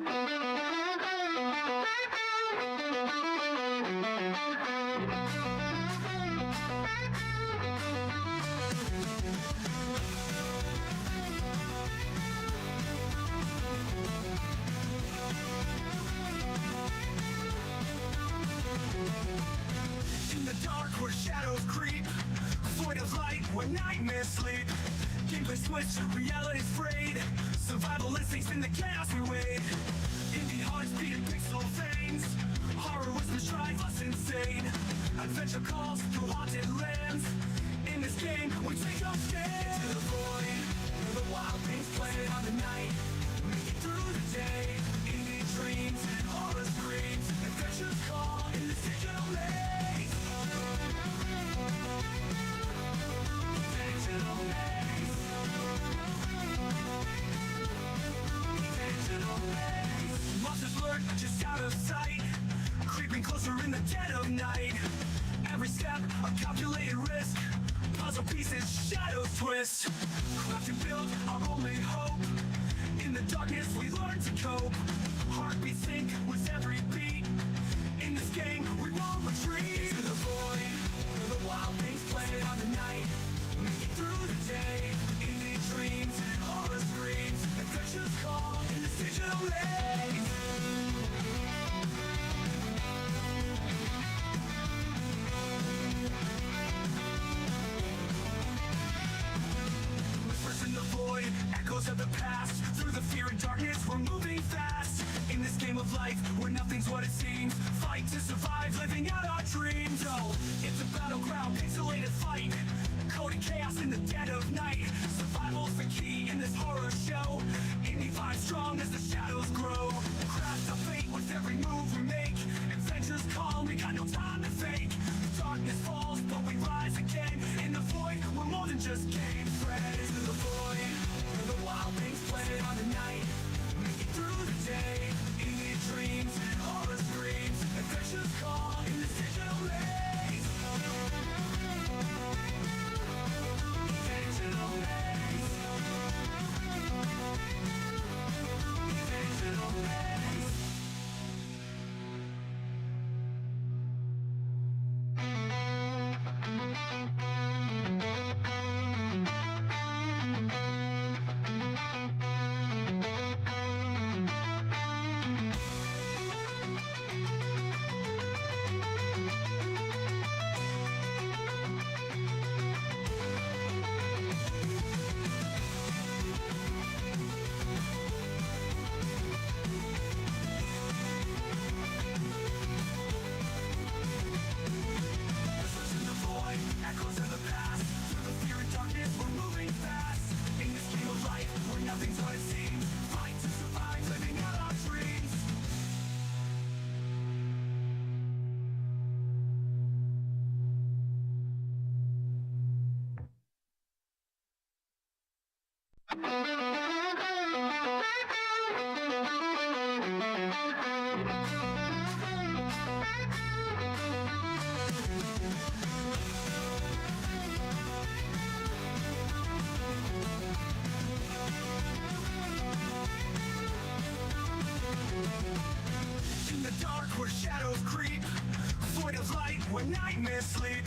In the dark where shadows creep, void of light where nightmares sleep. Gameplay switch, reality's frayed. Survival instincts in the chaos we wade. Indie hearts beating pixel veins. Horror whispers drive us insane. Adventure calls through haunted lands. In this game we take our stand. Into the void, where the wild things play on the night. Make it through the day. Indie dreams and horror screams. Adventures call in this digital maze. Digital maze. Digital maze. Monsters lurk just out of sight, creeping closer in the dead of night. Every step a calculated risk. Puzzle pieces, shadows twist. Craft and build our only hope. In the darkness we learn to cope. Heartbeats sync with every beat. In this game we won't retreat. Into the void, where the wild things play on the night. Make it through the day. Indie dreams and horror screams. Adventures call in this digital maze. Whispers in the void, echoes of the past. Through the fear and darkness we're moving fast. In this game of life where nothing's what it seems. Fight to survive, living out our dreams. Oh, it's a battleground, pixelated fight. Coded chaos in the dead of night. Survival's the key in this horror show. Indie vibe strong as the shadows grow. Craft a fate with every move we make. Adventures call, we got no time to fake. Darkness falls, but we rise again. In the void, we're more than just game friends. Into the void, where the wild things play on the night. Make it through the day. Indie dreams and horror screams. Adventures call in this digital maze. Digital maze. Digital maze. In the dark where shadows creep, void of light where nightmares sleep.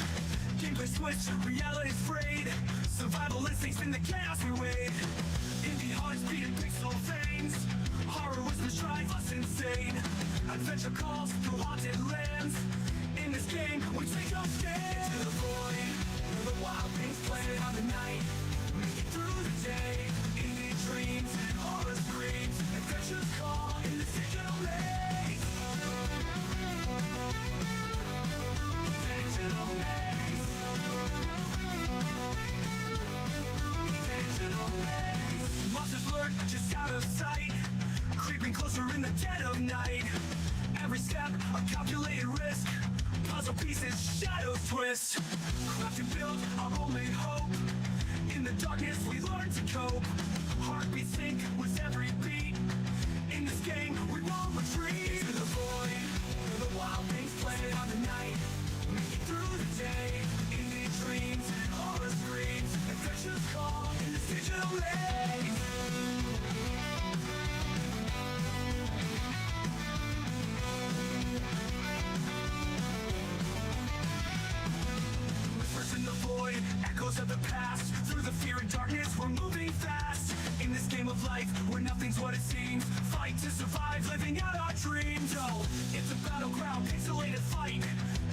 Gameplay switch, reality's frayed. Survival instincts in the chaos we wade. Indie hearts beating pixel veins. Horror whispers drive us insane. Adventure calls through haunted lands. In this game we take our stand. Into the void, where the wild things play on the night. Make it through the day. Indie dreams and horror screams. Adventures call in this digital maze. Digital maze. Digital maze. Monsters lurk just out of sight, creeping closer in the dead of night. Every step a calculated risk. Puzzle pieces, shadows twist. Craft and build our only hope. In the darkness we learn to cope. Heartbeats sync with every beat. In this game we won't retreat. Into the void, where the wild things play on the night. Make it through the day. Indie dreams and horror screams. Adventures call in this digital maze. echoes of the past. Through the fear and darkness, we're moving fast. In this game of life, where nothing's what it seems. Fight to survive, living out our dreams. Oh, it's a battleground, pixelated fight.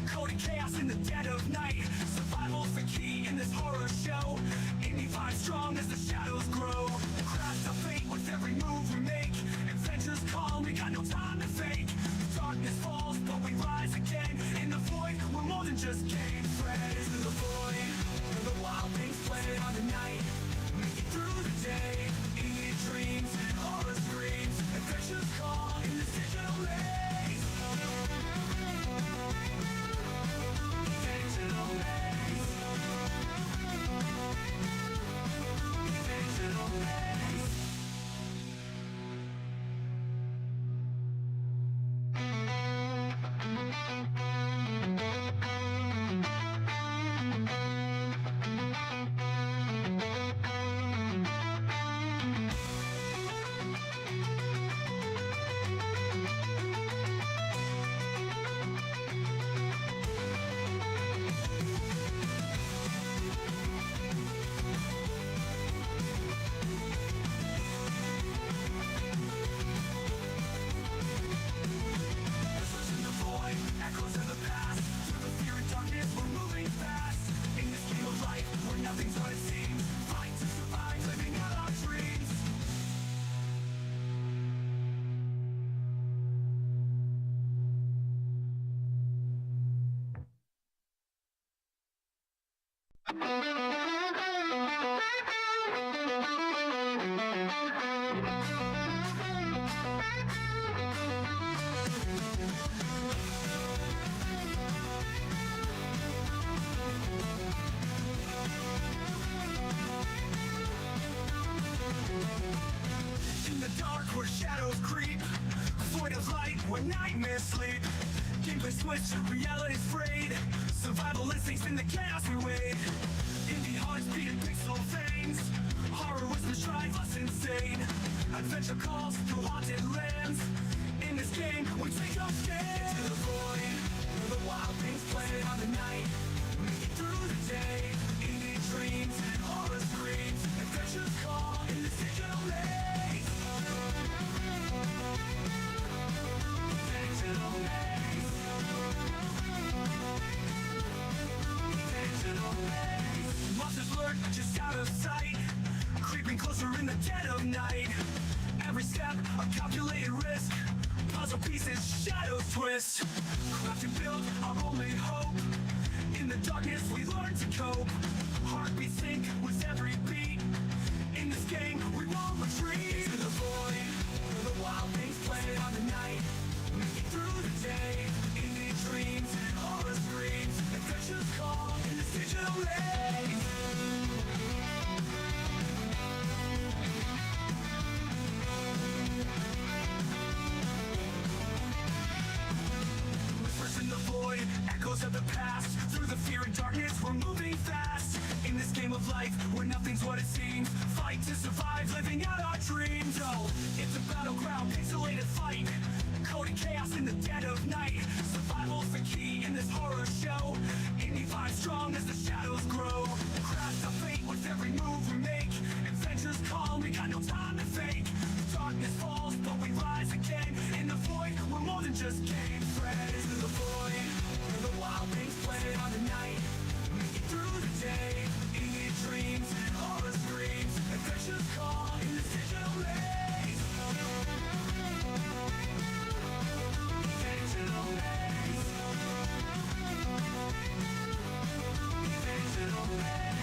Coded chaos in the dead of night. Survival's the key in this horror show. Indie vibe strong as the shadows grow. Craft of fate with every move we make. Adventures calm, we got no time to fake. Darkness falls, but we rise again. In the void, we're more than just game friends. In the void, where the wild things play on the night. Make it through the day, eat dreams and horror screams. Adventures call in this digital maze. Digital maze. Digital maze. In the dark where shadows creep, void of light where nightmares sleep. Gameplay switch, reality's frayed. Survival instincts in the chaos we wade. Indie hearts beating pixel veins. Horror whispers drive us insane. Adventure calls through haunted lands. In this game, we take our stand. Into the void, where the wild things play on the night. Make it through the day. Indie dreams and horror screams. Adventures call in this digital maze. Digital maze. Digital maze. Monsters lurk just out of sight, creeping closer in the dead of night. Every step a calculated risk. Puzzle pieces, shadows twist. Craft and build our only hope. In the darkness we learn to cope. Heartbeat sync with every beat. In this game we won't retreat. To the void, where the wild things play on the night. Make it through the day. Indie dreams and horror screams. Adventures call in this digital maze. Whispers in the void, echoes of the past. Through the fear and darkness, we're moving fast. In this game of life, where nothing's what it seems. Fight to survive, living out our dreams. Oh, it's a battleground, pixelated fight. Coded chaos in the dead of night. Survival's the key in this horror show. Indie vibe strong as the shadows grow. Craft of fate with every move we make. Adventures calm, we got no time to fake. Darkness falls, but we rise again. In the void, we're more than just game friends. To the void, where the wild things play on the night. Make it through the day. Indie dreams and horror screams. Adventures call in this digital maze. Digital maze. Digital maze.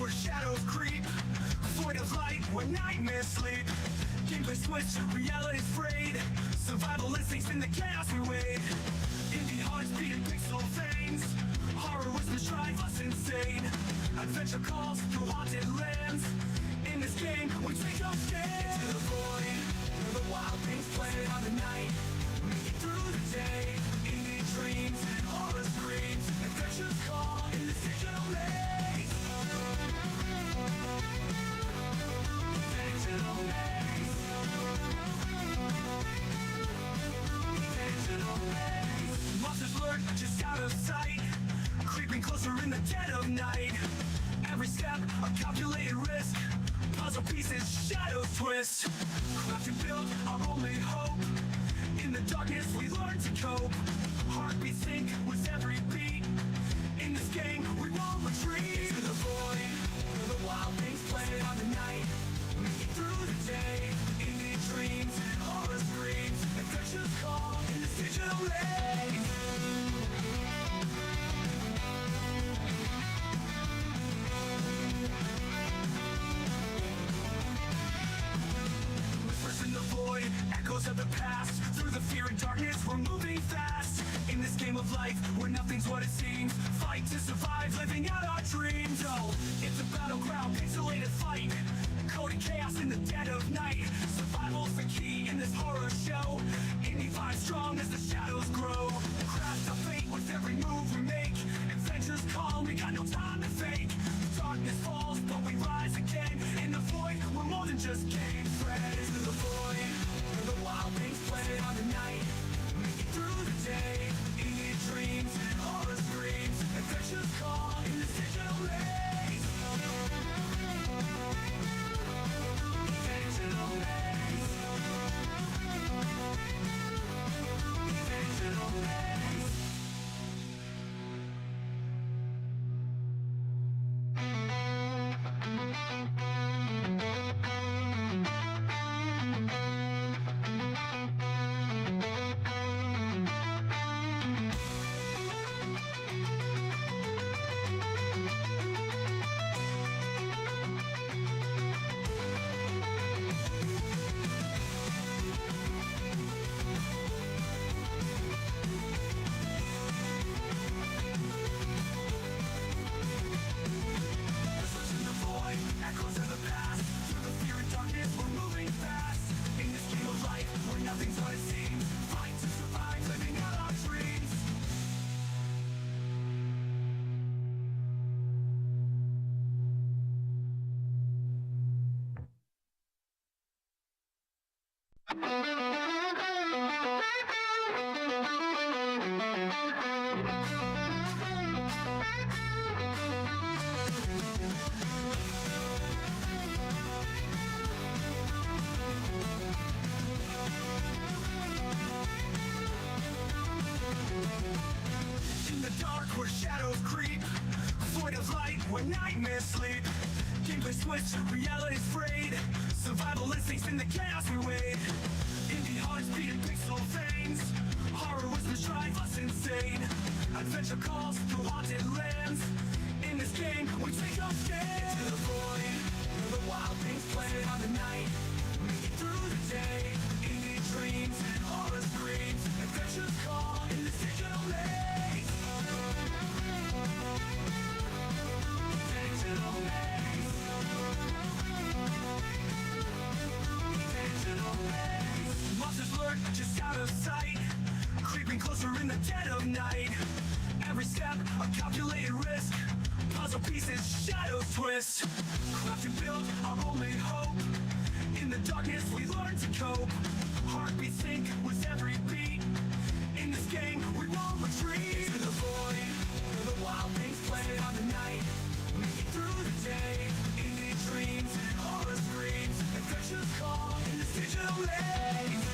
where shadows creep, void of light where nightmares sleep. Gameplay switch, reality's frayed, survival instincts in the chaos we wade. Indie hearts beating pixel veins, horror whispers drive us insane. Adventure calls through haunted lands, in this game we take our stand. Into the void, where the wild things play on the night, make it through the day. Indie dreams and horror screams, adventures call in this digital maze. Digital maze. Digital maze. Monsters lurk just out of sight, creeping closer in the dead of night. Every step a calculated risk, puzzle pieces shadows twist. Craft and build our only hope, in the darkness we learn to cope. Heartbeats sync with every beat, in this game we won't retreat. Into the void, where the wild things play on the night, make it through the day. Indie dreams and horror screams, adventures call in this digital maze. Whispers in the void, echoes of the past. Through the fear and darkness, we're moving fast. In this game of life, where nothing's what it seems. Fight to survive, living out our dreams. Oh, it's a battleground, pixelated fight. Coded chaos in the dead of night. Survival's the key in this horror show. Indie vibe strong as the shadows grow. Craft our fate with every move we make. Adventures call, we got no time to fake. Darkness falls, but we rise again. In the void, we're more than just game friends. Into the void, where the wild things play on the night, make it through the day. Indie dreams and horror screams, adventures call in this digital maze. Digital maze. Digital maze. In the dark where shadows creep, void of light where nightmares sleep. Gameplay switch, reality's frayed, survival instincts in the chaos we wade. Indie hearts beating pixel veins, horror whispers drive us insane. Adventure calls through haunted lands, in this game we take our stand. Into the void, where the wild things play on the night, make it through the day. Indie dreams and horror screams, adventures call in this digital maze. Digital maze. Digital maze. Monsters lurk just out of sight, creeping closer in the dead of night. Every step a calculated risk, puzzle pieces shadows twist. Craft and build our only hope, in the darkness we learn to cope. Heartbeats sync with every beat, in this game we won't retreat. Into the void, where the wild things play on the night, make it through the day. Indie dreams and horror screams, adventures call in this digital maze.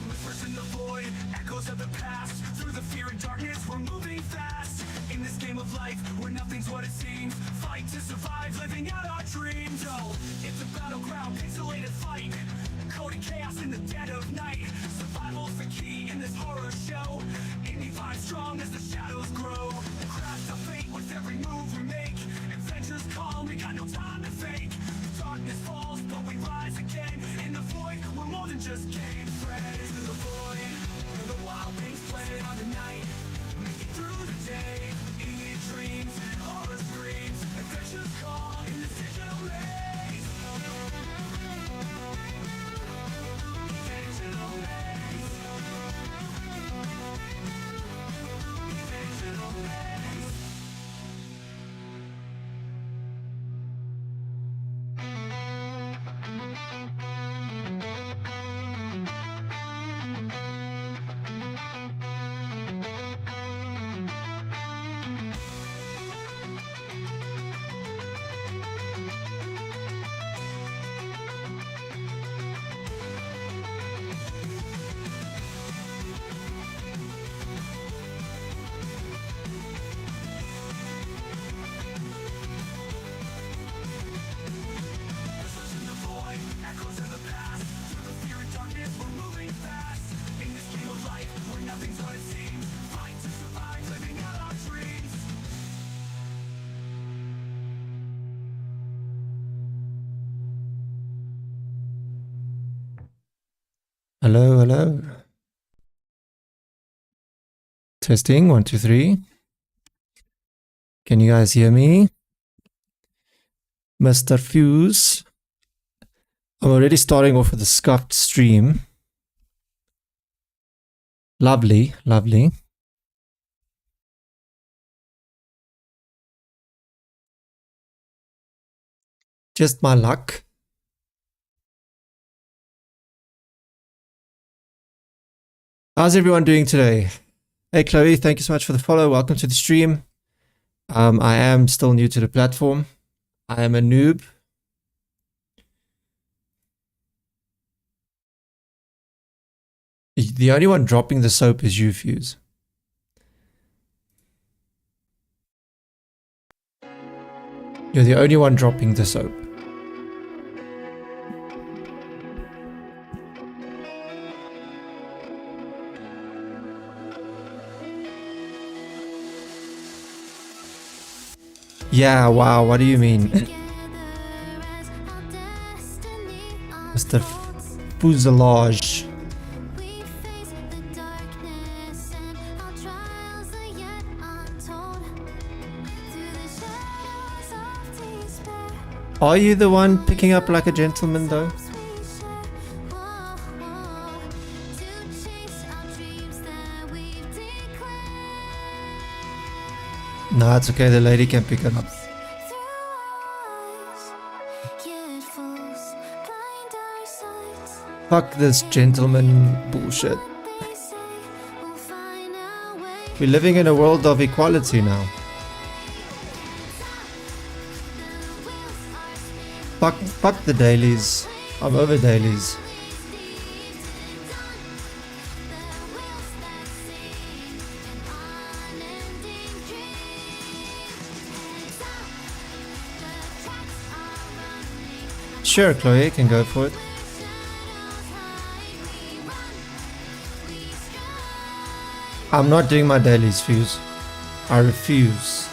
Whispers in the void, echoes of the past. Through the fear and darkness, we're moving fast. In this game of life, where nothing's what it seems. Fight to survive, living out our dreams. Oh, it's a battleground, pixelated fight. decoding chaos in the dead of night. Survival's the key in this horror show. Indie vibe strong as the shadows grow. Craft the fate with every move we make. Adventures call, we got no time to fake. Darkness falls, but we rise again. In the void, we're more than just game friends. Into the void, where the wild things play on the night. Make it through the day, eating dreams and horror screams. Adventures call in the digital maze. Digital maze. Digital maze. Hello, hello. Testing, 1, 2, 3. Can you guys hear me? Mr. Fuse. I'm already starting off with a scuffed stream. Lovely, lovely. Just my luck. How's everyone doing today? Hey Chloe, thank you so much for the follow. Welcome to the stream. I am still new to the platform. I am a noob. The only one dropping the soap is you, Fuse. You're the only one dropping the soap. Yeah, wow, what do you mean? Mr. Fuselage. Are you the one picking up like a gentleman though? No, it's okay, the lady can pick it up. Fuck this gentleman bullshit. We're living in a world of equality now. Fuck the dailies. I'm over dailies. Sure, Chloe, can go for it. I'm not doing my dailies, Fuse. I refuse.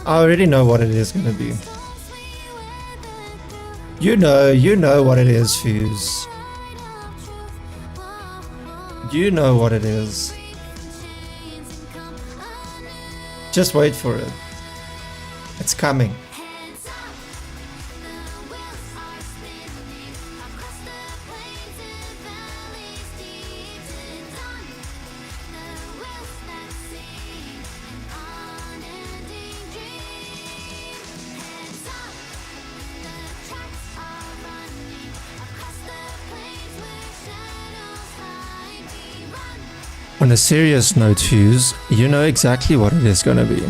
I already know what it is gonna be. You know what it is, Fuse. You know what it is. Just wait for it. It's coming. On a serious note, Fuse, you know exactly what it is gonna be.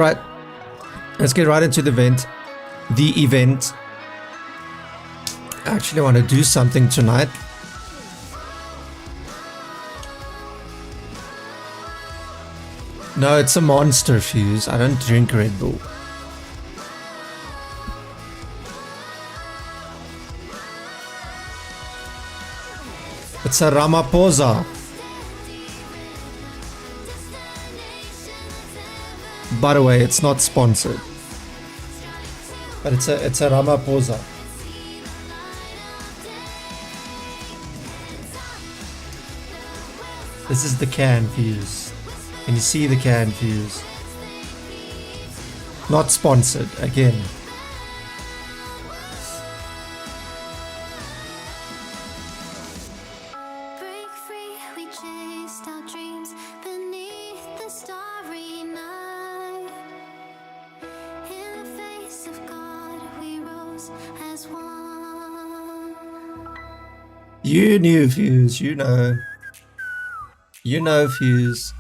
Alright, let's get right into the event. I actually want to do something tonight. No, it's a Monster Fuse. I don't drink Red Bull. It's a Ramaphosa. By the way, it's not sponsored. But it's a Ramaphosa. This is the can fuse. Can you see the can fuse? Not sponsored, again. Break free, we chased our dreams beneath the starry night. In the face of God, we rose as one. You knew Fuse, you know. You know Fuse.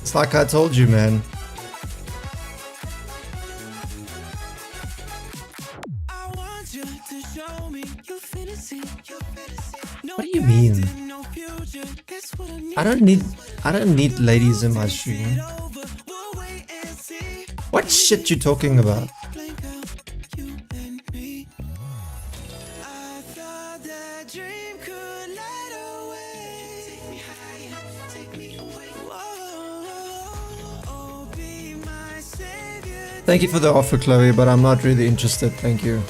It's like I told you, man. What do you mean? I don't need ladies in my stream. What shit you talking about? Thank you for the offer, Chloe, but I'm not really interested. Thank you.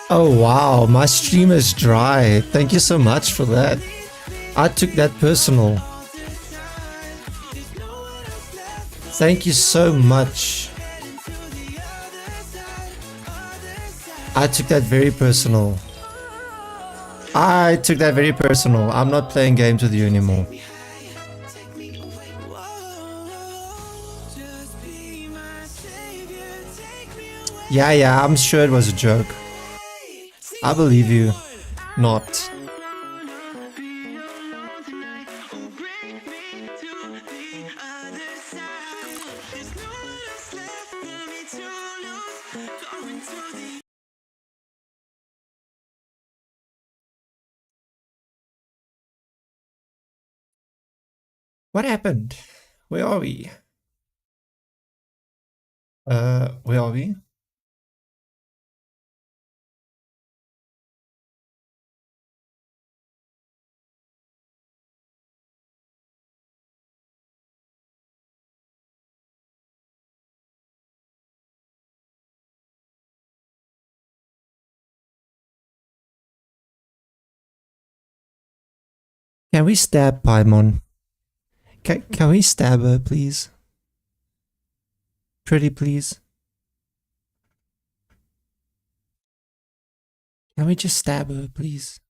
Oh wow, my stream is dry. Thank you so much for that. I took that personal. Thank you so much. I took that very personal. I'm not playing games with you anymore. Yeah, I'm sure it was a joke. I believe you. Not. What happened? Where are we? Where are we? Can we stab Paimon? Can we stab her, please? Pretty please. Can we just stab her, please?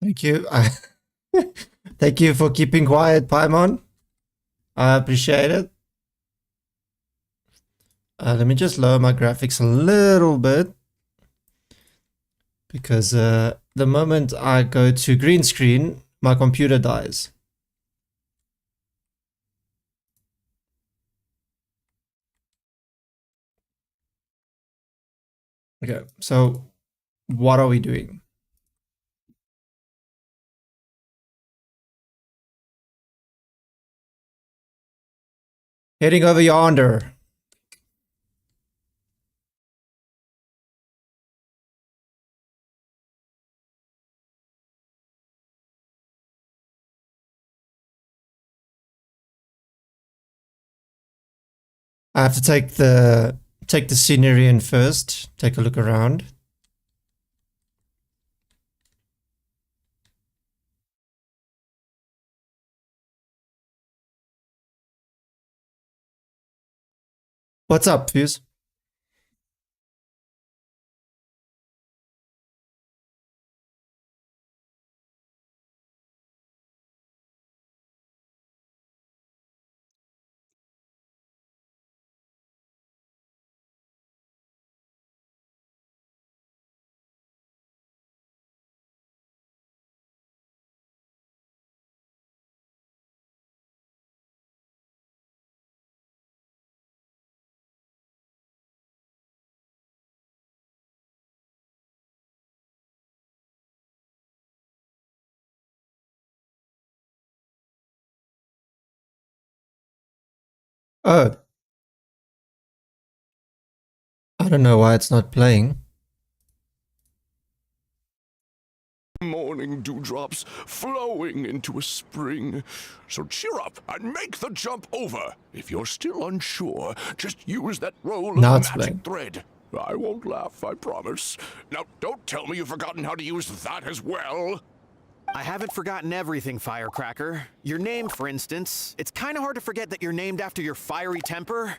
Thank you. Thank you for keeping quiet, Paimon. I appreciate it. Let me just lower my graphics a little bit. Because the moment I go to green screen, my computer dies. Okay, so what are we doing? Heading over yonder. I have to take the scenery in first. Take a look around. What's up, Fuse? Oh, I don't know why it's not playing. Morning dewdrops flowing into a spring. So cheer up and make the jump over. If you're still unsure, just use that roll of Now it's magic playing. thread. I won't laugh, I promise. Now, don't tell me you've forgotten how to use that as well. I haven't forgotten everything, Firecracker. Your name, for instance. It's kind of hard to forget that you're named after your fiery temper.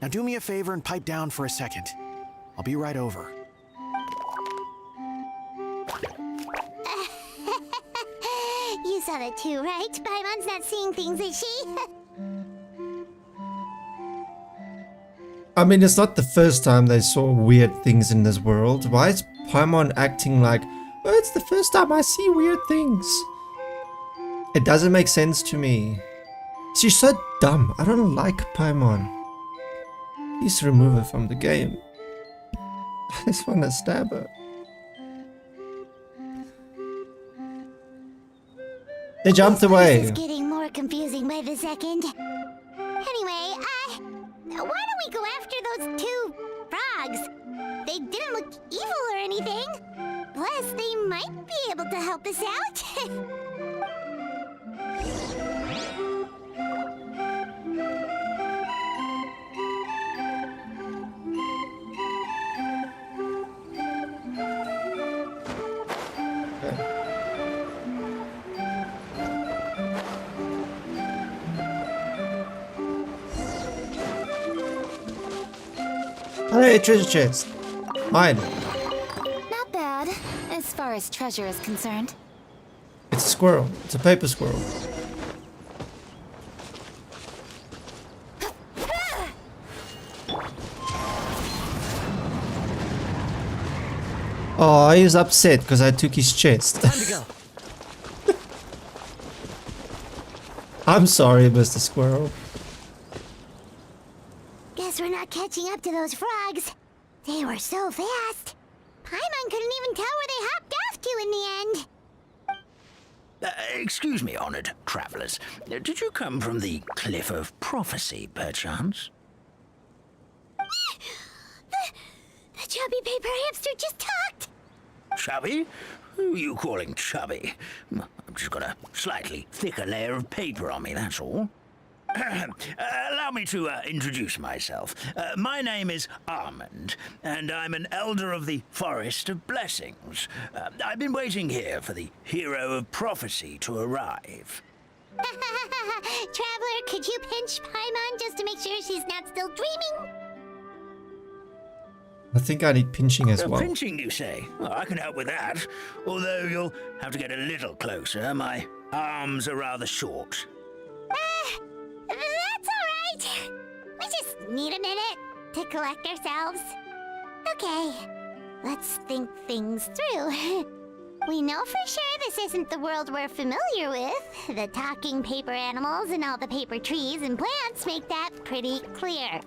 Now do me a favor and pipe down for a second. I'll be right over. You saw that too, right? Paimon's not seeing things, is she? I mean, it's not the first time they saw weird things in this world. Why is Paimon acting like, oh, it's the first time I see weird things? It doesn't make sense to me. She's so dumb. I don't like Paimon. Please remove her from the game. I just want to stab her. They jumped This away. is getting more confusing by the second. Anyway, why don't we go after those two frogs? They didn't look evil or anything. Plus, they might be able to help us out. Hey, treasure chest. Mine. Not bad, as far as treasure is concerned. It's a squirrel. It's a paper squirrel. Oh, he's upset because I took his chest. Time to go. I'm sorry, Mr. Squirrel. Guess we're not catching up to those frogs. They were so fast. Paimon couldn't even tell where they hopped off to in the end. Excuse me, honored travelers. Did you come from the Cliff of Prophecy, perchance? The chubby paper hamster just talked. Chubby? Who are you calling chubby? I've just got a slightly thicker layer of paper on me, that's all. Allow me to introduce myself. My name is Armand, and I'm an elder of the Forest of Blessings. I've been waiting here for the hero of prophecy to arrive. Traveler, could you pinch Paimon just to make sure she's not still dreaming? I think I need pinching as well. Pinching, you say? Oh, I can help with that. Although you'll have to get a little closer. My arms are rather short. That's alright. We just need a minute to collect ourselves. Okay, let's think things through. We know for sure this isn't the world we're familiar with. The talking paper animals and all the paper trees and plants make that pretty clear.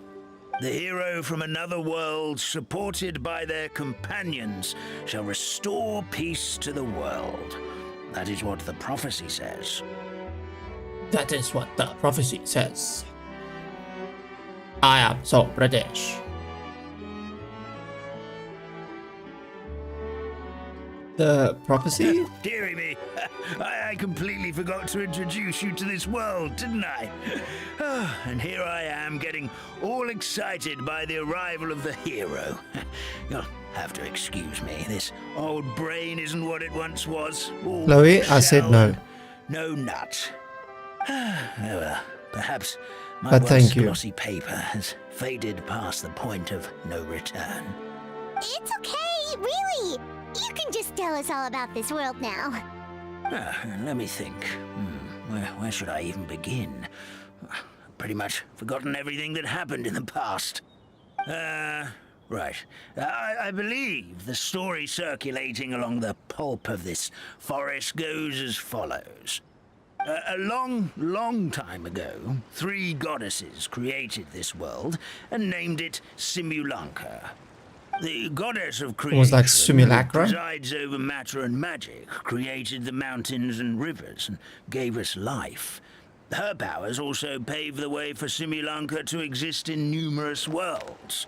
The hero from another world, supported by their companions, shall restore peace to the world. That is what the prophecy says. That is what the prophecy says. I am so British. The prophecy? Dearie me, I completely forgot to introduce you to this world, didn't I? And here I am getting all excited by the arrival of the hero. You'll have to excuse me. This old brain isn't what it once was. All Chloe, I said shell no. and no nut. Oh well, perhaps my But once thank you. glossy paper has faded past the point of no return. It's okay, really. You can just tell us all about this world now. Let me think. Where should I even begin? Pretty much forgotten everything that happened in the past. Right. I believe the story circulating along the pulp of this forest goes as follows. A long, long time ago, 3 goddesses created this world and named it Simulanka. The goddess of creation, was like who simulacra? presides over matter and magic, created the mountains and rivers and gave us life. Her powers also paved the way for Simulanka to exist in numerous worlds.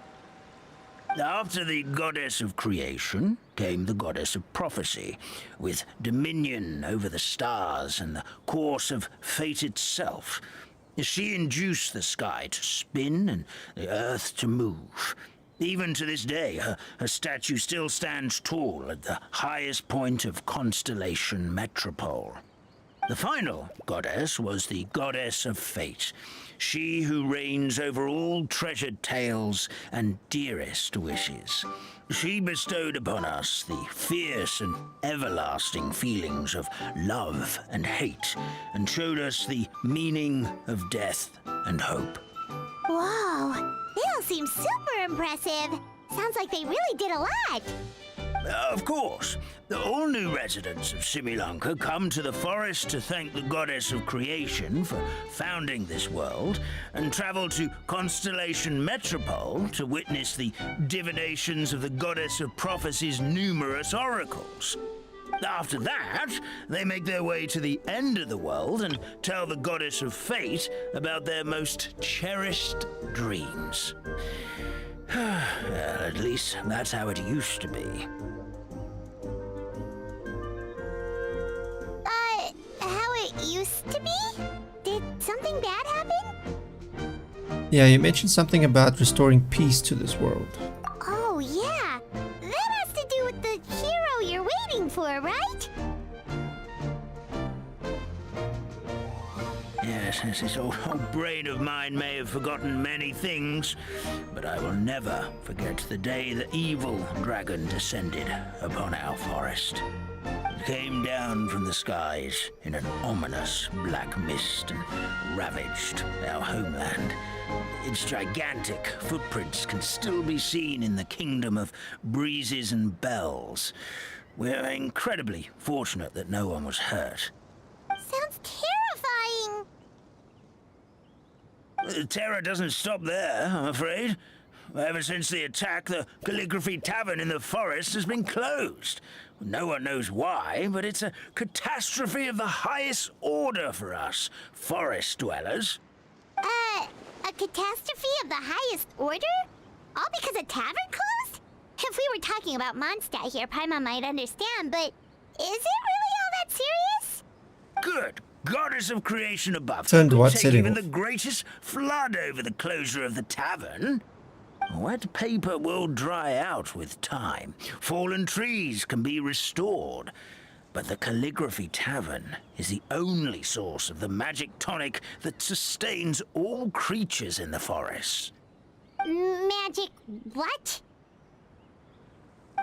After the goddess of creation came the goddess of prophecy, with dominion over the stars and the course of fate itself. She induced the sky to spin and the earth to move. Even to this day, her statue still stands tall at the highest point of Constellation Metropole. The final goddess was the goddess of fate, she who reigns over all treasured tales and dearest wishes. She bestowed upon us the fierce and everlasting feelings of love and hate, and showed us the meaning of death and hope. Whoa, they all seem super impressive. Sounds like they really did a lot. Of course, all new residents of Simulanka come to the forest to thank the goddess of creation for founding this world, and travel to Constellation Metropole to witness the divinations of the goddess of prophecy's numerous oracles. After that, they make their way to the end of the world and tell the goddess of fate about their most cherished dreams. Well, at least that's how it used to be. How it used to be? Did something bad happen? Yeah, you mentioned something about restoring peace to this world. Oh, yeah. That has to do with the hero you're waiting for, right? Yes, this old brain of mine may have forgotten many things, but I will never forget the day the evil dragon descended upon our forest. It came down from the skies in an ominous black mist and ravaged our homeland. Its gigantic footprints can still be seen in the kingdom of breezes and bells. We're incredibly fortunate that no one was hurt. Sounds terrifying. The terror doesn't stop there, I'm afraid. Ever since the attack, the Calligraphy Tavern in the forest has been closed. No one knows why, but it's a catastrophe of the highest order for us, forest dwellers. A catastrophe of the highest order? All because a tavern closed? If we were talking about Mondstadt here, Paimon might understand, but is it really all that serious? Good goddess of creation above. Turned Could what take setting even off? the greatest flood over the closure of the tavern. Wet paper will dry out with time. Fallen trees can be restored. But the Calligraphy Tavern is the only source of the magic tonic that sustains all creatures in the forest. Magic what?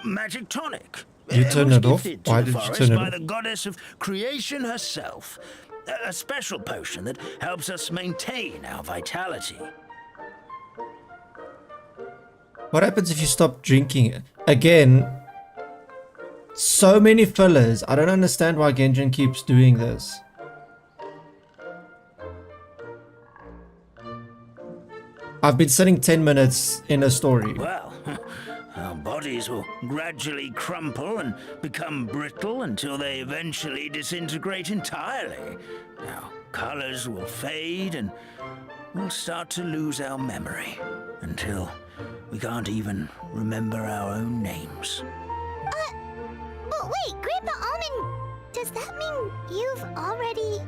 Magic tonic. You turn was it off? gifted to Why the did you forest turn it by off? the goddess of creation herself. A special potion that helps us maintain our vitality. What happens if you stop drinking? Again, so many fillers. I don't understand why Genshin keeps doing this. I've been sitting 10 minutes in a story. Well, our bodies will gradually crumple and become brittle until they eventually disintegrate entirely. Our colors will fade and we'll start to lose our memory until we can't even remember our own names. But wait, does that mean you've already...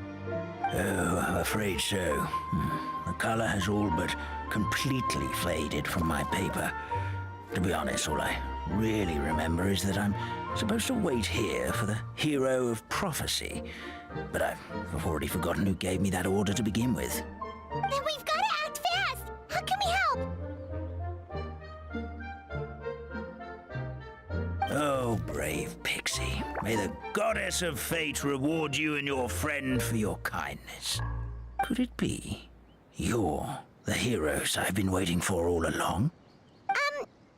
Oh, I'm afraid so. The color has all but completely faded from my paper. To be honest, all I really remember is that I'm supposed to wait here for the hero of prophecy. But I've already forgotten who gave me that order to begin with. Then we've got to act fast! How can we help? Oh, brave Pixie. May the goddess of fate reward you and your friend for your kindness. Could it be you're the heroes I've been waiting for all along?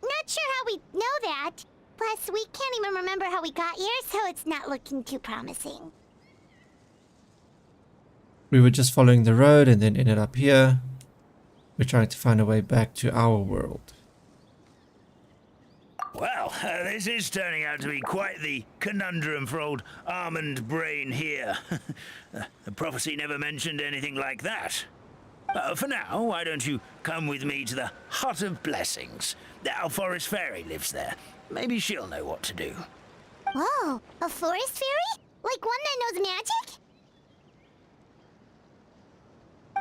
Not sure how we know that. Plus, we can't even remember how we got here, so it's not looking too promising. We were just following the road and then ended up here. We're trying to find a way back to our world. Well, this is turning out to be quite the conundrum for old Almond Brain here. The prophecy never mentioned anything like that. For now, why don't you come with me to the Hut of Blessings? Our forest fairy lives there. Maybe she'll know what to do. Whoa, a forest fairy? Like one that knows magic?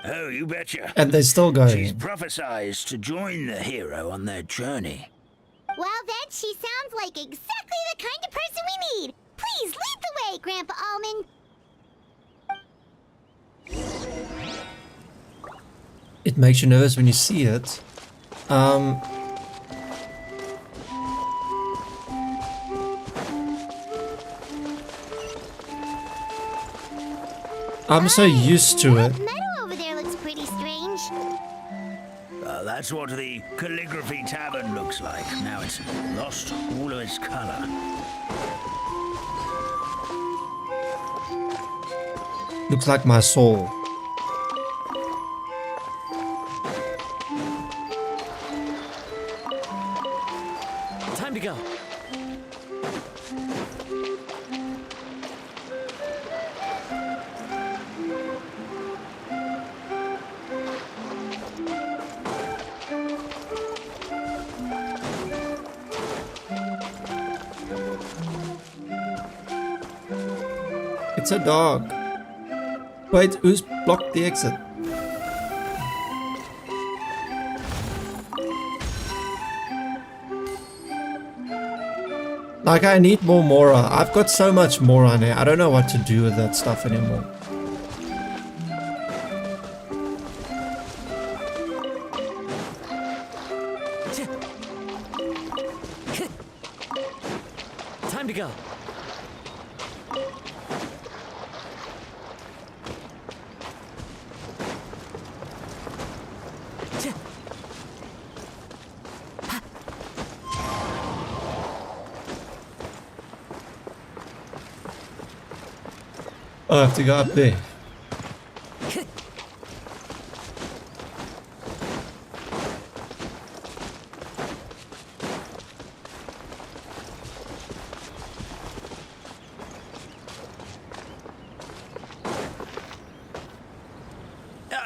Oh, you betcha. And they're still She's going. prophesized to join the hero on their journey. Well then, she sounds like exactly the kind of person we need. Please lead the way, Grandpa Almond. It makes you nervous when you see it. I'm so used to it. That meadow over there looks pretty strange. That's what the calligraphy tavern looks like. Now it's lost all of its color. Looks like my soul. Time to go. It's a dog. Wait, who's blocked the exit? Like, I need more Mora. I've got so much Mora in here. I don't know what to do with that stuff anymore. Time to go. I have to go up there.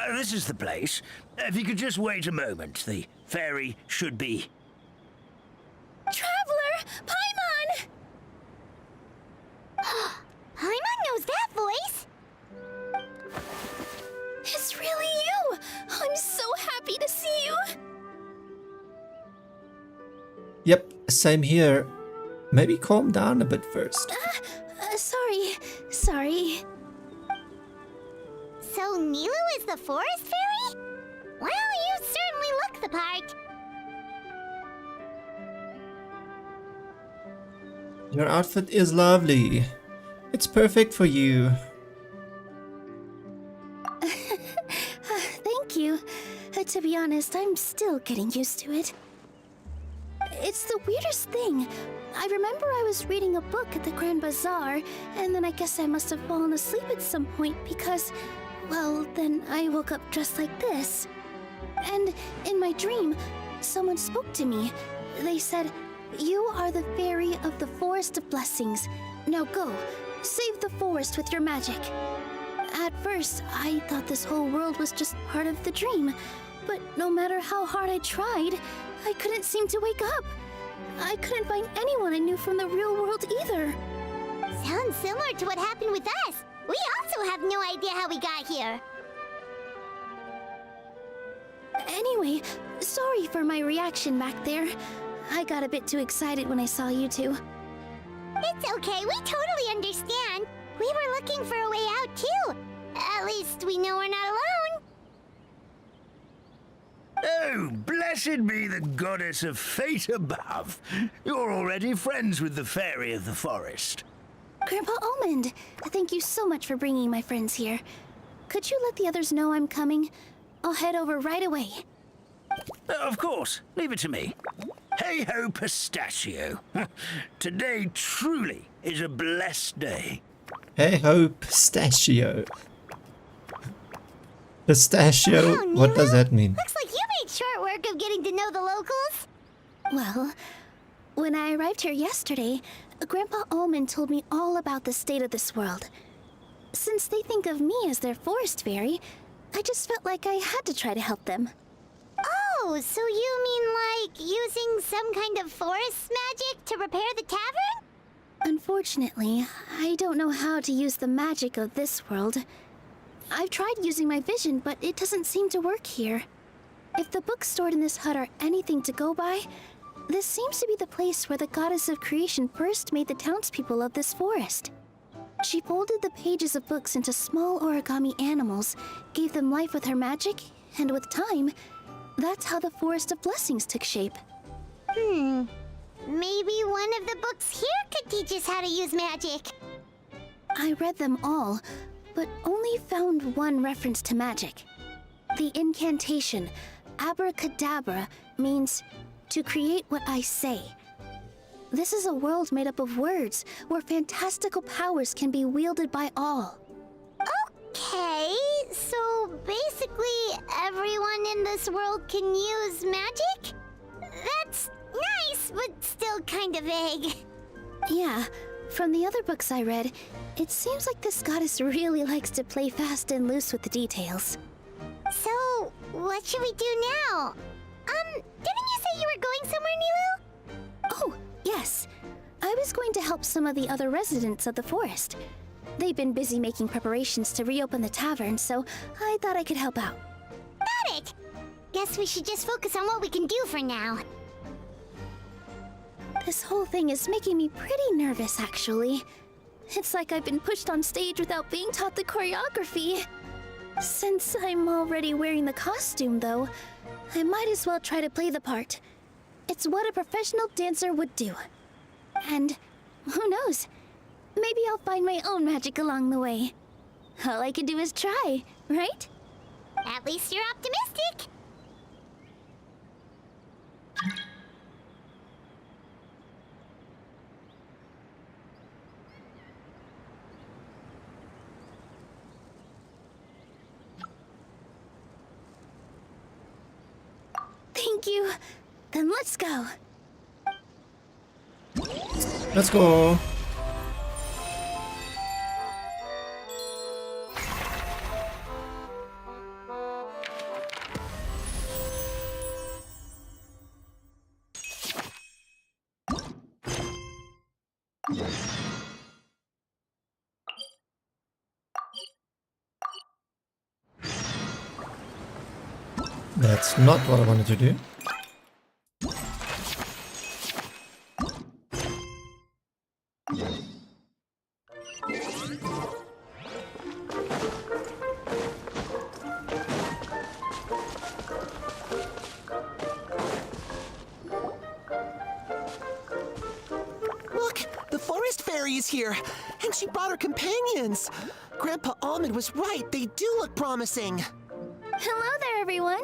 This is the place. If you could just wait a moment, the fairy should be... Traveler! Paimon! Paimon knows that voice! It's really you! I'm so happy to see you! Yep, same here. Maybe calm down a bit first. Sorry. So Nilu is the forest fairy? Well, you certainly look the part. Your outfit is lovely. It's perfect for you. Thank you. To be honest, I'm still getting used to it. It's the weirdest thing. I remember I was reading a book at the Grand Bazaar, and then I guess I must have fallen asleep at some point because, well, then I woke up just like this. And in my dream, someone spoke to me. They said, "You are the fairy of the Forest of Blessings. Now go, save the forest with your magic." At first, I thought this whole world was just part of the dream, but no matter how hard I tried, I couldn't seem to wake up. I couldn't find anyone I knew from the real world either. Sounds sounds similar to what happened with us. We also have no idea how we got here. Anyway, sorry for my reaction back there. I got a bit too excited when I saw you two. It's okay, we totally understand. We were looking for a way out too. At least we know we're not alone. Oh, blessed be the goddess of fate above. You're already friends with the fairy of the forest. Grandpa Almond, thank you so much for bringing my friends here. Could you let the others know I'm coming? I'll head over right away. Of course, leave it to me. Hey-ho, pistachio. Today truly is a blessed day. Hey ho, pistachio. Pistachio? Wow, What does Nilo? that mean? Looks like you made short work of getting to know the locals. Well, when I arrived here yesterday, Grandpa Almond told me all about the state of this world. Since they think of me as their forest fairy, I just felt like I had to try to help them. Oh, so you mean like using some kind of forest magic to repair the tavern? Unfortunately, I don't know how to use the magic of this world. I've tried using my vision, but it doesn't seem to work here. If the books stored in this hut are anything to go by, this seems to be the place where the goddess of creation first made the townspeople of this forest. She folded the pages of books into small origami animals, gave them life with her magic, and with time, that's how the Forest of Blessings took shape. Maybe one of the books here could teach us how to use magic. I read them all, but only found one reference to magic. The incantation, abracadabra, means to create what I say. This is a world made up of words, where fantastical powers can be wielded by all. Okay, so basically everyone in this world can use magic? That's nice, but still kind of vague. Yeah, from the other books I read, it seems like this goddess really likes to play fast and loose with the details. So, what should we do now? Didn't you say you were going somewhere, Nilu? Oh, yes. I was going to help some of the other residents of the forest. They've been busy making preparations to reopen the tavern, so I thought I could help out. Got it! Guess we should just focus on what we can do for now. This whole thing is making me pretty nervous, actually. It's like I've been pushed on stage without being taught the choreography. Since I'm already wearing the costume, though, I might as well try to play the part. It's what a professional dancer would do. And who knows? Maybe I'll find my own magic along the way. All I can do is try, right? At least you're optimistic. Thank you. Then let's go. Let's go. That's not what I wanted to do. Look, the forest fairy is here, and she brought her companions. Grandpa Almond was right. They do look promising. Hello there, everyone.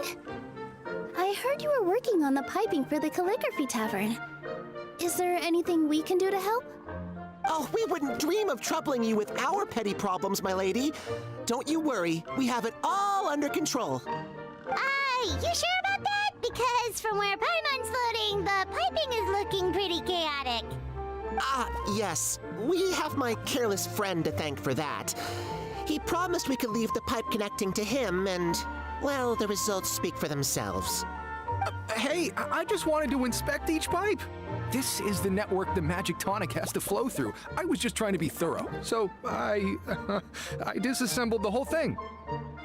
I heard you were working on the piping for the calligraphy tavern. Is there anything we can do to help? Oh, we wouldn't dream of troubling you with our petty problems, my lady. Don't you worry. We have it all under control. You sure about that? Because from where Paimon's floating, the piping is looking pretty chaotic. Ah, yes. We have my careless friend to thank for that. He promised we could leave the pipe connecting to him, and, well, the results speak for themselves. Hey, I just wanted to inspect each pipe. This is the network the magic tonic has to flow through. I was just trying to be thorough, so I disassembled the whole thing.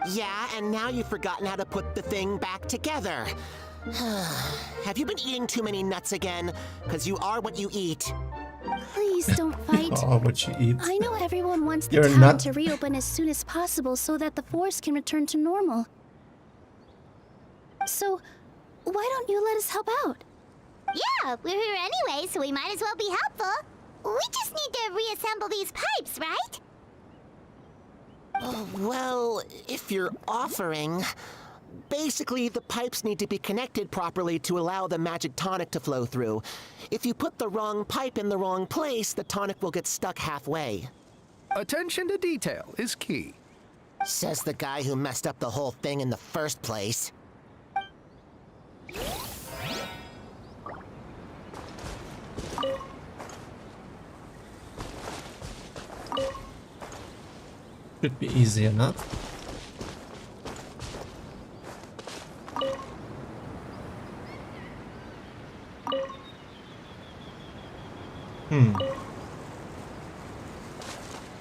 Yeah, and now you've forgotten how to put the thing back together. Have you been eating too many nuts again? Because you are what you eat. Please don't fight. Oh, what you eat. I know everyone wants the You're a town nut. to reopen as soon as possible so that the forest can return to normal. So, why don't you let us help out? Yeah, we're here anyway, so we might as well be helpful. We just need to reassemble these pipes, right? Well, if you're offering... Basically, the pipes need to be connected properly to allow the magic tonic to flow through. If you put the wrong pipe in the wrong place, the tonic will get stuck halfway. Attention to detail is key. Says the guy who messed up the whole thing in the first place. Should be easy enough.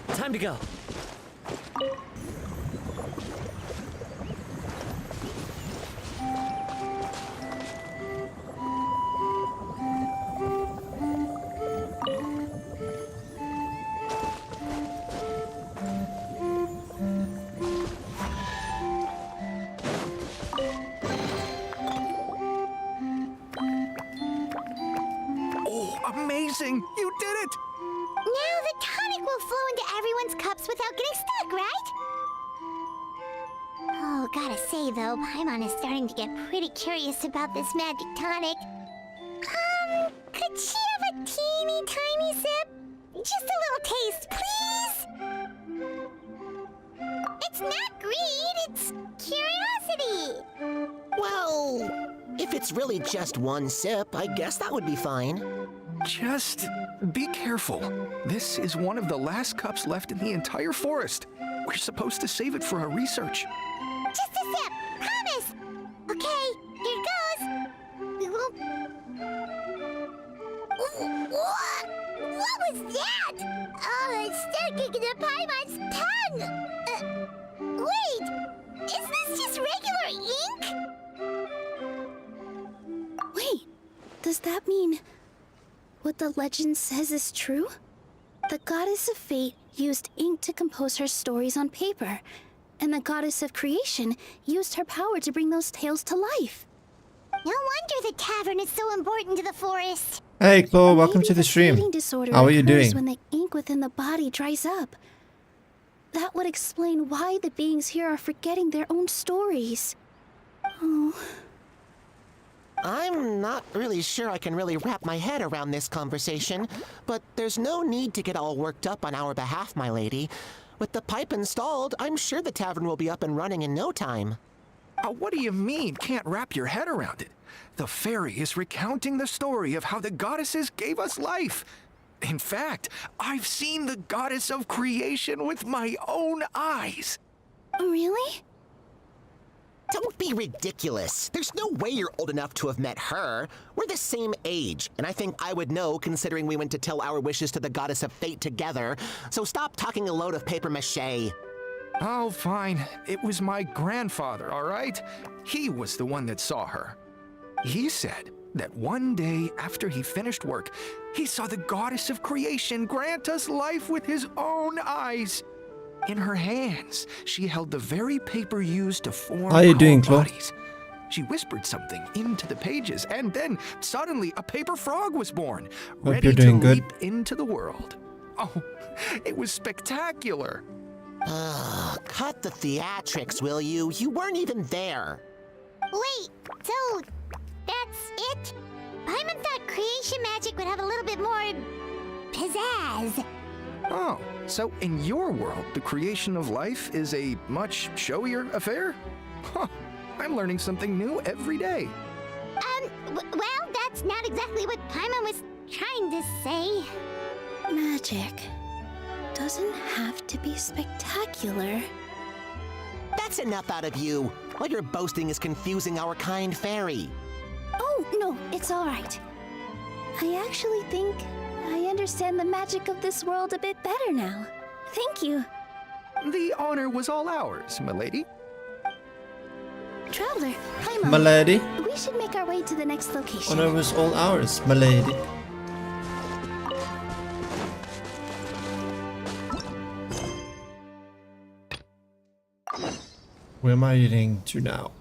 Time to go. Oh, amazing! You did it! Now the tonic will flow into everyone's cups without getting stuck, right? Oh, gotta say though, Paimon is starting to get pretty curious about this magic tonic. Could she have a teeny tiny sip? Just a little taste, please? It's not greed, it's curiosity. Well, if it's really just one sip, I guess that would be fine. Just be careful. This is one of the last cups left in the entire forest. We're supposed to save it for our research. Just a sip, promise. Okay, here goes. We won't... What was that? Oh, it's sticking to Paimon's tongue. Wait, is this just regular ink? Wait, does that mean what the legend says is true? The goddess of fate used ink to compose her stories on paper, and the goddess of creation used her power to bring those tales to life. No wonder the tavern is so important to the forest. Hey, Chloe, welcome Maybe to the stream. feeding disorder How are you occurs doing? when the ink within the body dries up. That would explain why the beings here are forgetting their own stories. Oh, I'm not really sure I can really wrap my head around this conversation, but there's no need to get all worked up on our behalf, my lady. With the pipe installed, I'm sure the tavern will be up and running in no time. What do you mean, can't wrap your head around it? The fairy is recounting the story of how the goddesses gave us life. In fact, I've seen the goddess of creation with my own eyes. really? Don't be ridiculous. There's no way you're old enough to have met her. We're the same age, and I think I would know considering we went to tell our wishes to the goddess of fate together. So stop talking a load of papier-mâché. Oh, fine. It was my grandfather, all right? He was the one that saw her. He said that one day after he finished work, he saw the goddess of creation grant us life with his own eyes. In her hands, she held the very paper used to form How are you our doing, Chloe? bodies. She whispered something into the pages, and then suddenly a paper frog was born, ready you're doing to good. leap into the world. Oh, it was spectacular. Cut the theatrics, will you? You weren't even there. Wait, so that's it? Paimon thought creation magic would have a little bit more pizzazz. Oh, so in your world, the creation of life is a much showier affair? Huh, I'm learning something new every day. Well, that's not exactly what Paimon was trying to say. Magic doesn't have to be spectacular. That's enough out of you. All you're boasting is confusing our kind fairy. no, it's all right. I actually think I understand the magic of this world a bit better now. Thank you. The honor was all ours, milady. Traveler, Paimon, My lady. we should make our way to the next location. Honor was all ours, my lady. Where am I heading to now?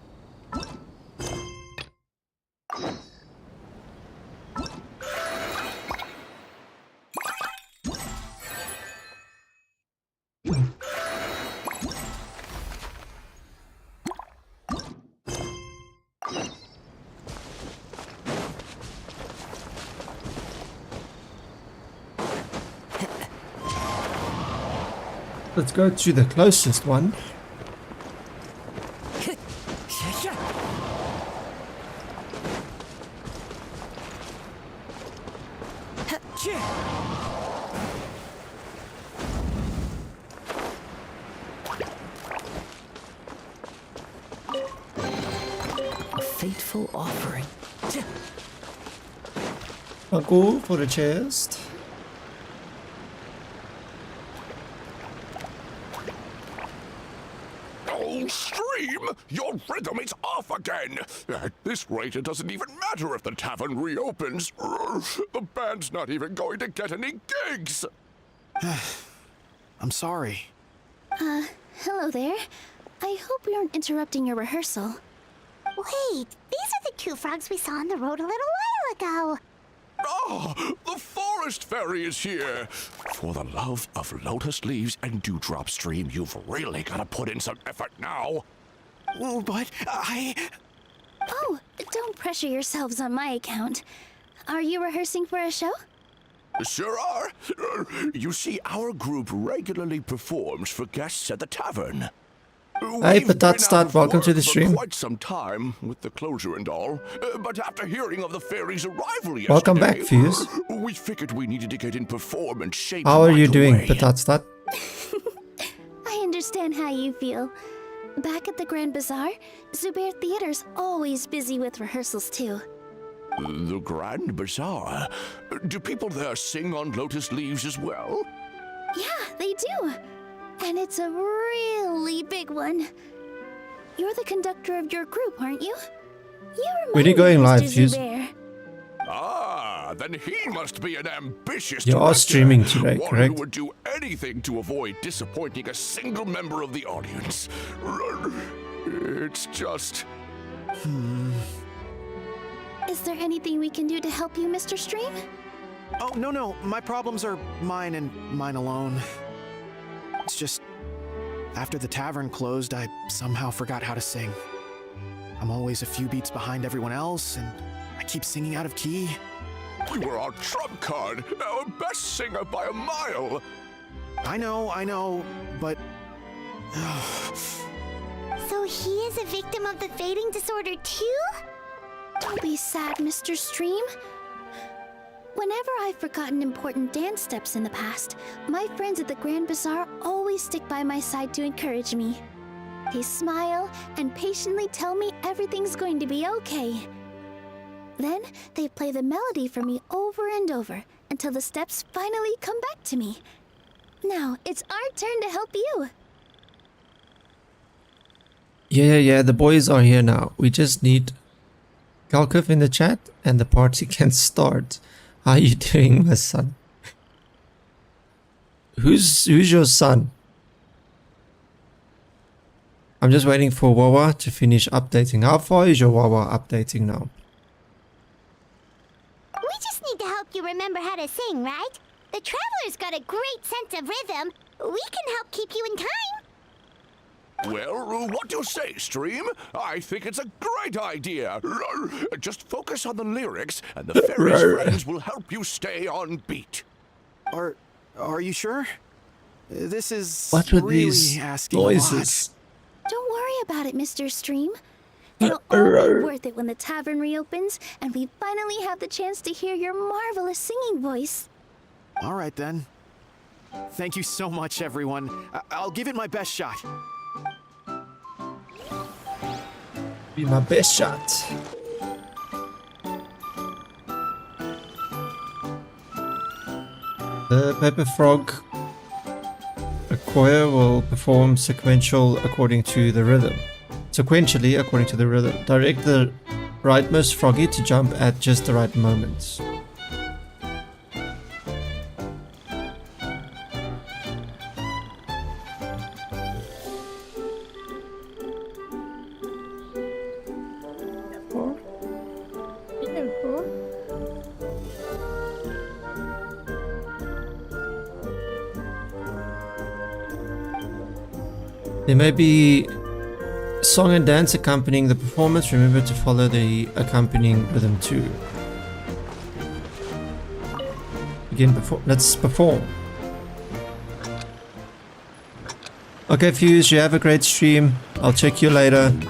Let's go to the closest one. A fateful offering. I'll go for the chest. Oh, Stream! Your rhythm is off again! At this rate, it doesn't even matter if the tavern reopens. The band's not even going to get any gigs! I'm sorry. Hello there. I hope we aren't interrupting your rehearsal. Wait, these are the two frogs we saw on the road a little while ago. Oh, the forest fairy is here! For the love of lotus leaves and dewdrop, Stream, you've really got to put in some effort now. Oh, but Oh, don't pressure yourselves on my account. Are you rehearsing for a show? Sure are. You see, our group regularly performs for guests at the tavern. Hey, We've but been that's out not of welcome to work the for stream. Quite some time with the closure and all. But after hearing of the fairy's arrival yesterday, Welcome back, Fuse. we figured we needed to get in performance shape. How are you right doing, away. Patatstat? I understand how you feel. Back at the Grand Bazaar, Zubair Theater's always busy with rehearsals too. The Grand Bazaar. Do people there sing on lotus leaves as well? Yeah, they do. And it's a really big one. You're the conductor of your group, aren't you? You When are you remind going me, live, Mr. Fuse? Zubair. Ah, then he must be an ambitious You are director, streaming today, one correct? who would do anything to avoid disappointing a single member of the audience. It's just... Is there anything we can do to help you, Mr. Stream? Oh, no. My problems are mine and mine alone. It's just, after the tavern closed, I somehow forgot how to sing. I'm always a few beats behind everyone else, and I keep singing out of key. You were our trump card, our best singer by a mile. I know, but... So he is a victim of the fading disorder too? Don't be sad, Mr. Stream. Whenever I've forgotten important dance steps in the past, my friends at the Grand Bazaar always stick by my side to encourage me. They smile and patiently tell me everything's going to be okay. Then they play the melody for me over and over until the steps finally come back to me. Now it's our turn to help you. Yeah, the boys are here now. We just need Galkov in the chat and the party can start. How are you doing, my son? Who's your son? I'm just waiting for Wawa to finish updating. How far is your Wawa updating now? We just need to help you remember how to sing, right? The Traveler's got a great sense of rhythm. We can help keep you in time. Well, what do you say, Stream? I think it's a great idea. Just focus on the lyrics, and the fairy's friends will help you stay on beat. Are you sure? This is What were really these asking noises? Don't worry about it, Mr. Stream. It'll all be worth it when the tavern reopens and we finally have the chance to hear your marvelous singing voice. a lot. All right, then. Thank you so much, everyone. I'll give it my best shot. Be my best shot. The paper frog choir will perform sequentially according to the rhythm. Direct the rightmost froggy to jump at just the right moments. There may be song and dance accompanying the performance. Remember to follow the accompanying rhythm too. Let's perform. Okay, Fuse, you have a great stream. I'll check you later. No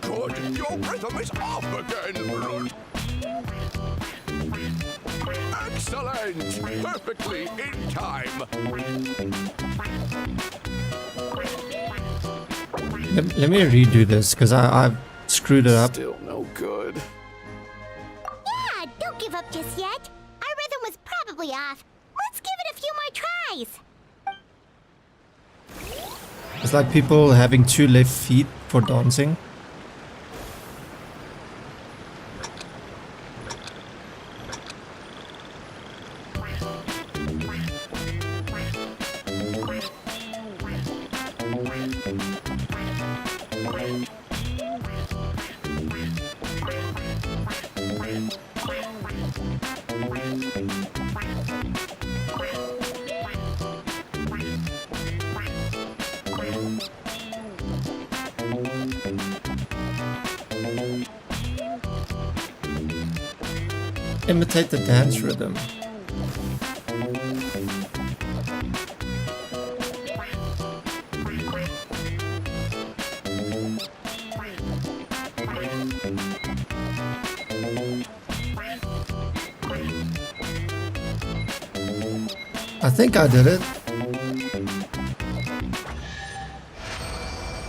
good. Your rhythm is off again. Excellent. Perfectly in time. Let me redo this because I've screwed it up. Still no good. Yeah, don't give up just yet. Our rhythm was probably off. Let's give it a few more tries. It's like people having 2 left feet for dancing. Imitate the dance rhythm. I think I did it.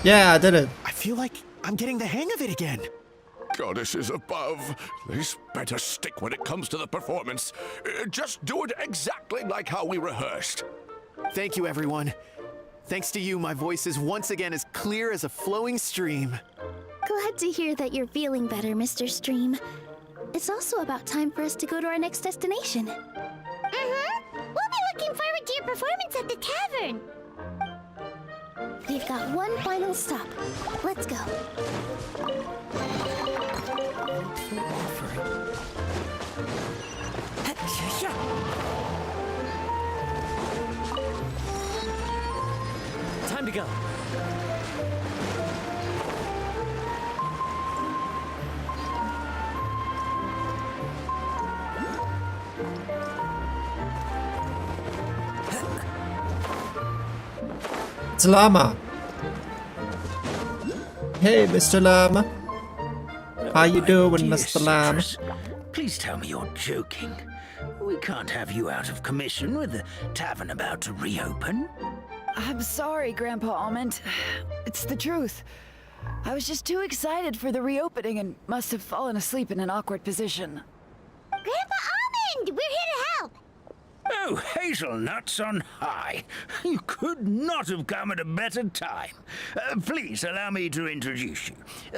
Yeah, I did it. I feel like I'm getting the hang of it again. Goddesses above, this better stick when it comes to the performance. Just do it exactly like how we rehearsed. Thank you, everyone. Thanks to you, my voice is once again as clear as a flowing stream. Glad to hear that you're feeling better, Mr. Stream. It's also about time for us to go to our next destination. We'll be looking forward to your performance at the tavern. We've got one final stop. Let's go. Time to go. It's Llama. Hey, Mr. Llama. How you doing, Dear Mr. Llama? Citrus, please tell me you're joking. We can't have you out of commission with the tavern about to reopen. I'm sorry, Grandpa Almond. It's the truth. I was just too excited for the reopening and must have fallen asleep in an awkward position. Grandpa Almond, we're here to help. Oh, hazelnuts on high. You could not have come at a better time. Please allow me to introduce you.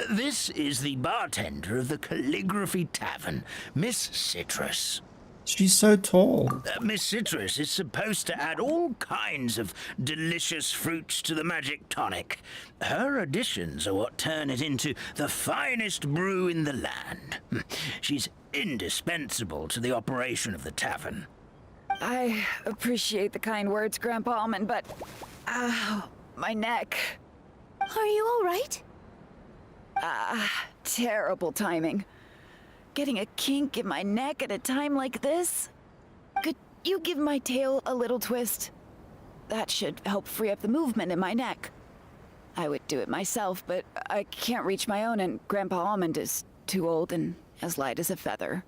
This is the bartender of the Calligraphy Tavern, Miss Citrus. She's so tall. Miss Citrus is supposed to add all kinds of delicious fruits to the magic tonic. Her additions are what turn it into the finest brew in the land. She's indispensable to the operation of the tavern. I appreciate the kind words, Grandpa Almond, but... Ow, my neck. Are you all right? Terrible timing. Getting a kink in my neck at a time like this? Could you give my tail a little twist? That should help free up the movement in my neck. I would do it myself, but I can't reach my own, and Grandpa Almond is too old and as light as a feather.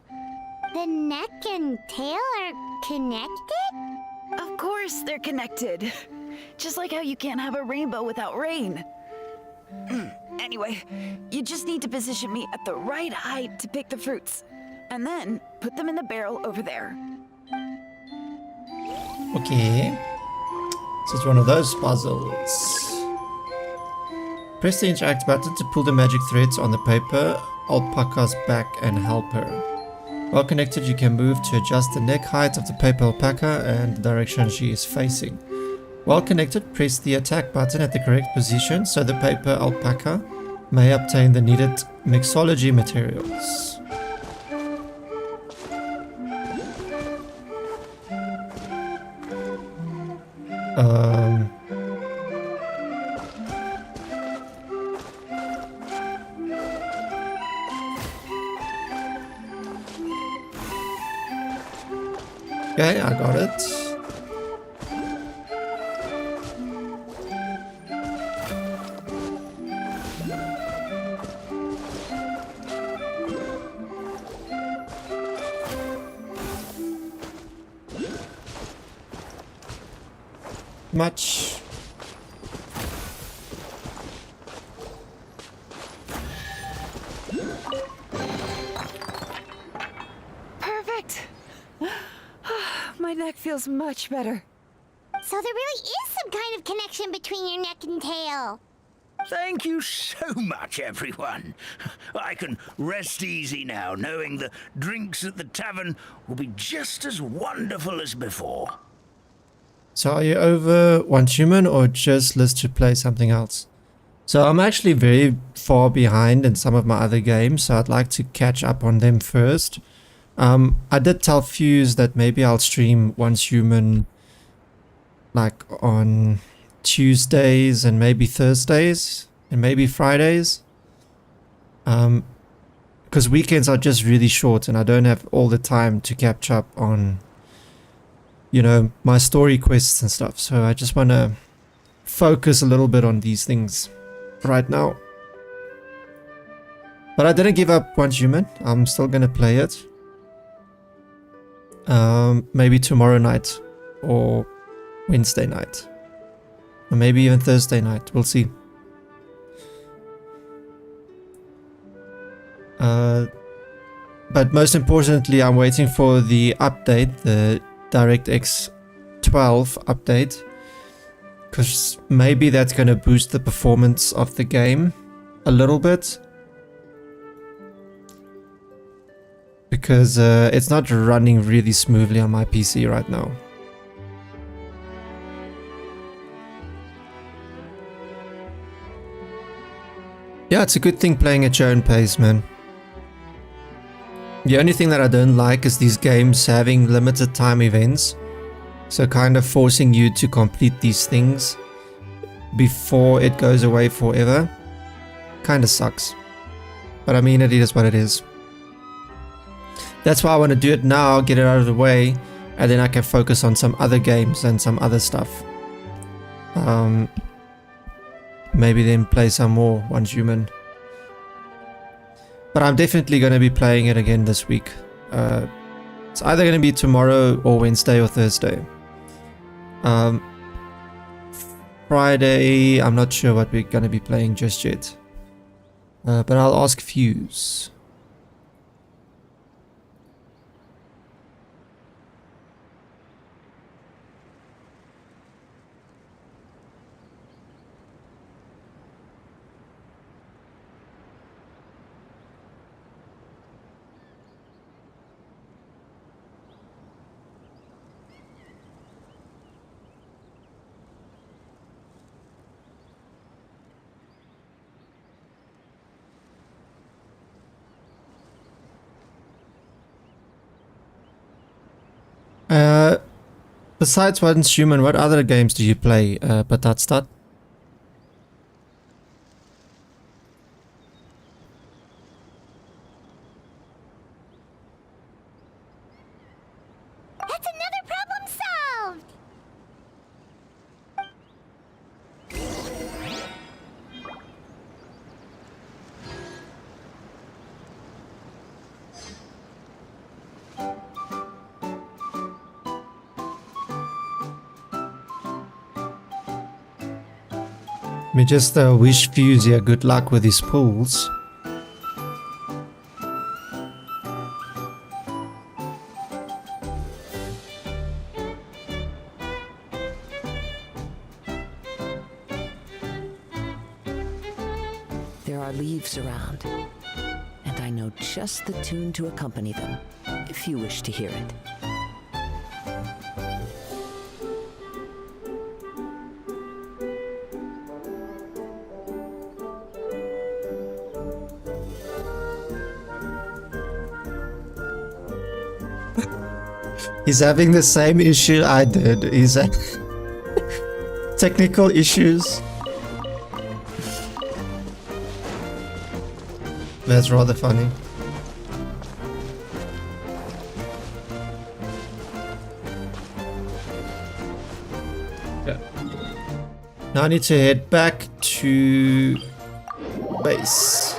The neck and tail are connected? Of course they're connected. Just like how you can't have a rainbow without rain. Anyway, you just need to position me at the right height to pick the fruits. and then put them in the barrel over there. Okay. So it's one of those puzzles. Press the interact button to pull the magic threads on the paper, alpaca's back and help her. While connected, you can move to adjust the neck height of the paper alpaca and the direction she is facing. While connected, press the attack button at the correct position so the paper alpaca may obtain the needed mixology materials. Okay, I got it. Much. Perfect. My neck feels much better. So there really is some kind of connection between your neck and tail. Thank you so much, everyone. I can rest easy now, knowing the drinks at the tavern will be just as wonderful as before. So are you over Once Human or just list to play something else? So I'm actually very far behind in some of my other games, so I'd like to catch up on them first. I did tell Fuse that maybe I'll stream Once Human like on Tuesdays and maybe Thursdays and maybe Fridays. Because weekends are just really short and I don't have all the time to catch up on, you know, my story quests and stuff. So I just want to focus a little bit on these things right now. But I didn't give up Once Human. I'm still going to play it. Maybe tomorrow night or Wednesday night. Or maybe even Thursday night. We'll see. But most importantly, I'm waiting for the update, the DirectX 12 update, because maybe that's going to boost the performance of the game a little bit, because it's not running really smoothly on my PC right now. Yeah, it's a good thing playing at your own pace, man. The only thing that I don't like is these games having limited time events. So kind of forcing you to complete these things before it goes away forever. Kind of sucks. But I mean, it is what it is. That's why I want to do it now, get it out of the way, and then I can focus on some other games and some other stuff. Maybe then play some more Once Human. But I'm definitely going to be playing it again this week. It's either going to be tomorrow or Wednesday or Thursday. Friday, I'm not sure what we're going to be playing just yet. But I'll ask Fuse. Besides Once Human, what other games do you play, Patatstat? That's another problem solved! Let me just wish Fuse here good luck with his pulls. leaves around. And I know just the tune to accompany them, if you wish to hear it. He's having the same issue I did. He's technical issues. That's rather funny. Yeah. Now I need to head back to base.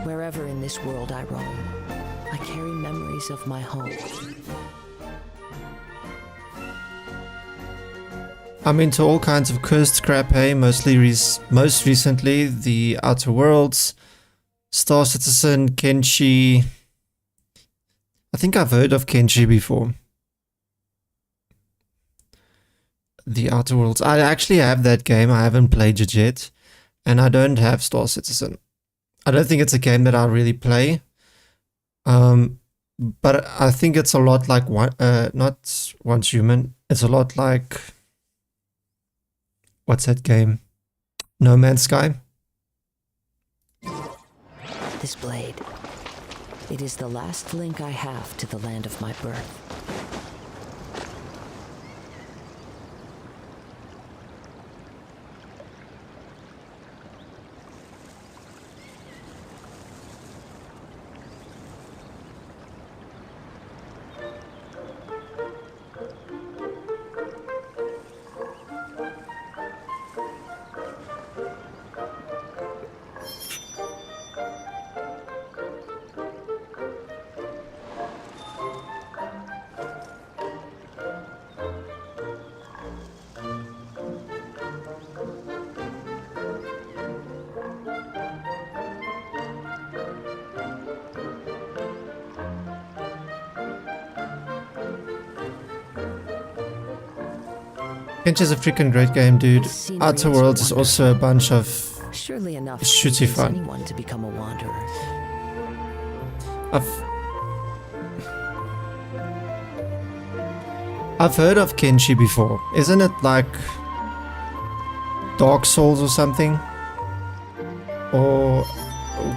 Wherever in this world I roam, I carry memories of my home. I'm into all kinds of cursed crap, hey? Most recently, the Outer Worlds, Star Citizen, Kenshi. I think I've heard of Kenshi before. The Outer Worlds. I actually have that game. I haven't played it yet. And I don't have Star Citizen. I don't think it's a game that I really play. But I think it's a lot like not Once Human. It's a lot like... What's that game? No Man's Sky? This blade. It is the last link I have to the land of my birth. Genshin is a freaking great game, dude. Scenery Outer is Worlds is wonderful. also a bunch of Surely enough shooty pleases fun. anyone to become a wanderer. I've heard of Kenshi before. Isn't it like Dark Souls or something? Or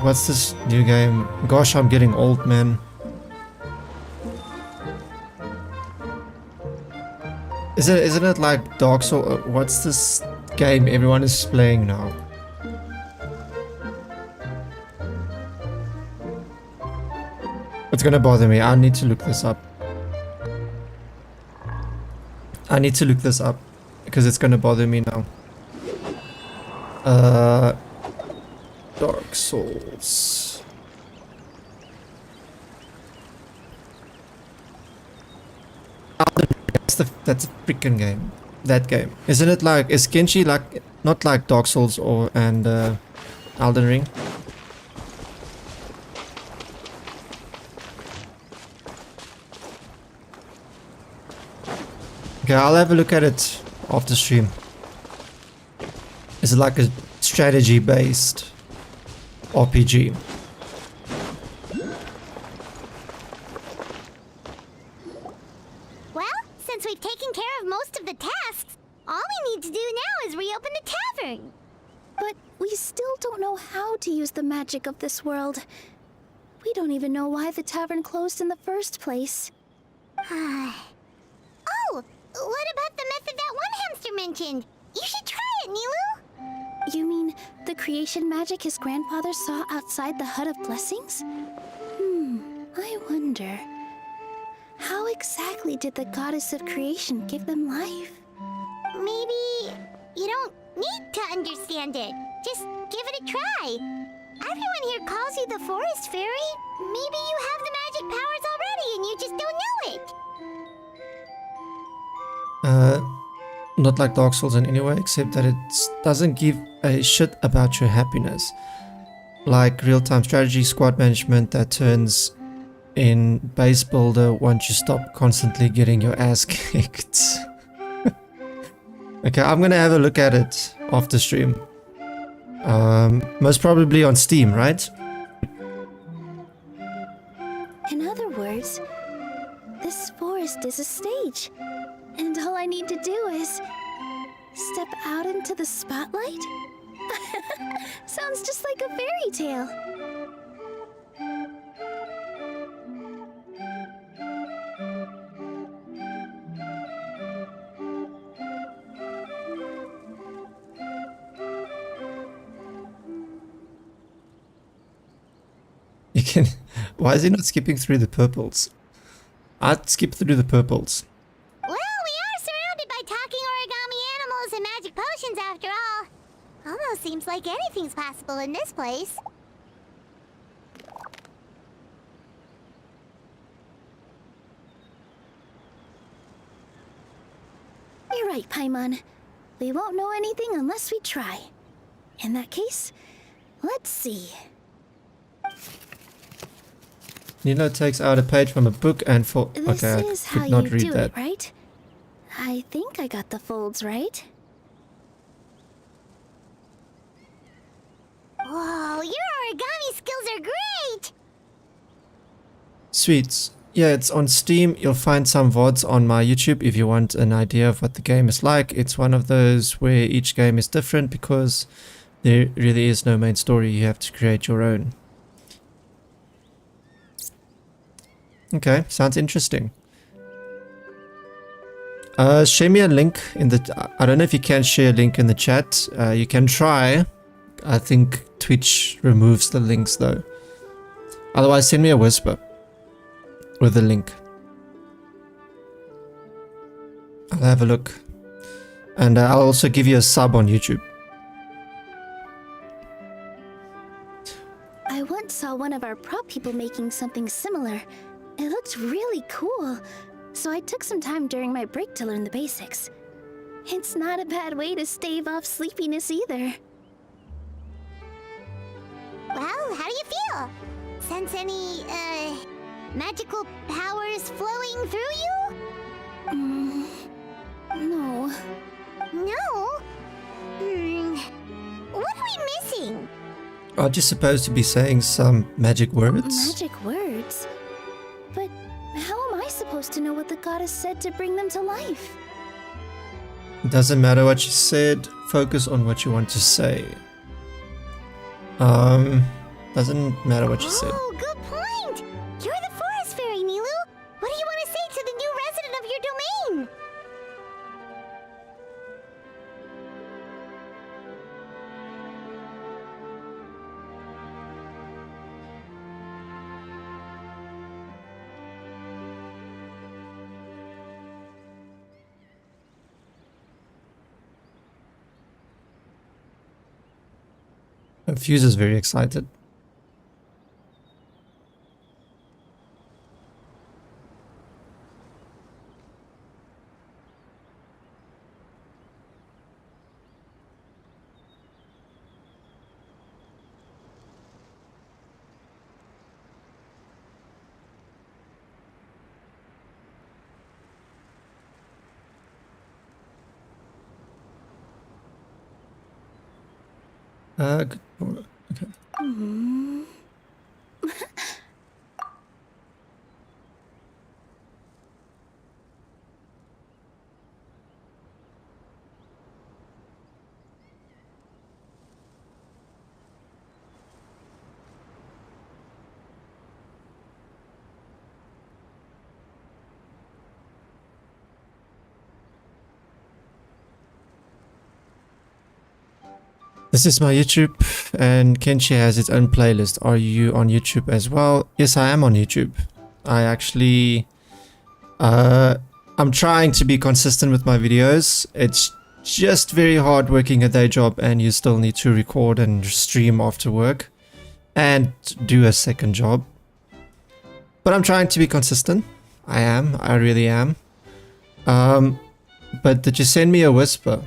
what's this new game? Gosh, I'm getting old, man. Isn't it like Dark Souls? What's this game everyone is playing now? It's gonna bother me. I need to look this up. I need to look this up because it's gonna bother me now. Dark Souls. That's a freaking game. That game. Isn't it like, is Genshin like, not like Dark Souls or Elden Ring? Okay, I'll have a look at it after stream. Is it like a strategy based RPG? Well, since we've taken care of most of the tasks, all we need to do now is reopen the tavern. But we still don't know how to use the magic of this world. We don't even know why the tavern closed in the first place. Oh, what about the method that one hamster mentioned? You should try it, Nilu. You mean the creation magic his grandfather saw outside the Hut of Blessings? I wonder. How exactly did the goddess of creation give them life? Maybe you don't need to understand it. Just give it a try. Everyone here calls you the Forest Fairy. Maybe you have the magic powers already and you just don't know it. Not like Dark Souls in any way, except that it doesn't give a shit about your happiness. Like real-time strategy, squad management that turns in base builder once you stop constantly getting your ass kicked. Okay, I'm gonna have a look at it after stream. Most probably on Steam, right? In other words, this forest is a stage. And all I need to do is step out into the spotlight? Sounds just like a fairy tale. You can. Why is he not skipping through the purples? I'd skip through the purples. Well, we are surrounded by talking origami animals and magic potions after all. Almost seems like anything's possible in this place. You're right, Paimon. We won't know anything unless we try. In that case, let's see. Nino takes out a page from a book and for. This Okay, is I how could not you read do that. it, right? I think I got the folds right. Whoa, your origami skills are great! Sweets. Yeah, it's on Steam. You'll find some VODs on my YouTube if you want an idea of what the game is like. It's one of those where each game is different because there really is no main story. You have to create your own. Okay, sounds interesting. Share me a link in the... I don't know if you can share a link in the chat. You can try. I think Twitch removes the links though. Otherwise, send me a whisper with the link. I'll have a look. And I'll also give you a sub on YouTube. I once saw one of our prop people making something similar. It looked really cool, so I took some time during my break to learn the basics. It's not a bad way to stave off sleepiness either. Well, how do you feel? Sense any, magical powers flowing through you? No. No? What are we missing? Aren't you supposed to be saying some magic words? Magic words? But how am I supposed to know what the goddess said to bring them to life? Doesn't matter what you said, focus on what you want to say. Doesn't matter what you said. Oh, good point! You're the forest fairy, Nilu! What do you want to say to the new resident of your domain? Fuse is very excited. Good. Okay. This is my YouTube, and Kenshi has its own playlist. Are you on YouTube as well? Yes, I am on YouTube. I actually... I'm trying to be consistent with my videos. It's just very hard working a day job and you still need to record and stream after work. And do a second job. But I'm trying to be consistent. I am. I really am. But did you send me a whisper?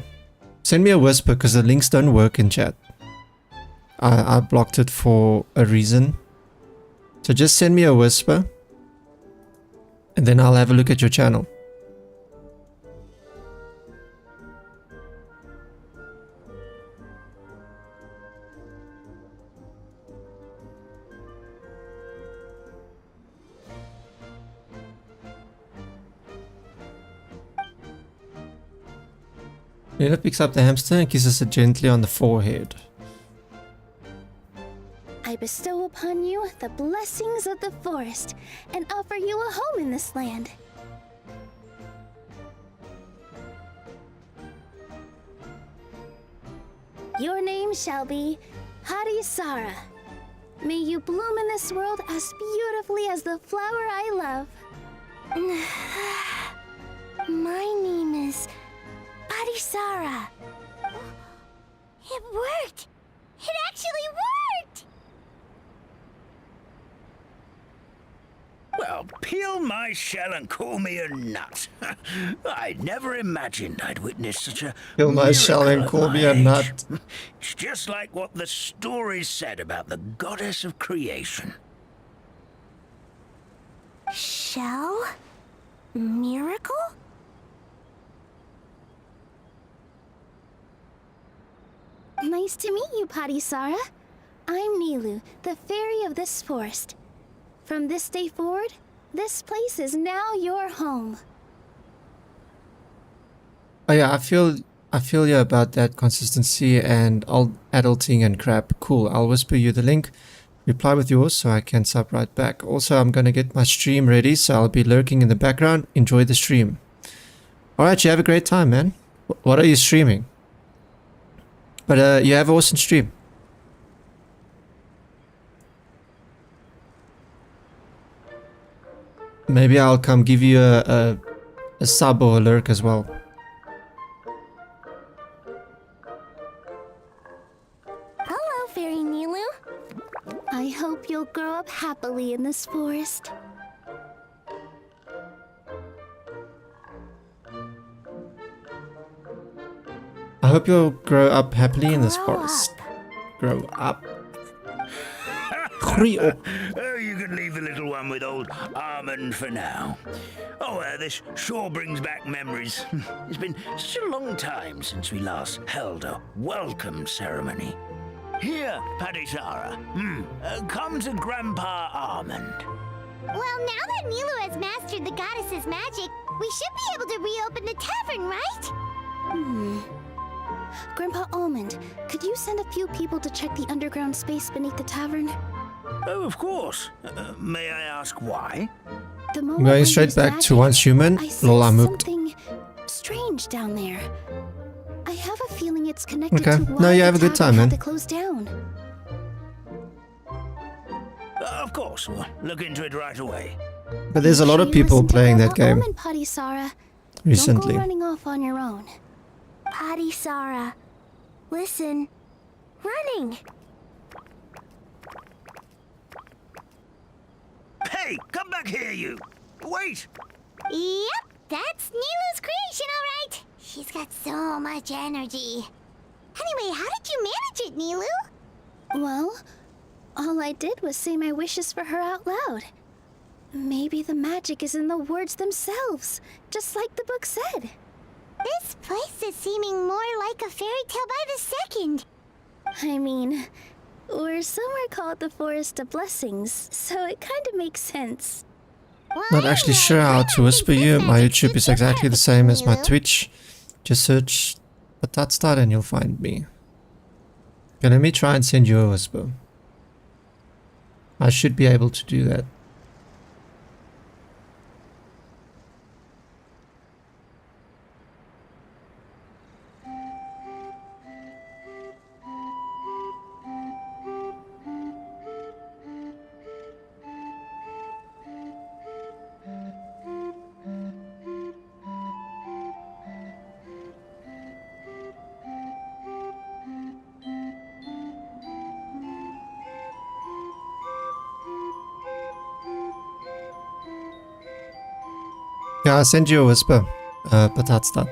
Send me a whisper because the links don't work in chat. I blocked it for a reason. So just send me a whisper. And then I'll have a look at your channel. Nilo picks up the hamster and kisses it gently on the forehead. I bestow upon you the blessings of the forest and offer you a home in this land. Your name shall be Harisara. May you bloom in this world as beautifully as the flower I love. My name is Harisara. It worked! It actually worked! Well, peel my shell and call me a nut. I never imagined I'd witness such a Peel my shell and miracle call at me my a age. nut. It's just like what the stories said about the goddess of creation. Shell? Miracle? Nice to meet you, Patisara. I'm Nilu, the fairy of this forest. From this day forward, this place is now your home. Oh yeah, I feel you about that consistency and all adulting and crap. Cool, I'll whisper you the link. Reply with yours so I can sub right back. Also, I'm gonna get my stream ready, so I'll be lurking in the background. Enjoy the stream. Alright, you have a great time, man. What are you streaming? But you have an awesome stream. Maybe I'll come give you a sub or a lurk as well. Hello, Fairy Nilu. I hope you'll grow up happily in this forest. I hope you'll grow up happily in this forest. Grow up. Hurry up. Oh, you can leave the little one with old Armand for now. Oh, this sure brings back memories. It's been such a long time since we last held a welcome ceremony. Here, Patisara. Come to Grandpa Armand. Well, now that Nilu has mastered the goddess's magic, we should be able to reopen the tavern, right? Grandpa Almond, could you send a few people to check the underground space beneath the tavern? Oh, of course. May I ask why? The I'm moment going we straight used back magic, to once human. I Lol, sensed I'm hooked. something strange down there. I have a feeling it's connected Okay. to why No, you have the a good tavern time, had man. to close down. Of course. We'll look into it right away. But there's a lot of Make sure you people listen to playing that Grandpa game Almond, Patisara. recently. Don't go running off on your own. Patisara, listen. Running. Hey, come back here, you! Wait! Yep, that's Nilu's creation, all right. She's got so much energy. Anyway, how did you manage it, Nilu? Well, all I did was say my wishes for her out loud. Maybe the magic is in the words themselves, just like the book said. This place is seeming more like a fairy tale by the second. I mean, or somewhere called the Forest of Blessings, so it kind of makes sense. Well, Not actually anyway, sure I how don't to think whisper this you. My magic YouTube suits is you exactly the same as my perfectly, Nilu. Twitch. Just search Patatstad and you'll find me. Okay, let me try and send you a whisper. I should be able to do that. Yeah, I'll send you a whisper, Patatstad.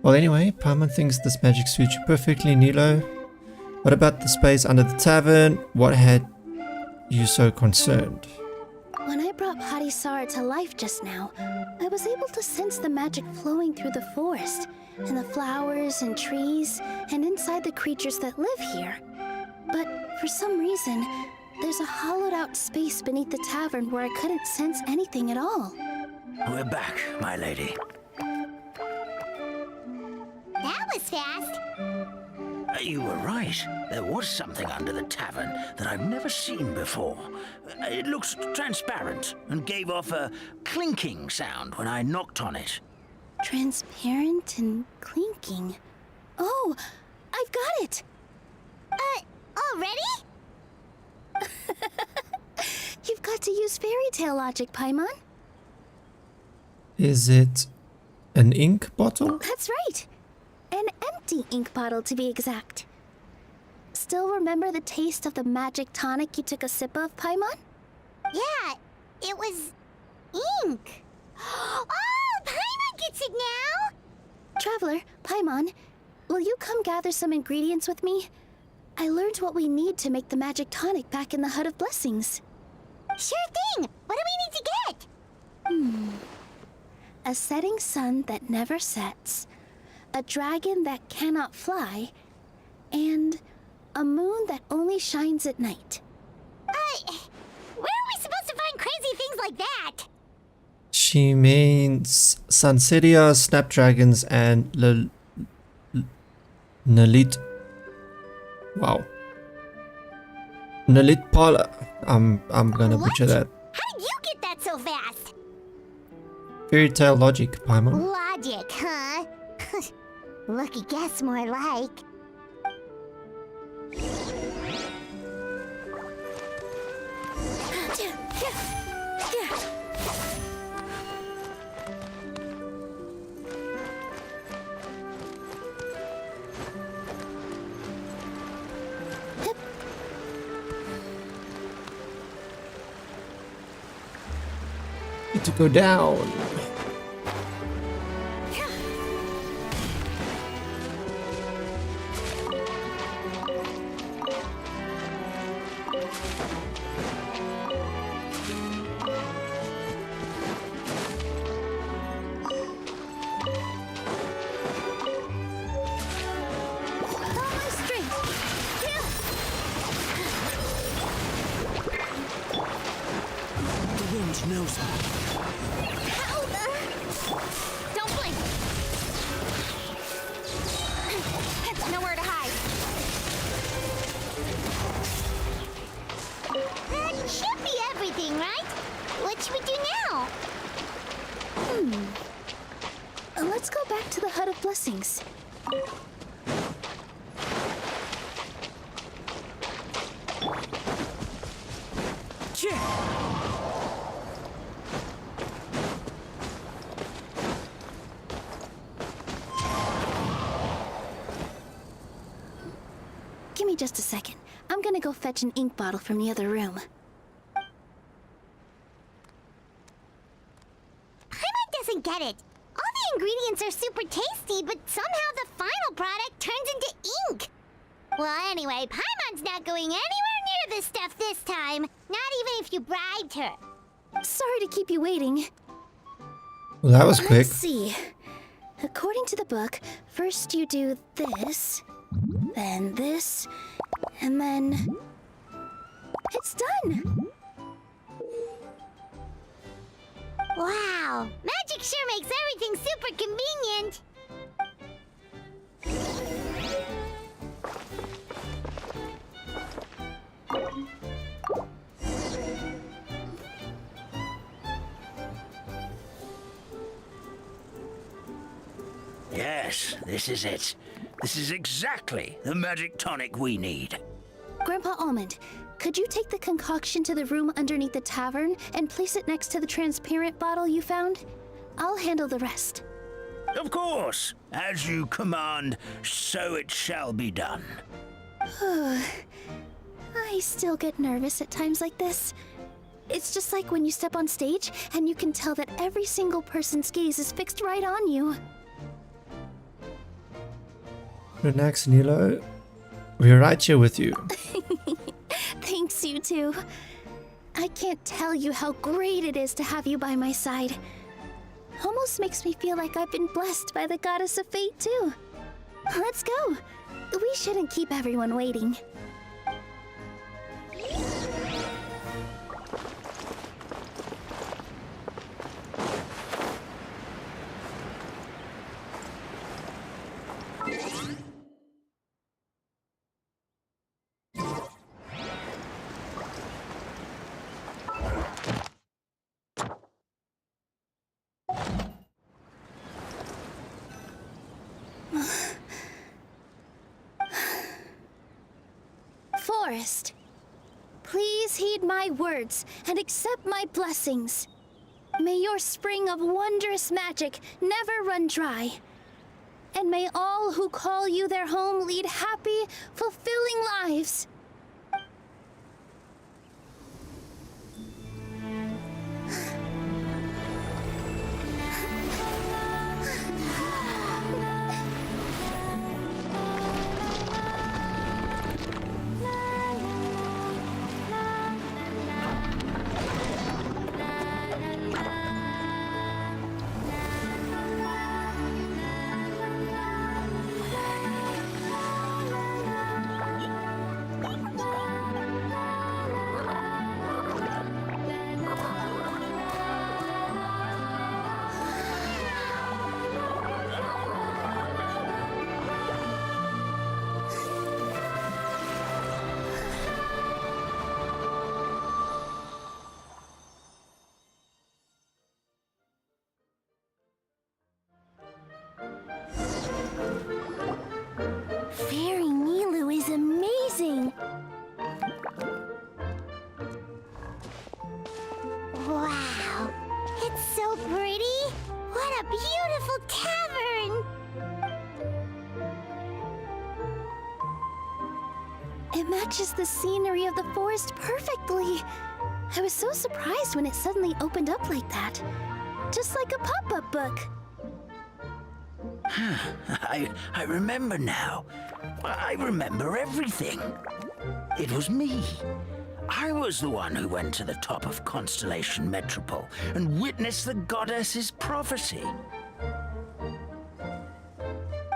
Well, anyway, Paimon thinks this magic suits you perfectly, Nilo. What about the space under the tavern? What had you so concerned? When I brought Patisara to life just now, I was able to sense the magic flowing through the forest, and the flowers and trees, and inside the creatures that live here. But for some reason, there's a hollowed out space beneath the tavern where I couldn't sense anything at all. We're back, my lady. That was fast. You were right. There was something under the tavern that I've never seen before. It looks transparent and gave off a clinking sound when I knocked on it. Transparent and clinking. Oh, I've got it! Already? You've got to use fairy tale logic, Paimon. Is it an ink bottle? That's right. An empty ink bottle, to be exact. Still remember the taste of the magic tonic you took a sip of, Paimon? Yeah, it was ink. Oh, Paimon gets it now! Traveler, Paimon, will you come gather some ingredients with me? I learned what we need to make the magic tonic back in the Hut of Blessings. Sure thing! What do we need to get? A setting sun that never sets, a dragon that cannot fly, and a moon that only shines at night. Where are we supposed to find crazy things like that? She means Sunsetia, Snapdragons, and Nalit. Wow. Nalit Pala. I'm gonna butcher that. How did you get that so fast? Fairy tale logic, Paimon. Logic, huh? Lucky guess, more like. Need to go down. Don't blink! Nowhere to hide. That should be everything, right? What should we do now? Let's go back to the Hut of Blessings. Give me just a second. I'm gonna go fetch an ink bottle from the other room. Paimon doesn't get it. All the ingredients are super tasty, but somehow the final product turns into ink. Well, anyway, Paimon's not going anywhere near this stuff this time. Not even if you bribed her. Sorry to keep you waiting. Well, that was quick. Let's see. According to the book, first you do this, then this, and then... It's done! Wow, magic sure makes everything super convenient. Yes, this is it. This is exactly the magic tonic we need. Grandpa Almond, could you take the concoction to the room underneath the tavern and place it next to the transparent bottle you found? I'll handle the rest. Of course. As you command, so it shall be done. I still get nervous at times like this. It's just like when you step on stage and you can tell that every single person's gaze is fixed right on you. Relax, Nilo. We're right here with you. Thanks, you two. I can't tell you how great it is to have you by my side. Almost makes me feel like I've been blessed by the goddess of fate, too. Let's go. We shouldn't keep everyone waiting. forest. Please heed my words and accept my blessings. May your spring of wondrous magic never run dry. And may all who call you their home lead happy, fulfilling lives. Fairy Nilu is amazing! Wow, it's so pretty! What a beautiful tavern! It matches the scenery of the forest perfectly. I was so surprised when it suddenly opened up like that. Just like a pop-up book. I remember now. I remember everything. It was me. I was the one who went to the top of Constellation Metropole and witnessed the goddess's prophecy.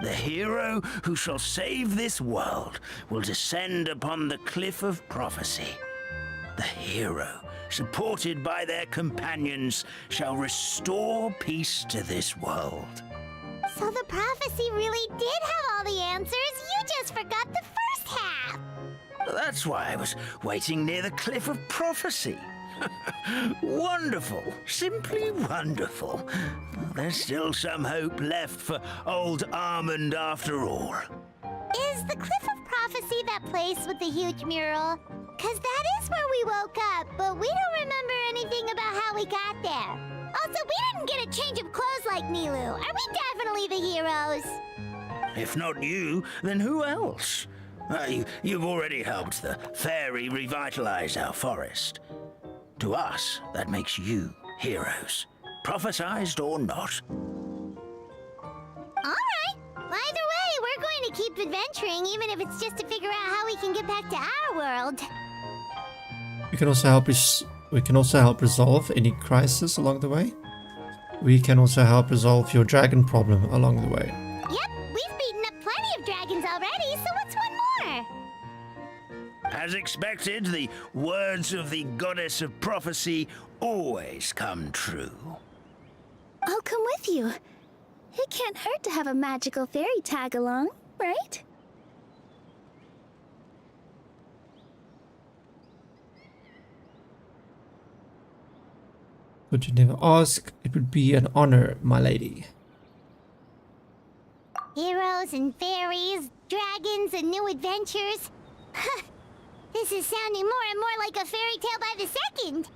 The hero who shall save this world will descend upon the cliff of prophecy. The hero, supported by their companions, shall restore peace to this world. So the prophecy really did have all the answers. You just forgot the first half. That's why I was waiting near the cliff of prophecy. Wonderful. Simply wonderful. There's still some hope left for old Armand after all. Is the Cliff of Prophecy that place with the huge mural? 'Cause that is where we woke up, but we don't remember anything about how we got there. Also, we didn't get a change of clothes like Nilu. Are we definitely the heroes? If not you, then who else? You've already helped the fairy revitalize our forest. To us, that makes you heroes, prophesized or not. All right. Either way, we're going to keep adventuring, even if it's just to figure out how we can get back to our world. We can also help resolve any crisis along the way. We can also help resolve your dragon problem along the way. Yep, we've beaten up plenty of dragons already, so what's one more? As expected, the words of the goddess of prophecy always come true. I'll come with you. It can't hurt to have a magical fairy tag along, right? Would you never ask? It would be an honor, my lady. Heroes and fairies, dragons and new adventures. This is sounding more and more like a fairy tale by the second.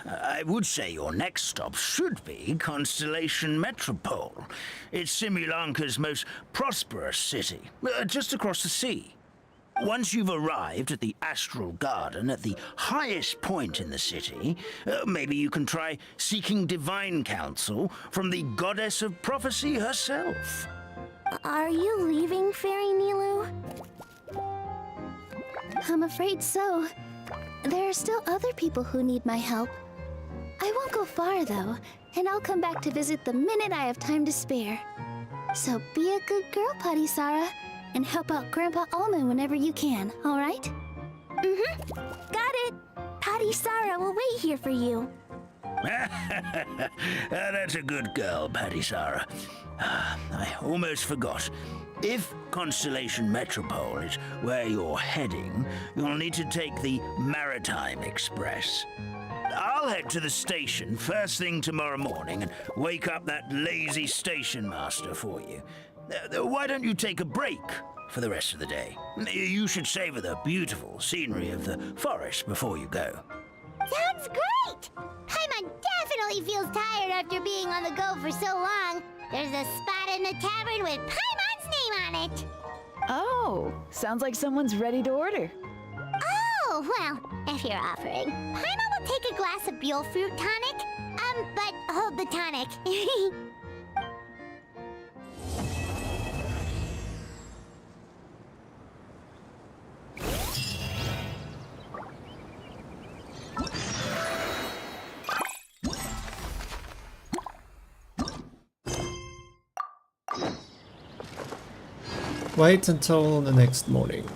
I would say your next stop should be Constellation Metropole. It's Simulanka's most prosperous city, just across the sea. Once you've arrived at the Astral Garden at the highest point in the city, maybe you can try seeking divine counsel from the goddess of prophecy herself. Are you leaving, Fairy Nilu? I'm afraid so. There are still other people who need my help. I won't go far, though, and I'll come back to visit the minute I have time to spare. So be a good girl, Patisara, and help out Grandpa Almond whenever you can, all right? Mm-hmm. Got it! Patisara will wait here for you. That's a good girl, Patisara. I almost forgot. If Constellation Metropole is where you're heading, you'll need to take the Maritime Express. I'll head to the station first thing tomorrow morning and wake up that lazy station master for you. Why don't you take a break? for the rest of the day. You should savor the beautiful scenery of the forest before you go. Sounds great! Paimon definitely feels tired after being on the go for so long. There's a spot in the tavern with Paimon's name on it. Oh, sounds like someone's ready to order. Oh, well, if you're offering, Paimon will take a glass of Buell fruit tonic. But hold the tonic. Wait until the next morning.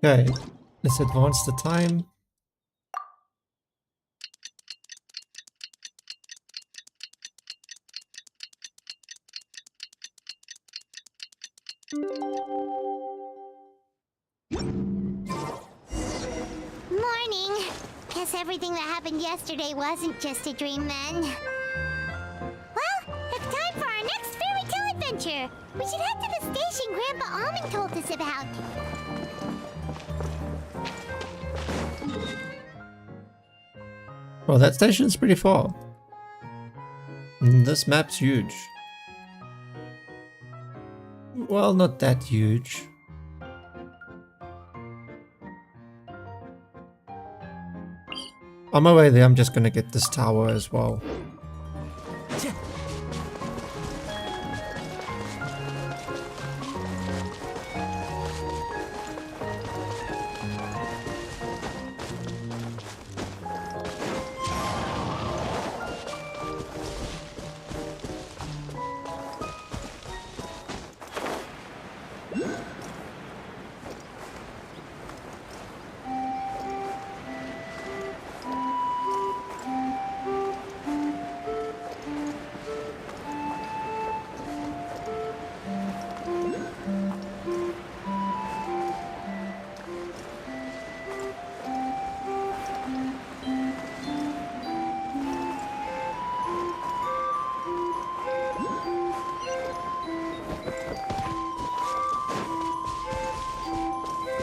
Okay, let's advance the time. Morning. Guess everything that happened yesterday wasn't just a dream then. Well, it's time for our next fairy tale adventure. We should head to the station Grandpa Almond told us about. Well, that station is pretty far. This map's huge. Well, not that huge. On my way there, I'm just gonna get this tower as well.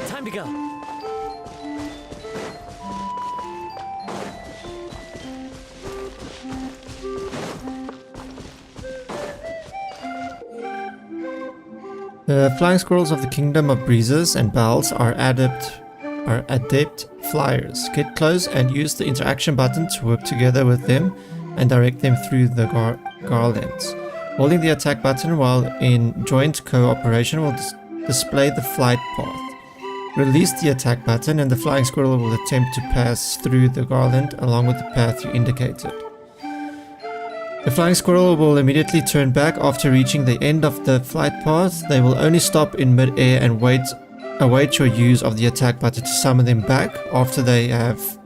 Time to go. The flying squirrels of the Kingdom of Breezes and Bells are adept flyers. Get close and use the interaction button to work together with them and direct them through the garlands. Holding the attack button while in joint cooperation will display the flight path. Release the attack button and the flying squirrel will attempt to pass through the garland along with the path you indicated. The flying squirrel will immediately turn back after reaching the end of the flight path. They will only stop in mid-air and await your use of the attack button to summon them back after they have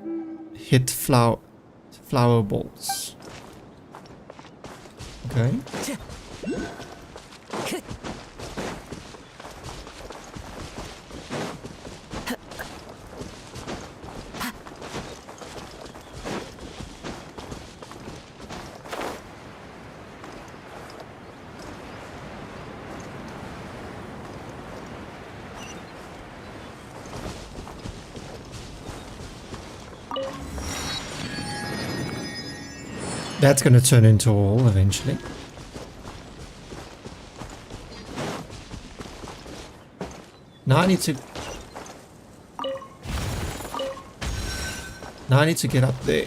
hit flower balls. Okay. That's going to turn into a wall eventually. Now I need to get up there.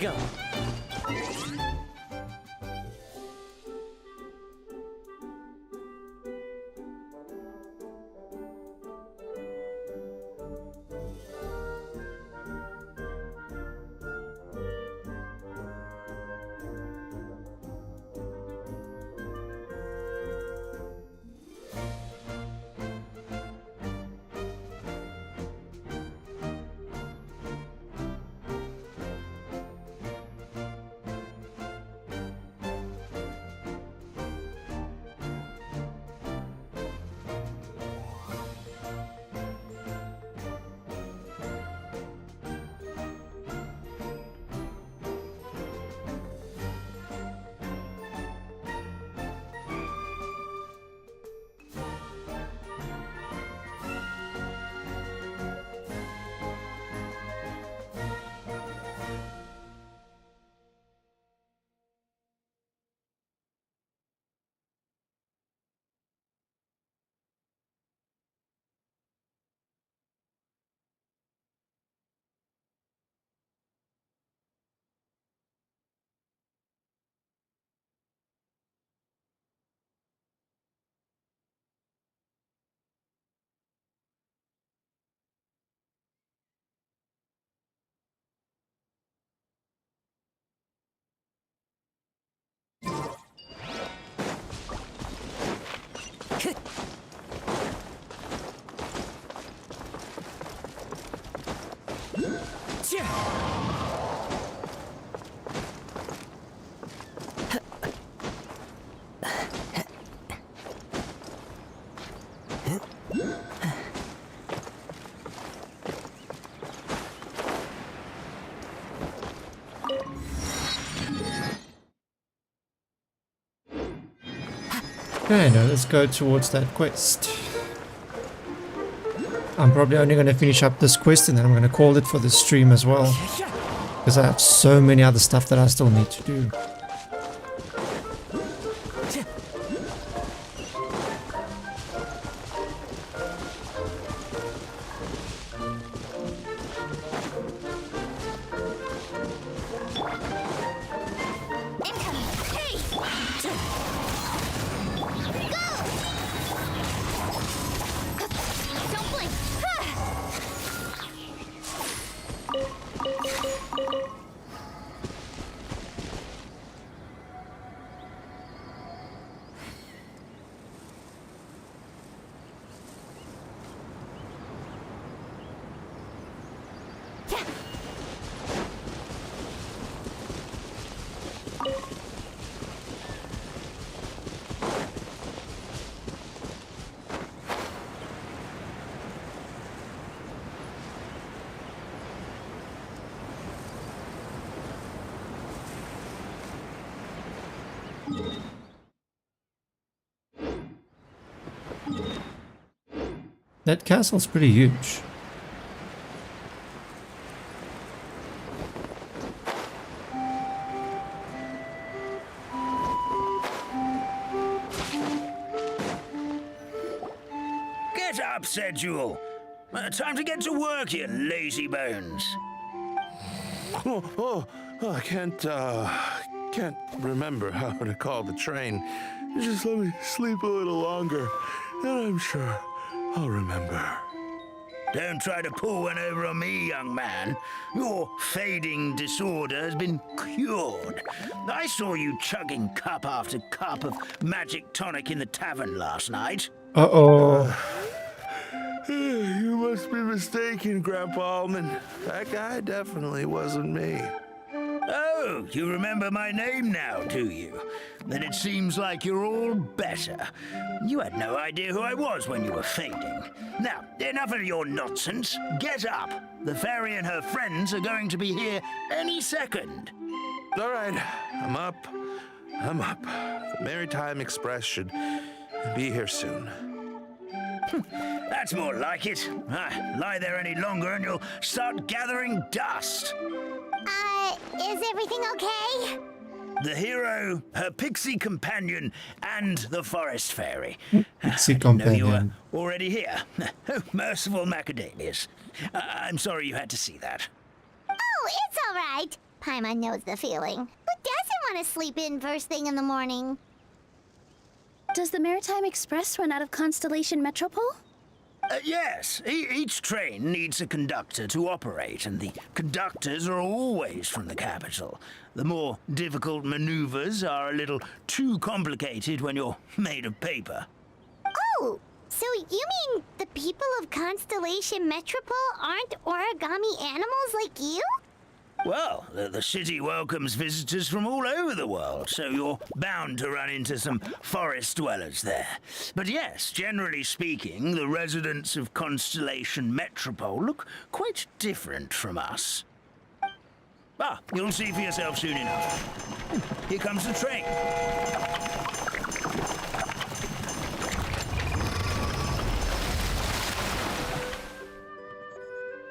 go. Okay, now let's go towards that quest. I'm probably only going to finish up this quest and then I'm going to call it for the stream as well. Because I have so many other stuff that I still need to do. That castle's pretty huge. Get up, said Jewel. Time to get to work, you lazy bones. I can't remember how to call the train. Just let me sleep a little longer, and I'm sure I'll remember. Don't try to pull one over on me, young man. Your fading disorder has been cured. I saw you chugging cup after cup of magic tonic in the tavern last night. Uh-oh. You must be mistaken, Grandpa Almond. That guy definitely wasn't me. Oh, you remember my name now, do you? Then it seems like you're all better. You had no idea who I was when you were fading. Now, enough of your nonsense. Get up. The fairy and her friends are going to be here any second. All right, I'm up. The Maritime Express should be here soon. That's more like it. Lie there any longer and you'll start gathering dust. Is everything okay? The hero, her pixie companion, and the forest fairy. Pixie I didn't know you were companion. already here. Oh, merciful macadamias. I'm sorry you had to see that. Oh, it's all right. Paimon knows the feeling. Who doesn't want to sleep in first thing in the morning? Does the Maritime Express run out of Constellation Metropole? Yes, each train needs a conductor to operate, and the conductors are always from the capital. The more difficult maneuvers are a little too complicated when you're made of paper. Oh, so you mean the people of Constellation Metropole aren't origami animals like you? Well, the city welcomes visitors from all over the world, so you're bound to run into some forest dwellers there. But yes, generally speaking, the residents of Constellation Metropole look quite different from us. Ah, you'll see for yourself soon enough. Here comes the train.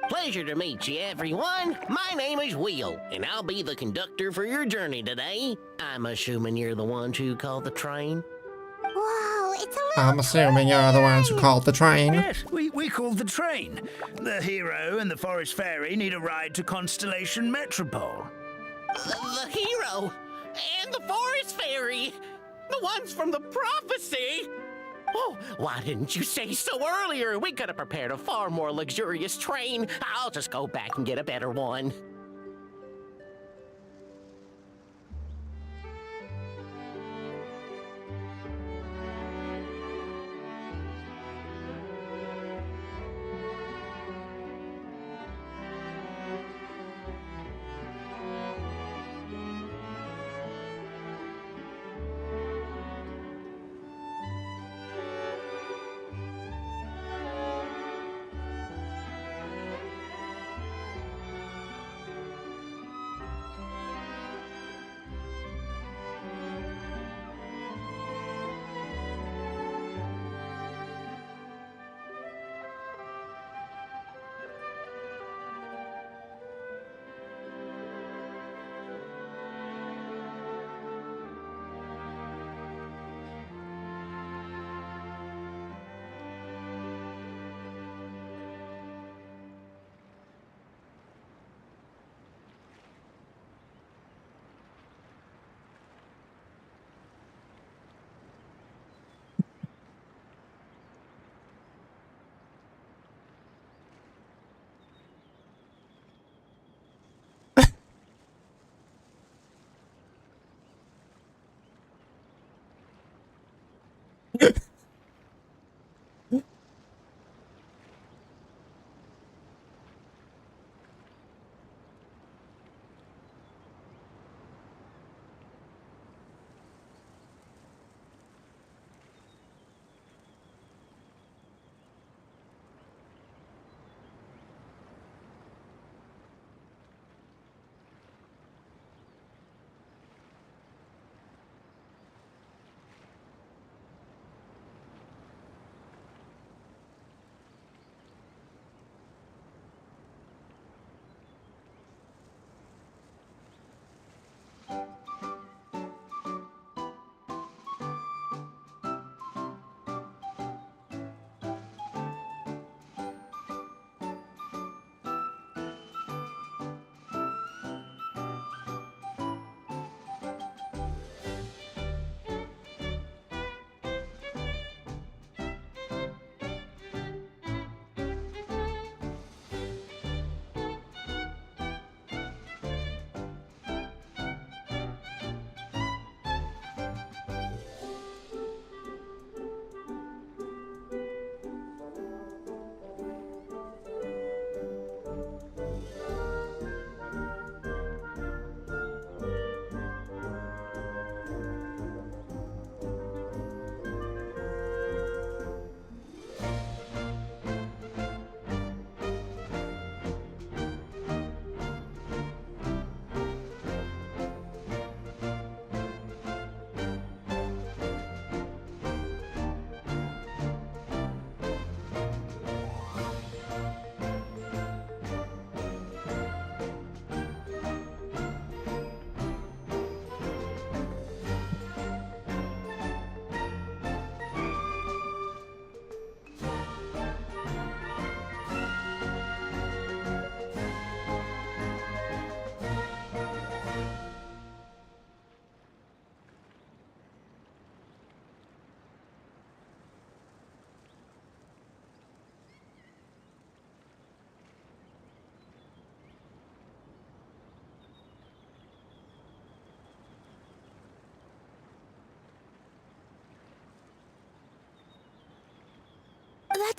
Pleasure to meet you, everyone. My name is Will, and I'll be the conductor for your journey today. I'm assuming you're the ones who called the train. Whoa, it's a little I'm assuming you're the ones who called the train. Yes, we called the train. The hero and the forest fairy need a ride to Constellation Metropole. The hero and the forest fairy, the ones from the prophecy. Oh, why didn't you say so earlier? We could have prepared a far more luxurious train. I'll just go back and get a better one.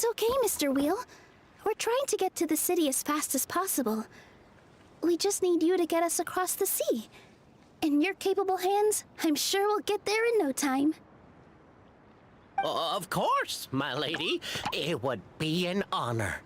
It's okay, Mr. Wheel. We're trying to get to the city as fast as possible. We just need you to get us across the sea. In your capable hands, I'm sure we'll get there in no time. Of course, my lady. It would be an honor.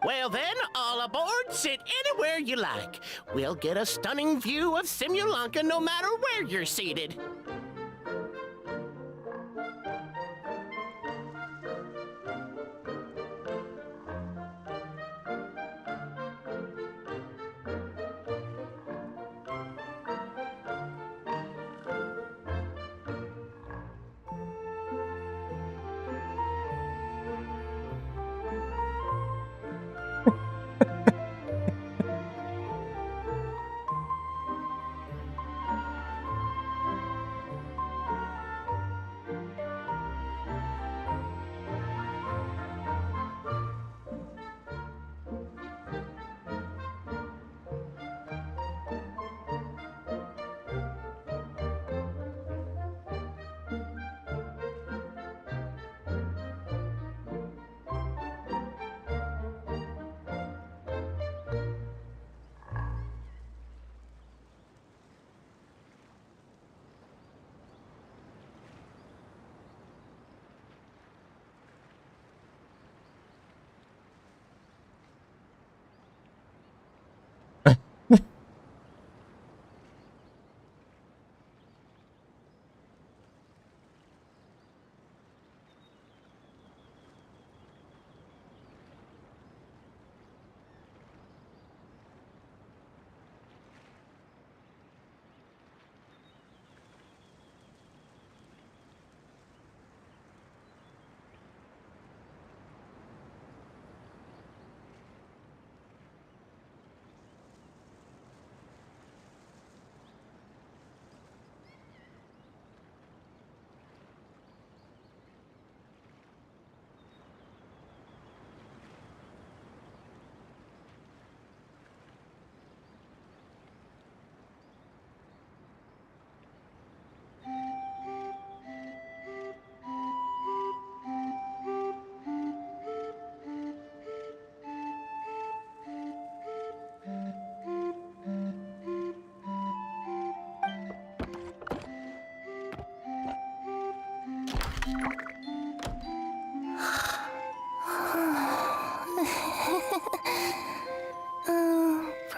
Well then, all aboard, sit anywhere you like. We'll get a stunning view of Simulanka no matter where you're seated.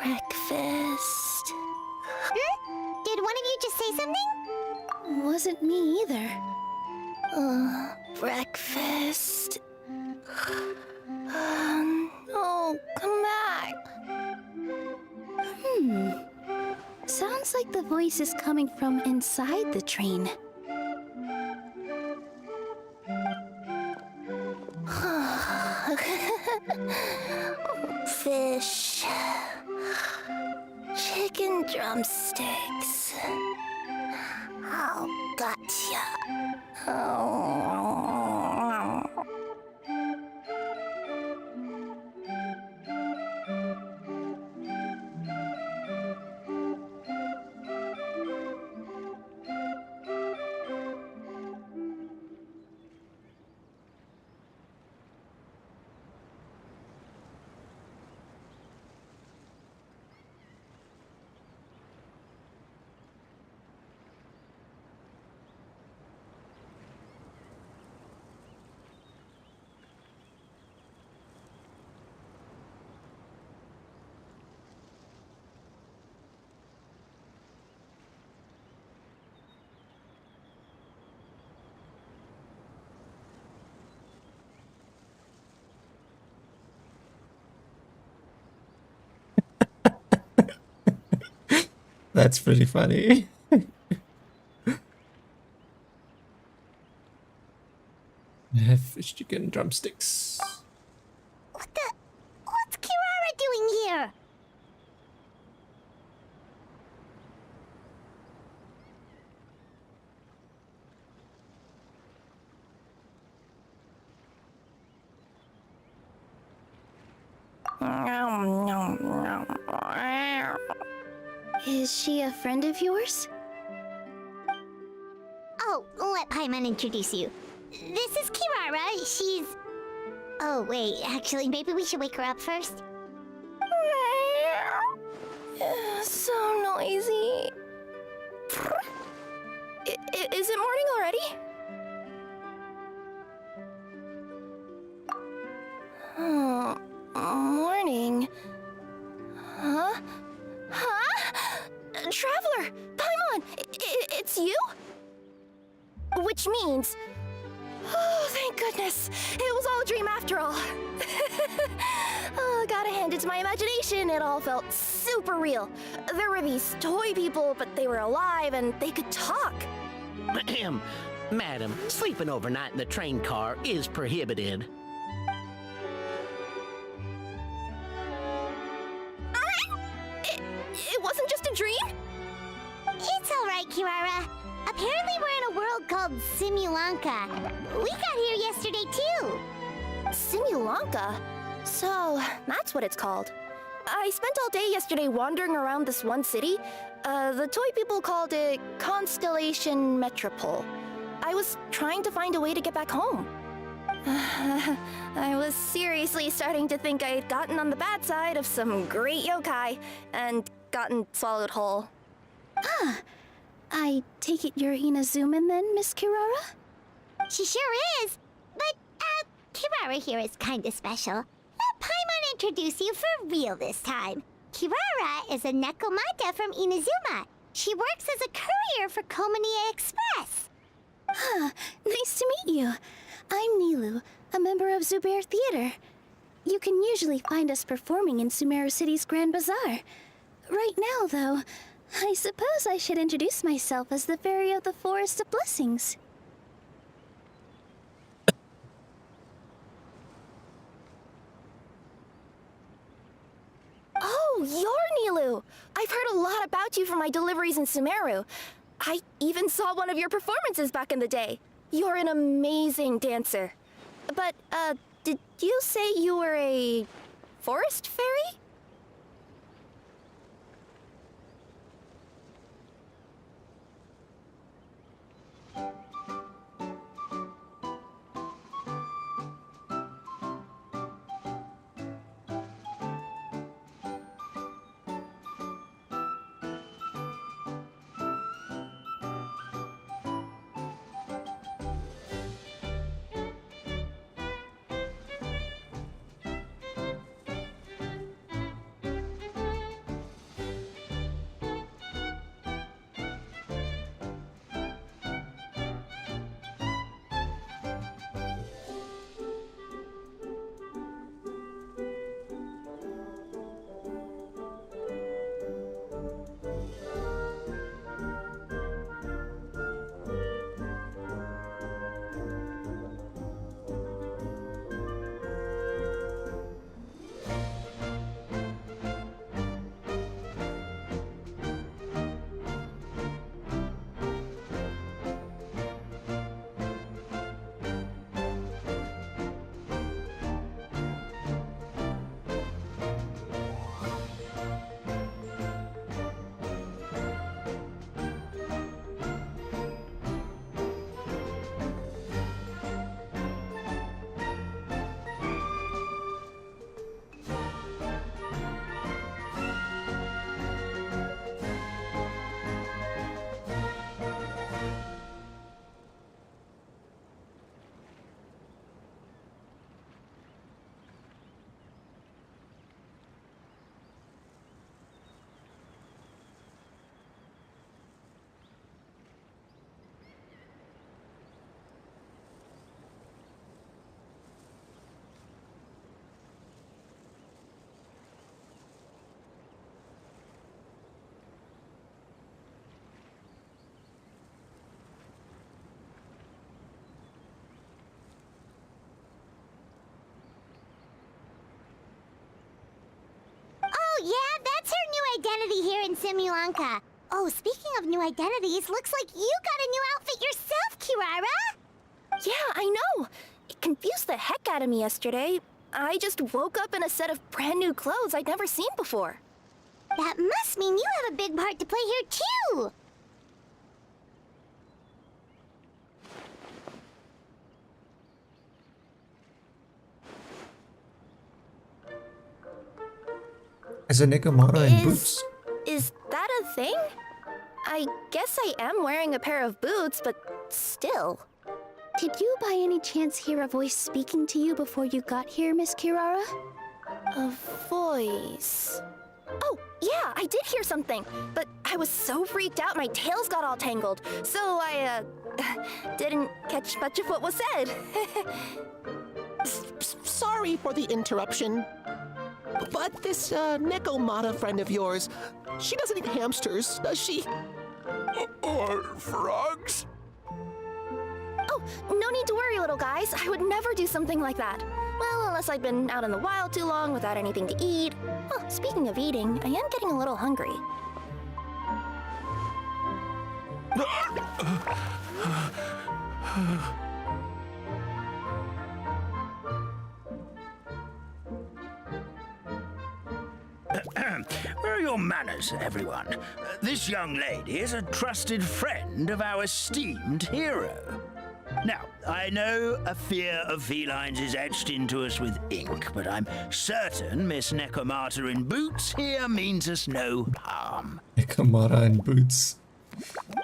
Breakfast. Did one of you just say something? Wasn't me either. Breakfast. Oh, come back. Sounds like the voice is coming from inside the train. Fish. Chicken drumsticks. Oh, gotcha. Oh. That's pretty funny. Fish chicken drumsticks. What's Kirara doing here? Is she a friend of yours? Oh, let Paimon introduce you. This is Kirara. She's... Oh, wait. Actually, maybe we should wake her up first. So noisy. Is it morning already? Oh, morning. Huh? Traveler! Paimon! It's you? Which means... Oh, thank goodness. It was all a dream after all. Oh, gotta hand it to my imagination. It all felt super real. There were these toy people, but they were alive and they could talk. Ahem. Madam, sleeping overnight in the train car is prohibited. It wasn't just a dream? It's alright, Kirara. Apparently we're in a world called Simulanka. We got here yesterday, too. Simulanka? So, that's what it's called. I spent all day yesterday wandering around this one city. The toy people called it Constellation Metropole. I was trying to find a way to get back home. I was seriously starting to think I had gotten on the bad side of some great yokai and gotten swallowed whole. Ah, I take it you're Inazuman then, Miss Kirara? She sure is. But, Kirara here is kinda special. Let Paimon introduce you for real this time. Kirara is a Nekomata from Inazuma. She works as a courier for Komania Express. Ah, nice to meet you. I'm Nilu, a member of Zubair Theater. You can usually find us performing in Sumeru City's Grand Bazaar. Right now, though, I suppose I should introduce myself as the Fairy of the Forest of Blessings. Oh, you're Nilu! I've heard a lot about you from my deliveries in Sumeru. I even saw one of your performances back in the day. You're an amazing dancer. But, did you say you were a forest fairy? identity here in Simulanka. Oh, speaking of new identities, looks like you got a new outfit yourself, Kirara! Yeah, I know. It confused the heck out of me yesterday. I just woke up in a set of brand new clothes I'd never seen before. That must mean you have a big part to play here, too! As a Nekomata in boots. Is that a thing? I guess I am wearing a pair of boots, but still. Did you by any chance hear a voice speaking to you before you got here, Miss Kirara? A voice... Oh, yeah, I did hear something, but I was so freaked out my tails got all tangled, so I, didn't catch much of what was said. Sorry for the interruption. But this, Nekomata friend of yours, she doesn't eat hamsters, does she? Or frogs? Oh, no need to worry, little guys. I would never do something like that. Well, unless I've been out in the wild too long without anything to eat. Oh, speaking of eating, I am getting a little hungry. Where are your manners, everyone? This young lady is a trusted friend of our esteemed hero. Now, I know a fear of felines is etched into us with ink, but I'm certain Miss Nekomata in boots here means us no harm. Nekomata in boots.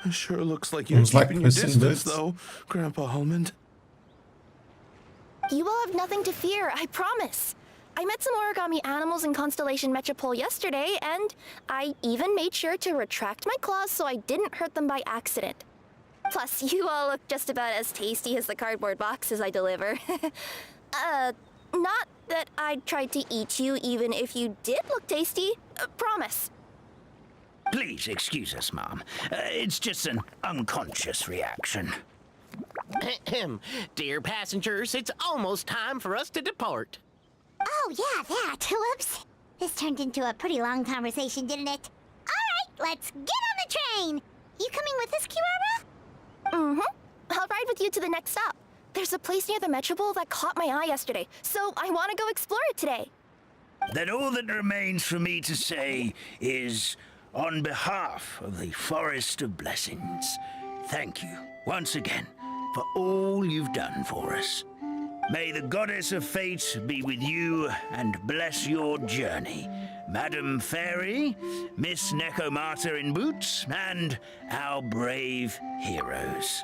It sure looks like you're keeping your distance, though, Grandpa Almond. You will have nothing to fear, I promise. I met some origami animals in Constellation Metropole yesterday, and I even made sure to retract my claws so I didn't hurt them by accident. Plus, you all look just about as tasty as the cardboard boxes I deliver. Not that I'd try to eat you even if you did look tasty. Promise. Please excuse us, Mom. It's just an unconscious reaction. Dear passengers, it's almost time for us to depart. Oh, yeah, that. Whoops. This turned into a pretty long conversation, didn't it? All right, let's get on the train. You coming with us, Kirara? Mm-hmm. I'll ride with you to the next stop. There's a place near the Metropole that caught my eye yesterday, so I want to go explore it today. Then all that remains for me to say is, on behalf of the Forest of Blessings, thank you once again for all you've done for us. May the Goddess of Fate be with you and bless your journey. Madam Fairy, Miss Nekomata in boots, and our brave heroes.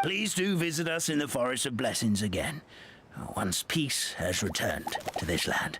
Please do visit us in the Forest of Blessings again, once peace has returned to this land.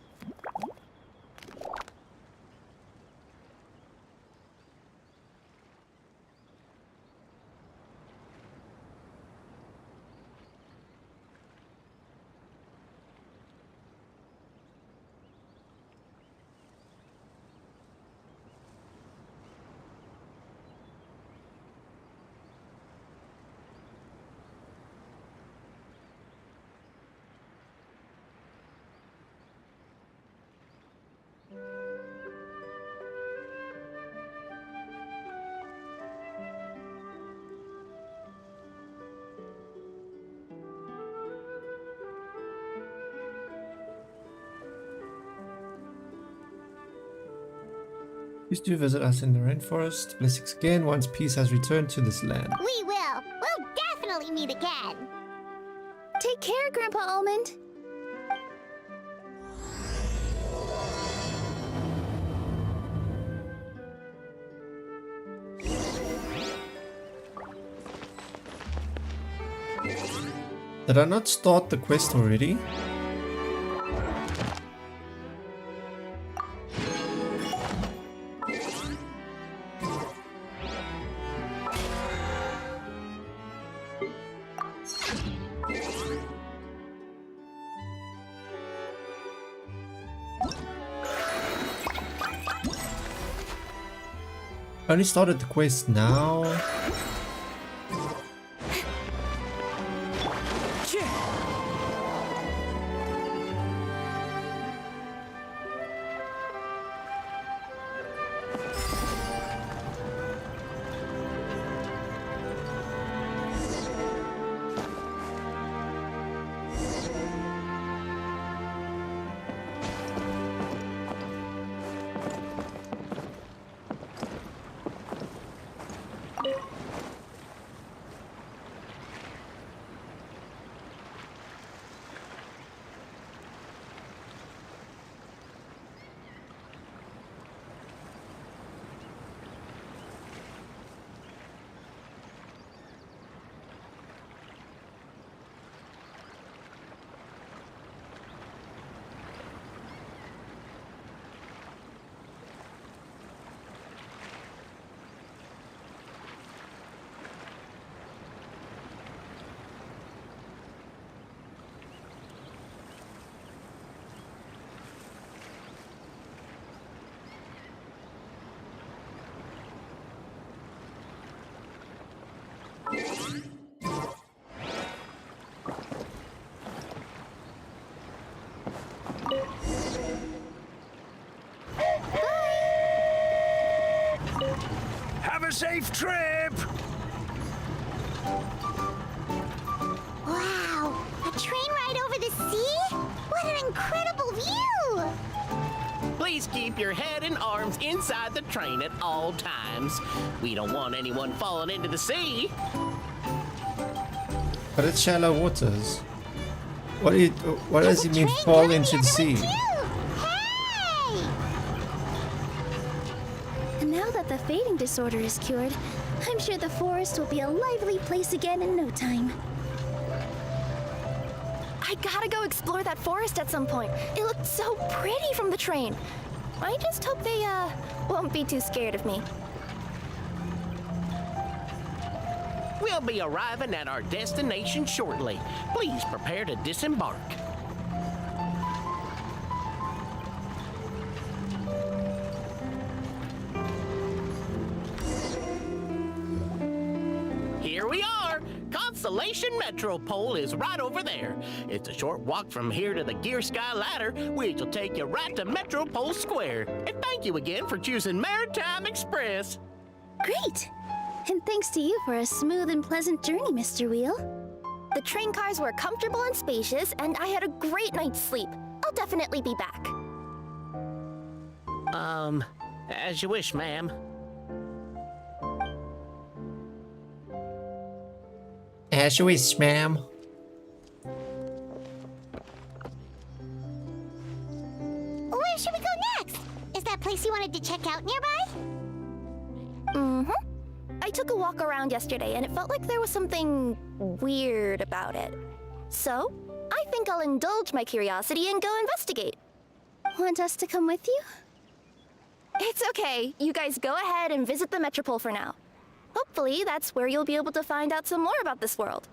Please do visit us in the rainforest. Blessings again once peace has returned to this land. We will. We'll definitely meet again. Take care, Grandpa Almond. Did I not start the quest already? I only started the quest now. Have a safe trip! Wow! A train ride over the sea? What an incredible view! Please keep your head and arms inside the train at all times. We don't want anyone falling into the sea. But it's shallow waters. What does he mean Train fall coming into the other way sea? too! Hey! And now that the fading disorder is cured, I'm sure the forest will be a lively place again in no time. I gotta go explore that forest at some point. It looked so pretty from the train. I just hope they, won't be too scared of me. We'll be arriving at our destination shortly. Please prepare to disembark. Here we are! Constellation Metropole is right over there. It's a short walk from here to the Gear Sky Ladder, which will take you right to Metropole Square. And thank you again for choosing Maritime Express. Great! And thanks to you for a smooth and pleasant journey, Mr. Wheel. The train cars were comfortable and spacious, and I had a great night's sleep. I'll definitely be back. As you wish, ma'am. As you wish, ma'am. Where should we go next? Is that place you wanted to check out nearby? Mm-hmm. I took a walk around yesterday, and it felt like there was something weird about it. So, I think I'll indulge my curiosity and go investigate. Want us to come with you? It's okay. You guys go ahead and visit the Metropole for now. Hopefully, that's where you'll be able to find out some more about this world.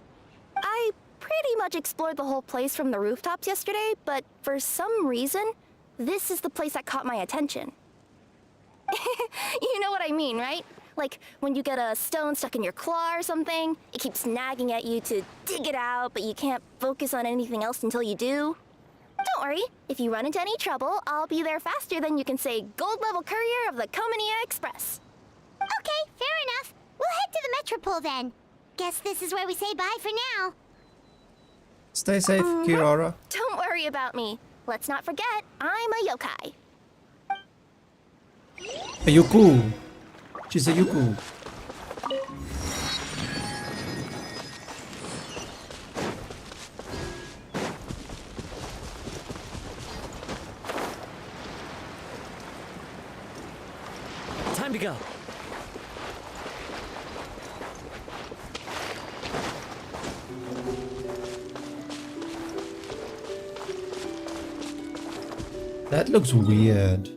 I pretty much explored the whole place from the rooftops yesterday, but for some reason, this is the place that caught my attention. You know what I mean, right? Like, when you get a stone stuck in your claw or something, it keeps nagging at you to dig it out, but you can't focus on anything else until you do. Don't worry, if you run into any trouble, I'll be there faster than you can say gold-level courier of the Comania Express. Okay, fair enough. We'll head to the Metropole then. Guess this is where we say bye for now. Stay safe, Kirara. Don't worry about me. Let's not forget, I'm a yokai. A Yuku. She's a Yuku. Time to go. That looks weird.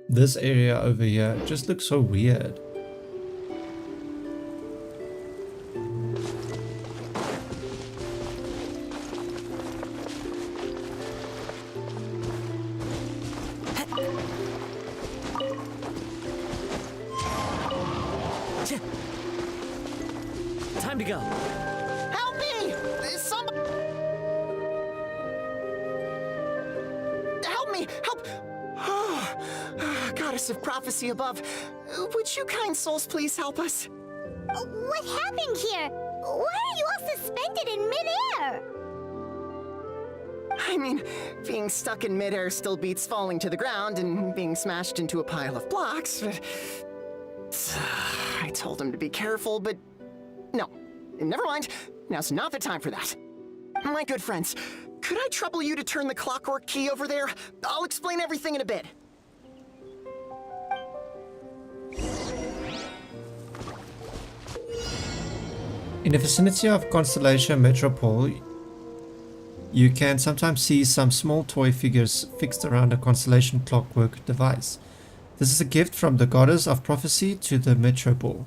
This area over here just looks so weird. Time to go. Help me! Help me! Help! Goddess of prophecy above, would you kind souls please help us? What happened here? Why are you all suspended in midair? I mean, being stuck in midair still beats falling to the ground and being smashed into a pile of blocks, but... I told him to be careful, but... No. Never mind. Now's not the time for that. My good friends, could I trouble you to turn the clockwork key over there? I'll explain everything in a bit. In the vicinity of Constellation Metropole, you can sometimes see some small toy figures fixed around a Constellation clockwork device. This is a gift from the Goddess of Prophecy to the Metropole,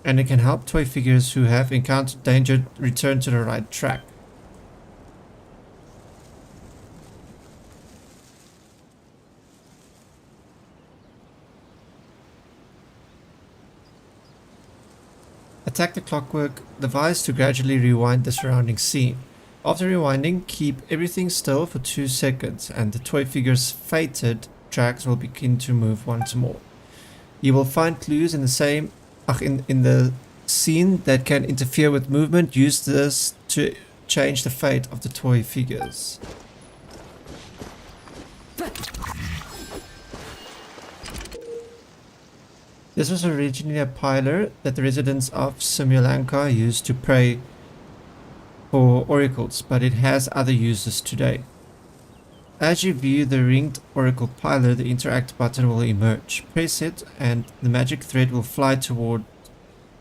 and it can help toy figures who have encountered danger return to the right track. Attack the clockwork device to gradually rewind the surrounding scene. After rewinding, keep everything still for 2 seconds and the toy figure's fated tracks will begin to move once more. You will find clues in the scene that can interfere with movement. Use this to change the fate of the toy figures. This was originally a pilar that the residents of Simulanka used to pray for oracles, but it has other uses today. As you view the ringed oracle pilar, the interact button will emerge. Press it and the magic thread will fly toward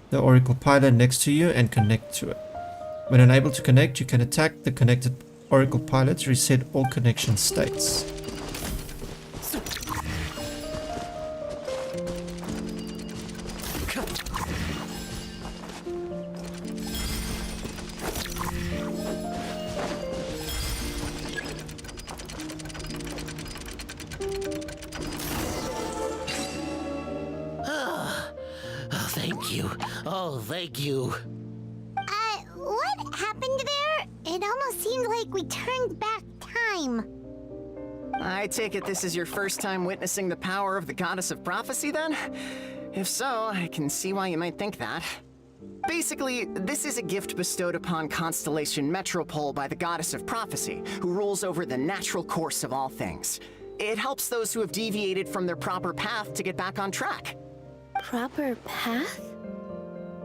the oracle pilar next to you and connect to it. When unable to connect, you can attack the connected oracle pilar to reset all connection states. Oh, thank you. What happened there? It almost seemed like we turned back time. I take it this is your first time witnessing the power of the Goddess of Prophecy, then? If so, I can see why you might think that. Basically, this is a gift bestowed upon Constellation Metropole by the Goddess of Prophecy, who rules over the natural course of all things. It helps those who have deviated from their proper path to get back on track. Proper path?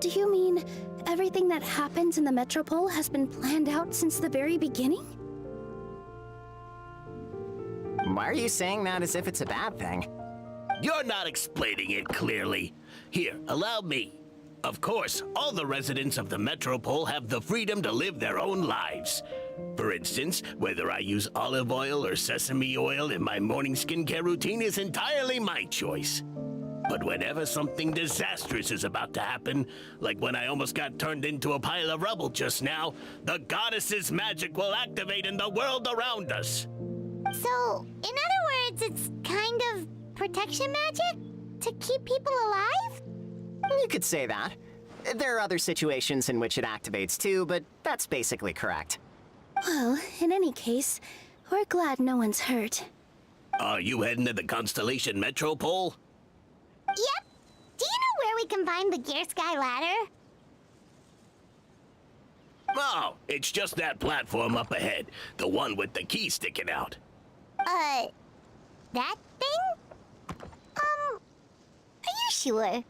Do you mean everything that happens in the Metropole has been planned out since the very beginning? Why are you saying that as if it's a bad thing? You're not explaining it clearly. Here, allow me. Of course, all the residents of the Metropole have the freedom to live their own lives. For instance, whether I use olive oil or sesame oil in my morning skincare routine is entirely my choice. But whenever something disastrous is about to happen, like when I almost got turned into a pile of rubble just now, the goddess's magic will activate in the world around us. So, in other words, it's kind of protection magic? To keep people alive? You could say that. There are other situations in which it activates too, but that's basically correct. Well, in any case, we're glad no one's hurt. Are you heading to the Constellation Metropole? Yep. Do you know where we can find the Gear Sky ladder? Oh, it's just that platform up ahead. The one with the key sticking out. That thing? sure.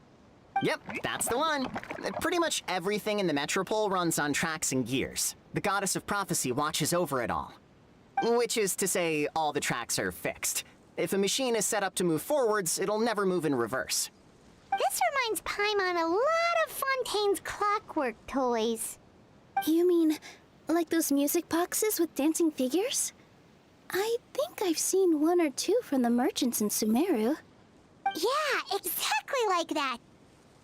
Yep, that's the one. Pretty much everything in the Metropole runs on tracks and gears. The Goddess of Prophecy watches over it all. Which is to say, all the tracks are fixed. If a machine is set up to move forwards, it'll never move in reverse. This reminds Paimon a lot of Fontaine's clockwork toys. You mean, like those music boxes with dancing figures? I think I've seen one or two from the merchants in Sumeru. Yeah, exactly like that.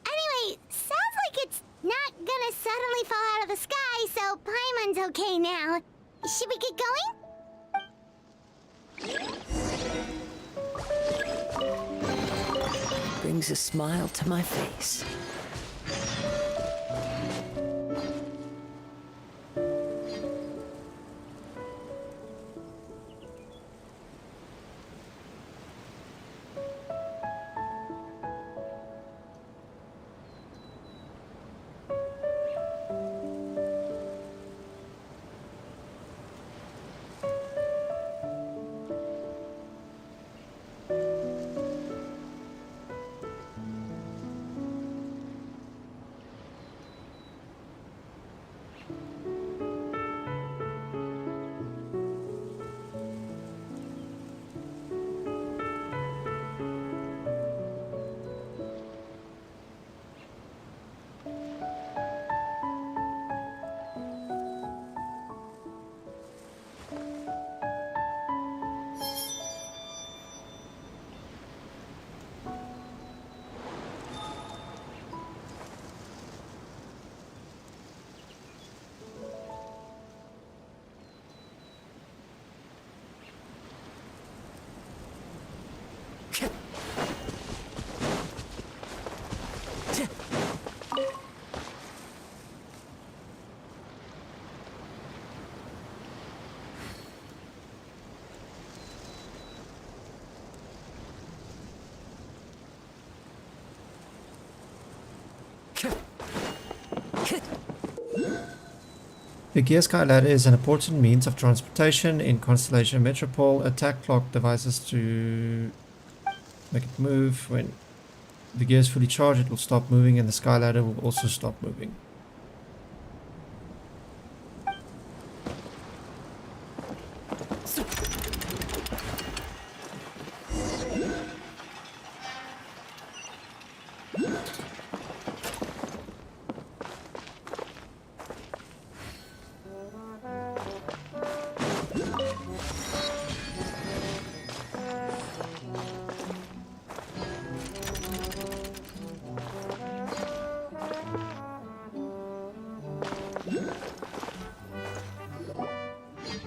Anyway, sounds like it's not gonna suddenly fall out of the sky, so Paimon's okay now. Should we get going? Brings a smile to my face. The gear sky ladder is an important means of transportation in Constellation Metropole. Attack clock devices to make it move. When the gear is fully charged, it will stop moving, and the sky ladder will also stop moving.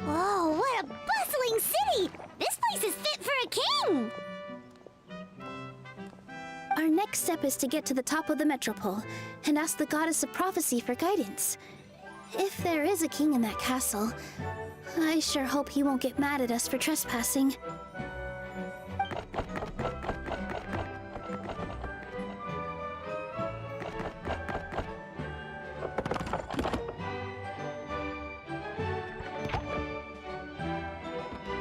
Whoa, what a bustling city! This place is fit for a king! Our next step is to get to the top of the Metropole and ask the Goddess of Prophecy for guidance. If there is a king in that castle, I sure hope he won't get mad at us for trespassing.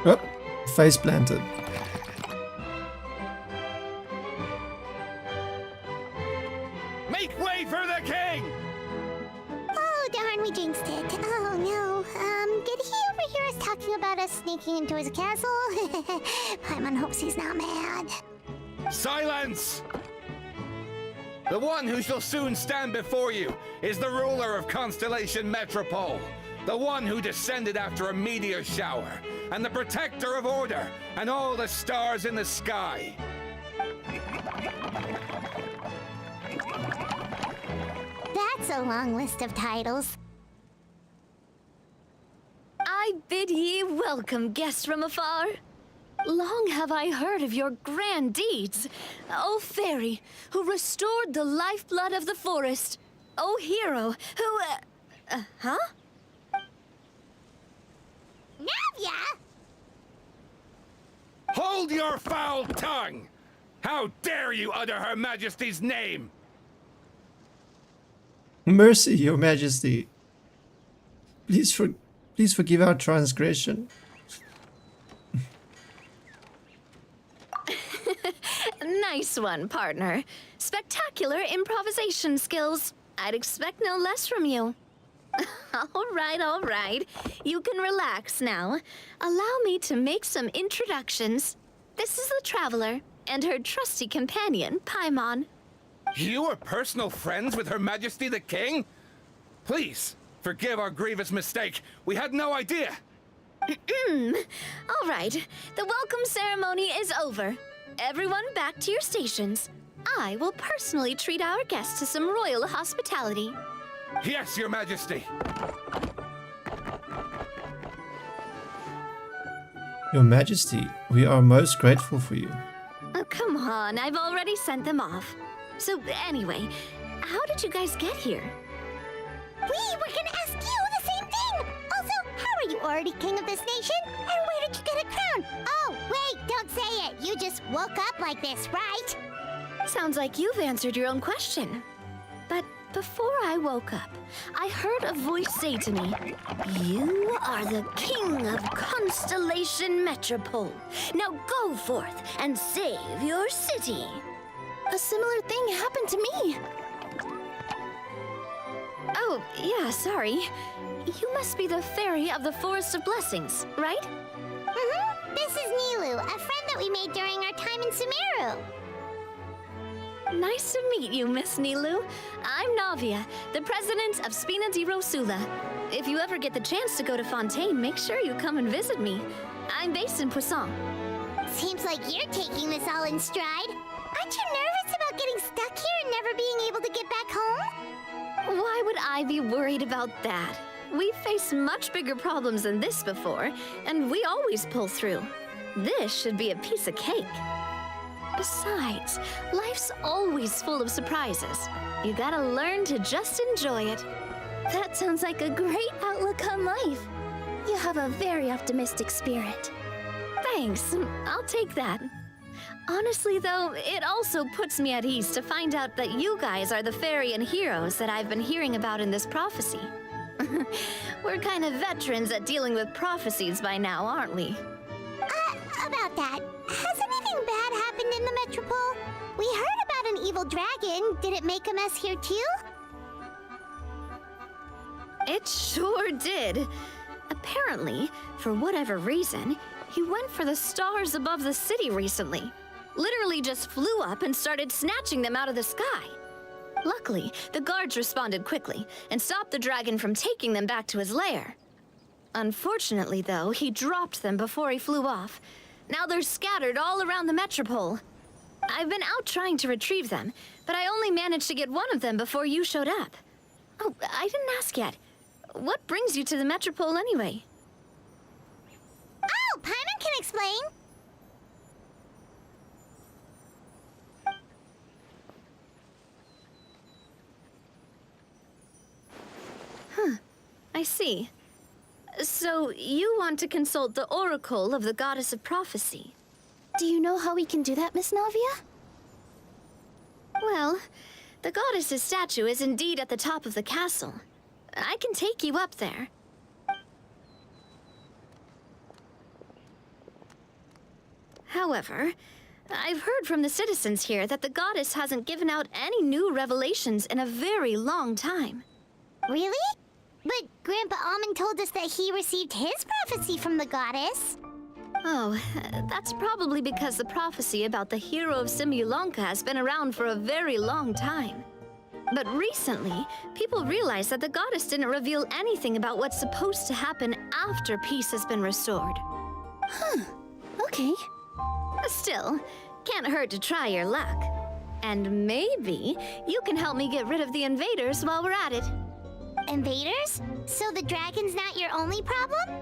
Oh, face planted. Make way for the king! Oh, darn, we jinxed it. Oh, no. Did he overhear us talking about us sneaking into his castle? Paimon hopes he's not mad. Silence! The one who shall soon stand before you is the ruler of Constellation Metropole, the one who descended after a meteor shower, and the protector of order and all the stars in the sky. That's a long list of titles. I bid ye welcome, guests from afar. Long have I heard of your grand deeds. O fairy, who restored the lifeblood of the forest. O hero, who, huh? Navia! Hold your foul tongue! How dare you utter Her Majesty's name? Mercy, Your Majesty. Please forgive our transgression. Nice one, partner. Spectacular improvisation skills. I'd expect no less from you. All right. You can relax now. Allow me to make some introductions. This is the Traveler and her trusty companion, Paimon. You are personal friends with Her Majesty the King? Please, forgive our grievous mistake. We had no idea. All right, the welcome ceremony is over. Everyone back to your stations. I will personally treat our guests to some royal hospitality. Yes, Your Majesty. Your Majesty, we are most grateful for you. Oh, come on, I've already sent them off. So anyway, how did you guys get here? We were gonna ask you the same thing! Also, how are you already king of this nation? And where did you get a crown? Oh, wait, don't say it. You just woke up like this, right? Sounds like you've answered your own question. But before I woke up, I heard a voice say to me, "You are the king of Constellation Metropole. Now go forth and save your city." A similar thing happened to me. Oh, yeah, sorry. You must be the fairy of the Forest of Blessings, right? Mm-hmm. This is Nilu, a friend that we made during our time in Sumeru. Nice to meet you, Miss Nilu. I'm Navia, the president of Spina di Rosula. If you ever get the chance to go to Fontaine, make sure you come and visit me. I'm based in Poisson. Seems like you're taking this all in stride. Aren't you nervous about getting stuck here and never being able to get back home? Why would I be worried about that? We've faced much bigger problems than this before, and we always pull through. This should be a piece of cake. Besides, life's always full of surprises. You gotta learn to just enjoy it. That sounds like a great outlook on life. You have a very optimistic spirit. Thanks, I'll take that. Honestly, though, it also puts me at ease to find out that you guys are the fairy and heroes that I've been hearing about in this prophecy. We're kind of veterans at dealing with prophecies by now, aren't we? About that, has anything bad happened in the Metropole? We heard about an evil dragon. Did it make a mess here too? It sure did. Apparently, for whatever reason, he went for the stars above the city recently. Literally just flew up and started snatching them out of the sky. Luckily, the guards responded quickly and stopped the dragon from taking them back to his lair. Unfortunately, though, he dropped them before he flew off. Now they're scattered all around the Metropole. I've been out trying to retrieve them, but I only managed to get one of them before you showed up. Oh, I didn't ask yet. What brings you to the Metropole anyway? Oh, Paimon can explain. I see. So, you want to consult the Oracle of the Goddess of Prophecy. Do you know how we can do that, Miss Navia? Well, the goddess's statue is indeed at the top of the castle. I can take you up there. However, I've heard from the citizens here that the goddess hasn't given out any new revelations in a very long time. Really? But Grandpa Almond told us that he received his prophecy from the goddess. Oh, that's probably because the prophecy about the hero of Simulanka has been around for a very long time. But recently, people realized that the goddess didn't reveal anything about what's supposed to happen after peace has been restored. Okay. Still, can't hurt to try your luck. And maybe you can help me get rid of the invaders while we're at it. Invaders? So the dragon's not your only problem?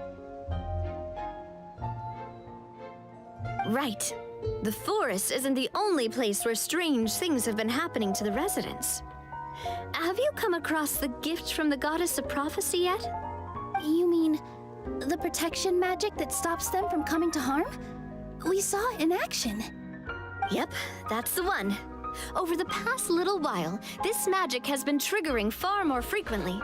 Right. The forest isn't the only place where strange things have been happening to the residents. Have you come across the gift from the Goddess of Prophecy yet? You mean the protection magic that stops them from coming to harm? We saw it in action. Yep, that's the one. Over the past little while, this magic has been triggering far more frequently.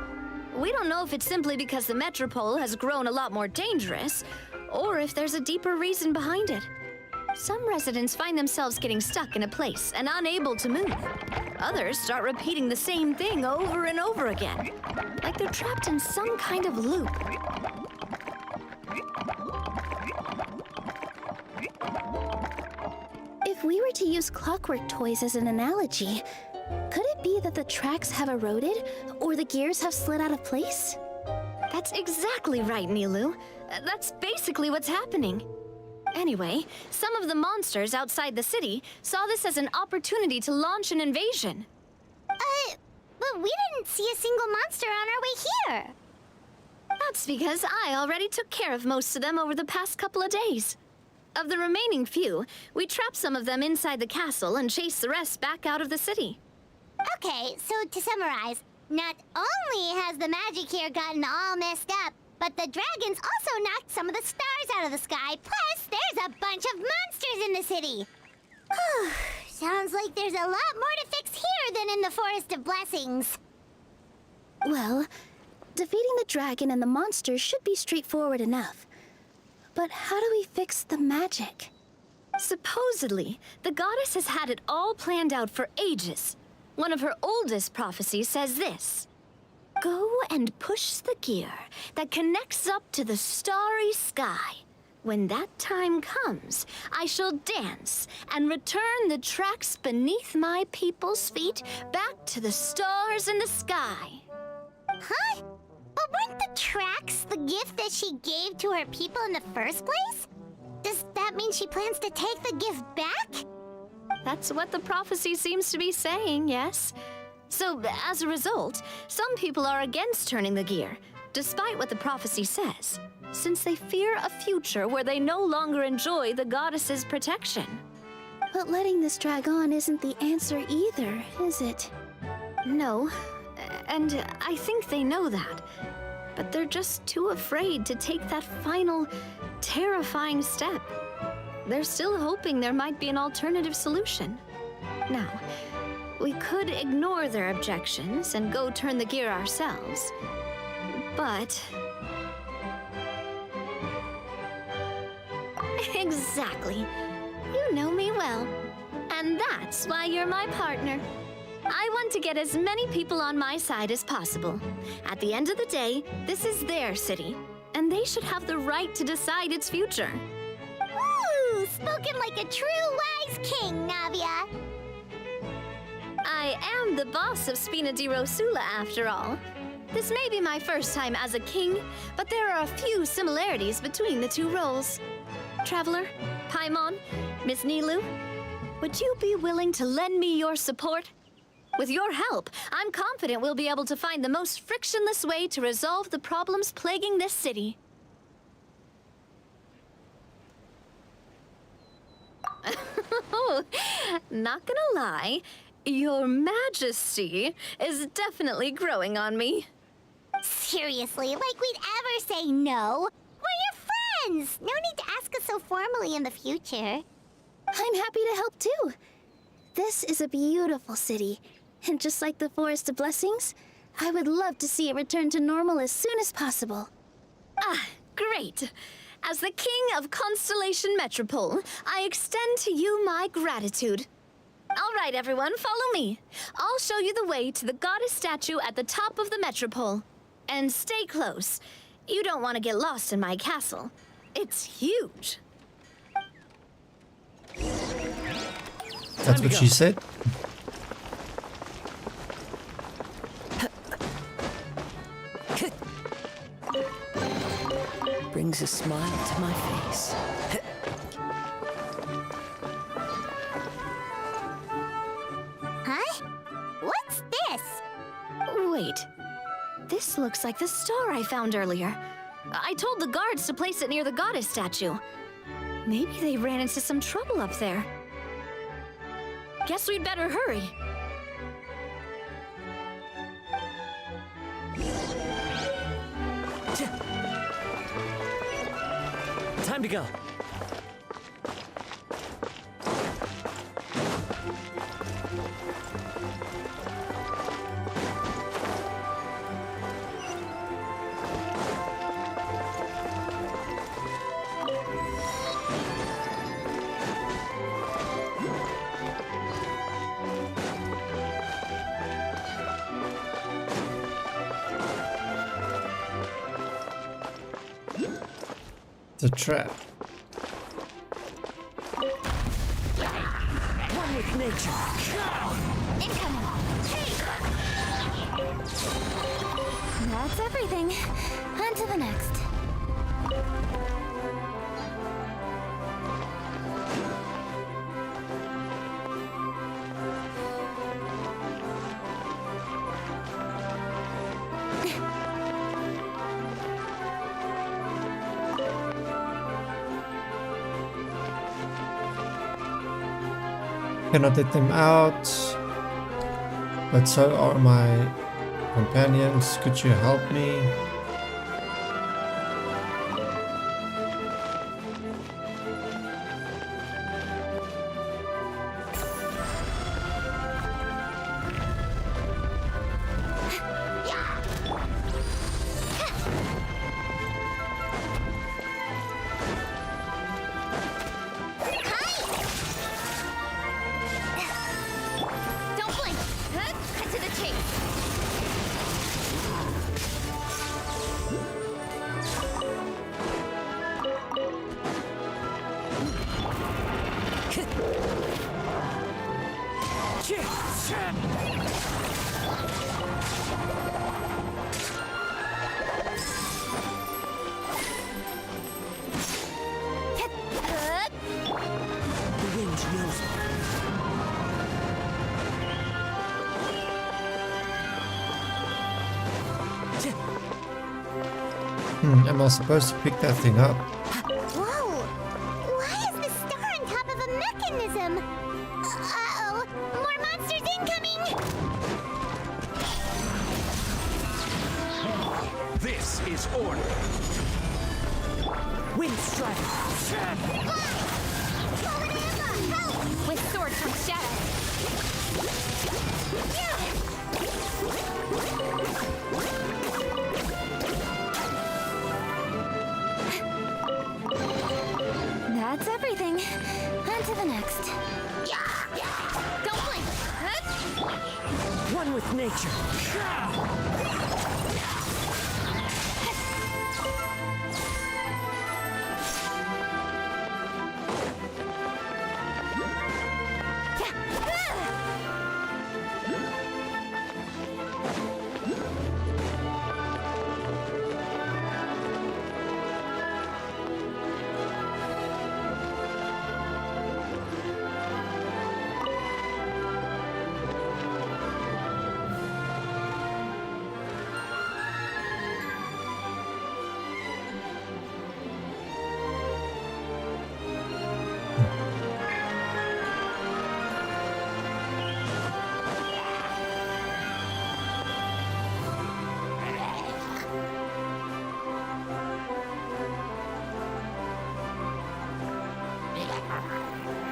We don't know if it's simply because the Metropole has grown a lot more dangerous, or if there's a deeper reason behind it. Some residents find themselves getting stuck in a place and unable to move. Others start repeating the same thing over and over again, like they're trapped in some kind of loop. If we were to use clockwork toys as an analogy, could it be that the tracks have eroded or the gears have slid out of place? That's exactly right, Nilu. That's basically what's happening. Anyway, some of the monsters outside the city saw this as an opportunity to launch an invasion. But we didn't see a single monster on our way here. That's because I already took care of most of them over the past couple of days. Of the remaining few, we trapped some of them inside the castle and chased the rest back out of the city. Okay, so to summarize, not only has the magic here gotten all messed up, but the dragons also knocked some of the stars out of the sky, plus there's a bunch of monsters in the city. Sounds like there's a lot more to fix here than in the Forest of Blessings. Well, defeating the dragon and the monsters should be straightforward enough. But how do we fix the magic? Supposedly, the goddess has had it all planned out for ages. One of her oldest prophecies says this: "Go and push the gear that connects up to the starry sky. When that time comes, I shall dance and return the tracks beneath my people's feet back to the stars in the sky." Huh? But weren't the tracks the gift that she gave to her people in the first place? Does that mean she plans to take the gift back? That's what the prophecy seems to be saying, yes. So, as a result, some people are against turning the gear, despite what the prophecy says, since they fear a future where they no longer enjoy the goddess's protection. But letting this drag on isn't the answer either, is it? No, and I think they know that. But they're just too afraid to take that final, terrifying step. They're still hoping there might be an alternative solution. Now, we could ignore their objections and go turn the gear ourselves. But... Exactly. You know me well. And that's why you're my partner. I want to get as many people on my side as possible. At the end of the day, this is their city, and they should have the right to decide its future. Ooh, spoken like a true wise king, Navia. I am the boss of Spina di Rosula, after all. This may be my first time as a king, but there are a few similarities between the two roles. Traveler, Paimon, Miss Nilu, would you be willing to lend me your support? With your help, I'm confident we'll be able to find the most frictionless way to resolve the problems plaguing this city. Not gonna lie, Your Majesty is definitely growing on me. Seriously, like we'd ever say no. We're your friends. No need to ask us so formally in the future. I'm happy to help too. This is a beautiful city. And just like the Forest of Blessings, I would love to see it return to normal as soon as possible. Ah, great. As the King of Constellation Metropole, I extend to you my gratitude. All right, everyone, follow me. I'll show you the way to the goddess statue at the top of the Metropole. And stay close. You don't want to get lost in my castle. It's huge. That's what she said? Brings a smile to my face. Huh? What's this? Wait. This looks like the star I found earlier. I told the guards to place it near the goddess statue. Maybe they ran into some trouble up there. Guess we'd better hurry. Time to go. The trap. One with nature. Incoming. Hey! That's everything. On to the next. Cannot let them out. But so are my companions. Could you help me? Don't blink. Cut to the chase. The wind knows me. Am I supposed to pick that thing up? Whoa! Why is the star on top of a mechanism? Uh-oh! More monsters incoming! This is order. Wind strike. With swords from shadow. That's everything. On to the next. Don't blink. One with nature.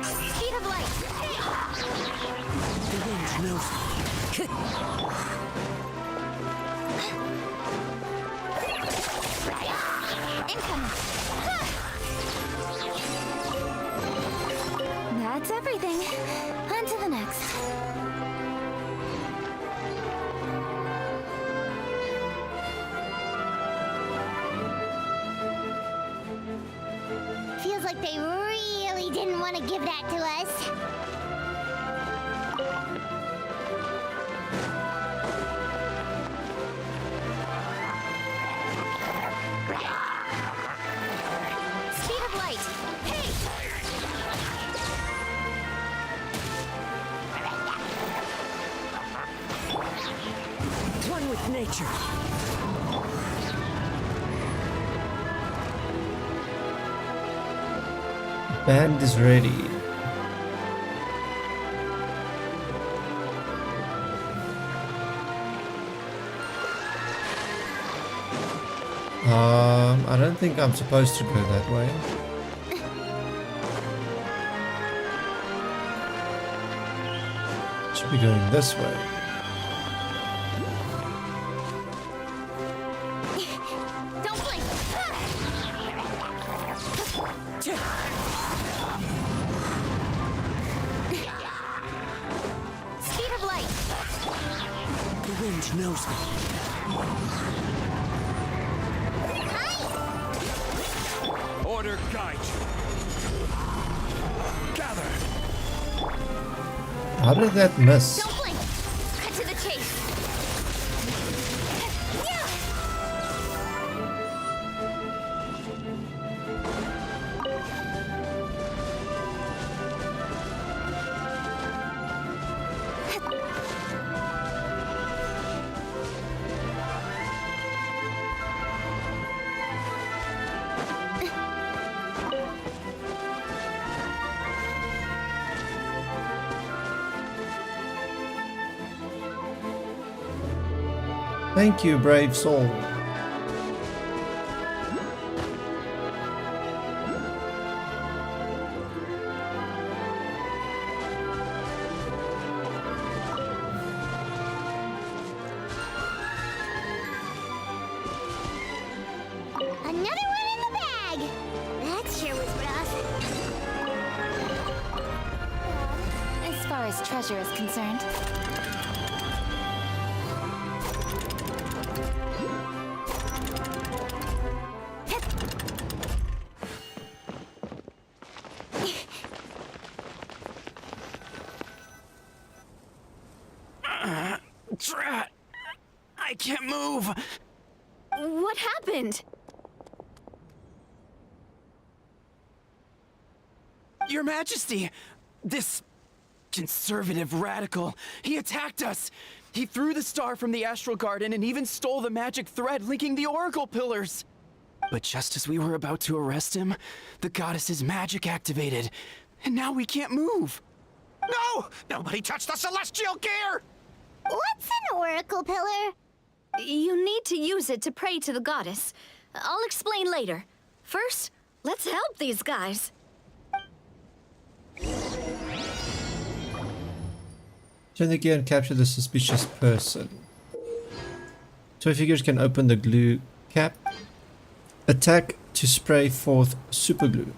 Speed of light. The wind knows me. Incoming. That's everything. On to the next. Feels like they really didn't want to give that to us. Speed of light. Hey! One with nature. Band is ready. I don't think I'm supposed to go that way. Should be going this way. Don't blink. Speed of light. The wind knows me. order guide you. Gather. How did that miss? Don't blink. Cut to the chase. Thank you, brave soul. Another one in the bag. That sure was rough. As far as treasure is concerned. Drat! I can't move! What happened? Your Majesty! This conservative radical, he attacked us! He threw the star from the Astral Garden and even stole the magic thread linking the Oracle Pillars! But just as we were about to arrest him, the goddess's magic activated, and now we can't move! No! Nobody touched the celestial gear! What's an oracle pillar? You need to use it to pray to the goddess. I'll explain later. First, let's help these guys. Turn the gear and capture the suspicious person. Toy figures can open the glue cap. Attack to spray forth super glue.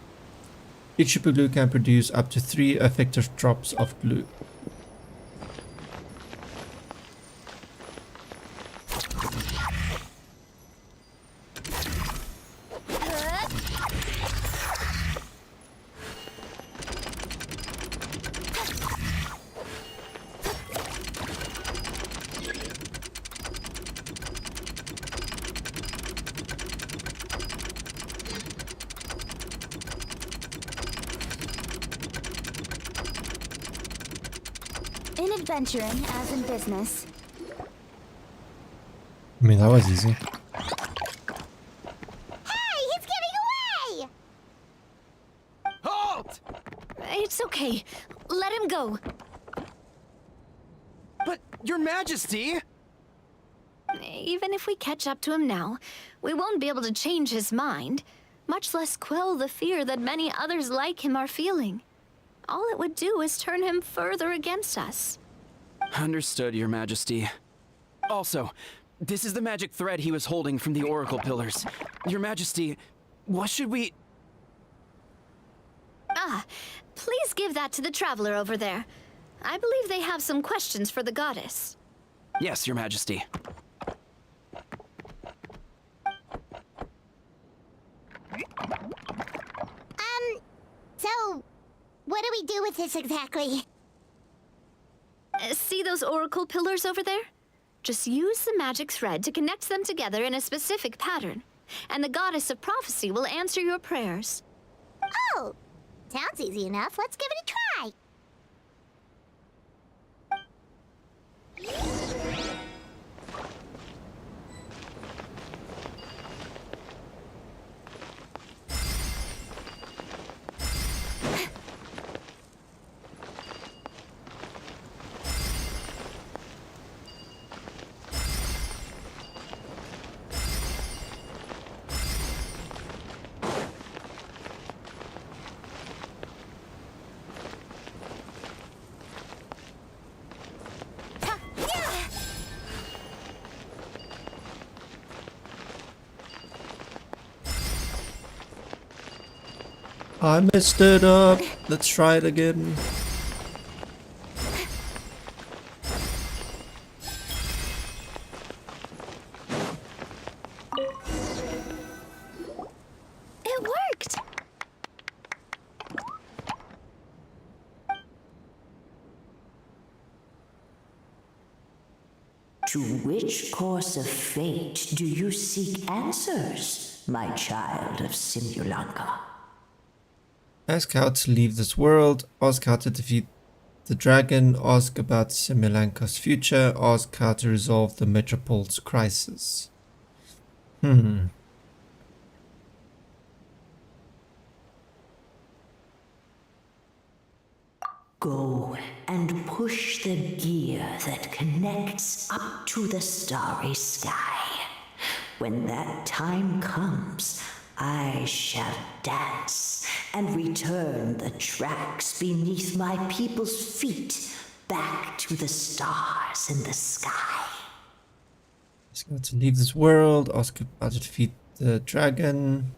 Each super glue can produce up to 3 effective drops of glue. In adventuring, as in business. I mean, that was easy. Hey, he's getting away! Halt! It's okay. Let him go. But, Your Majesty! Even if we catch up to him now, we won't be able to change his mind, much less quell the fear that many others like him are feeling. All it would do is turn him further against us. Understood, Your Majesty. Also, this is the magic thread he was holding from the Oracle Pillars. Your Majesty, what should we... Ah, please give that to the traveler over there. I believe they have some questions for the goddess. Yes, Your Majesty. So, what do we do with this exactly? See those oracle pillars over there? Just use the magic thread to connect them together in a specific pattern, and the goddess of prophecy will answer your prayers. Oh, sounds easy enough. Let's give it a try. I messed it up. Let's try it again. It worked! To which course of fate do you seek answers, my child of Simulanka? Ask how to leave this world. Ask how to defeat the dragon. Ask about Simulanka's future. Ask how to resolve the Metropol's crisis. Go and push the gear that connects up to the starry sky. When that time comes, I shall dance and return the tracks beneath my people's feet back to the stars in the sky. Ask how to leave this world. Ask how to defeat the dragon.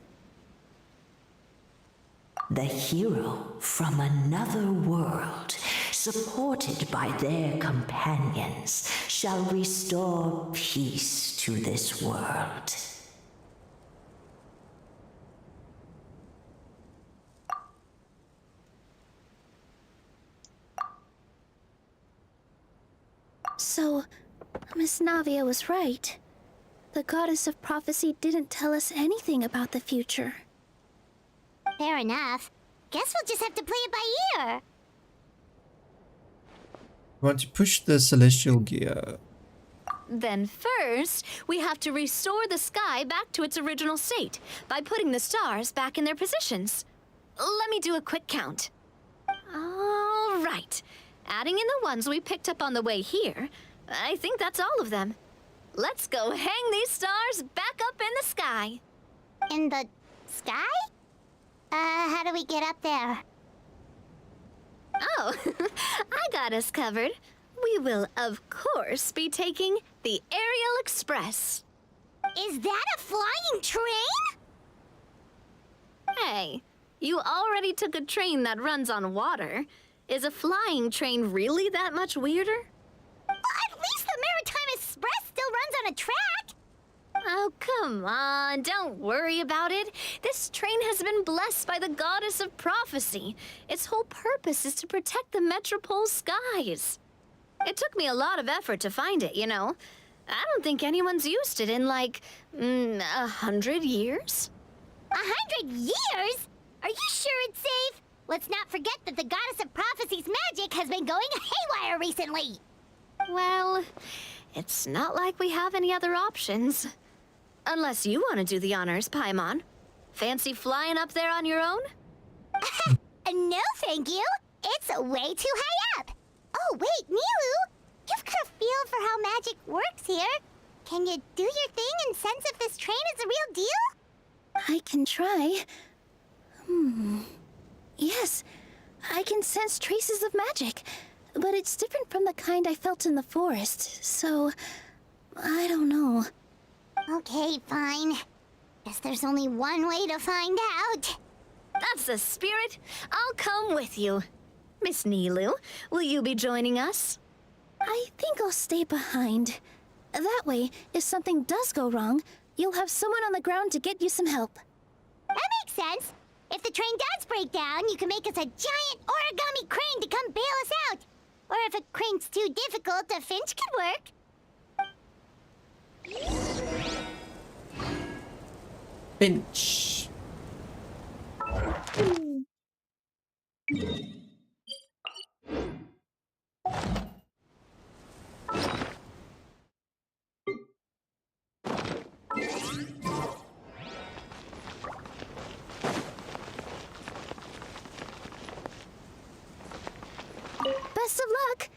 The hero from another world, supported by their companions, shall restore peace to this world. So, Miss Navia was right. The goddess of prophecy didn't tell us anything about the future. Fair enough. Guess we'll just have to play it by ear. Want to push the celestial gear. Then first, we have to restore the sky back to its original state by putting the stars back in their positions. Let me do a quick count. All right. Adding in the ones we picked up on the way here, I think that's all of them. Let's go hang these stars back up in the sky. In the sky? How do we get up there? Oh, I got us covered. We will, of course, be taking the Aerial Express. Is that a flying train? Hey, you already took a train that runs on water. Is a flying train really that much weirder? Well, at least the Maritime Express still runs on a track. Oh, come on, don't worry about it. This train has been blessed by the goddess of prophecy. Its whole purpose is to protect the Metropole skies. It took me a lot of effort to find it, you know. I don't think anyone's used it in, like, 100 years. 100 years? Are you sure it's safe? Let's not forget that the goddess of prophecy's magic has been going haywire recently. Well, it's not like we have any other options. Unless you want to do the honors, Paimon. Fancy flying up there on your own? No, thank you. It's way too high up. Oh, wait, Nilu! You've got a feel for how magic works here. Can you do your thing and sense if this train is a real deal? I can try. Yes, I can sense traces of magic, but it's different from the kind I felt in the forest, so I don't know. Okay, fine. Guess there's only one way to find out. That's the spirit. I'll come with you. Miss Nilu, will you be joining us? I think I'll stay behind. That way, if something does go wrong, you'll have someone on the ground to get you some help. That makes sense. If the train does break down, you can make us a giant origami crane to come bail us out. Or if a crane's too difficult, a finch could work. Finch. Best of luck!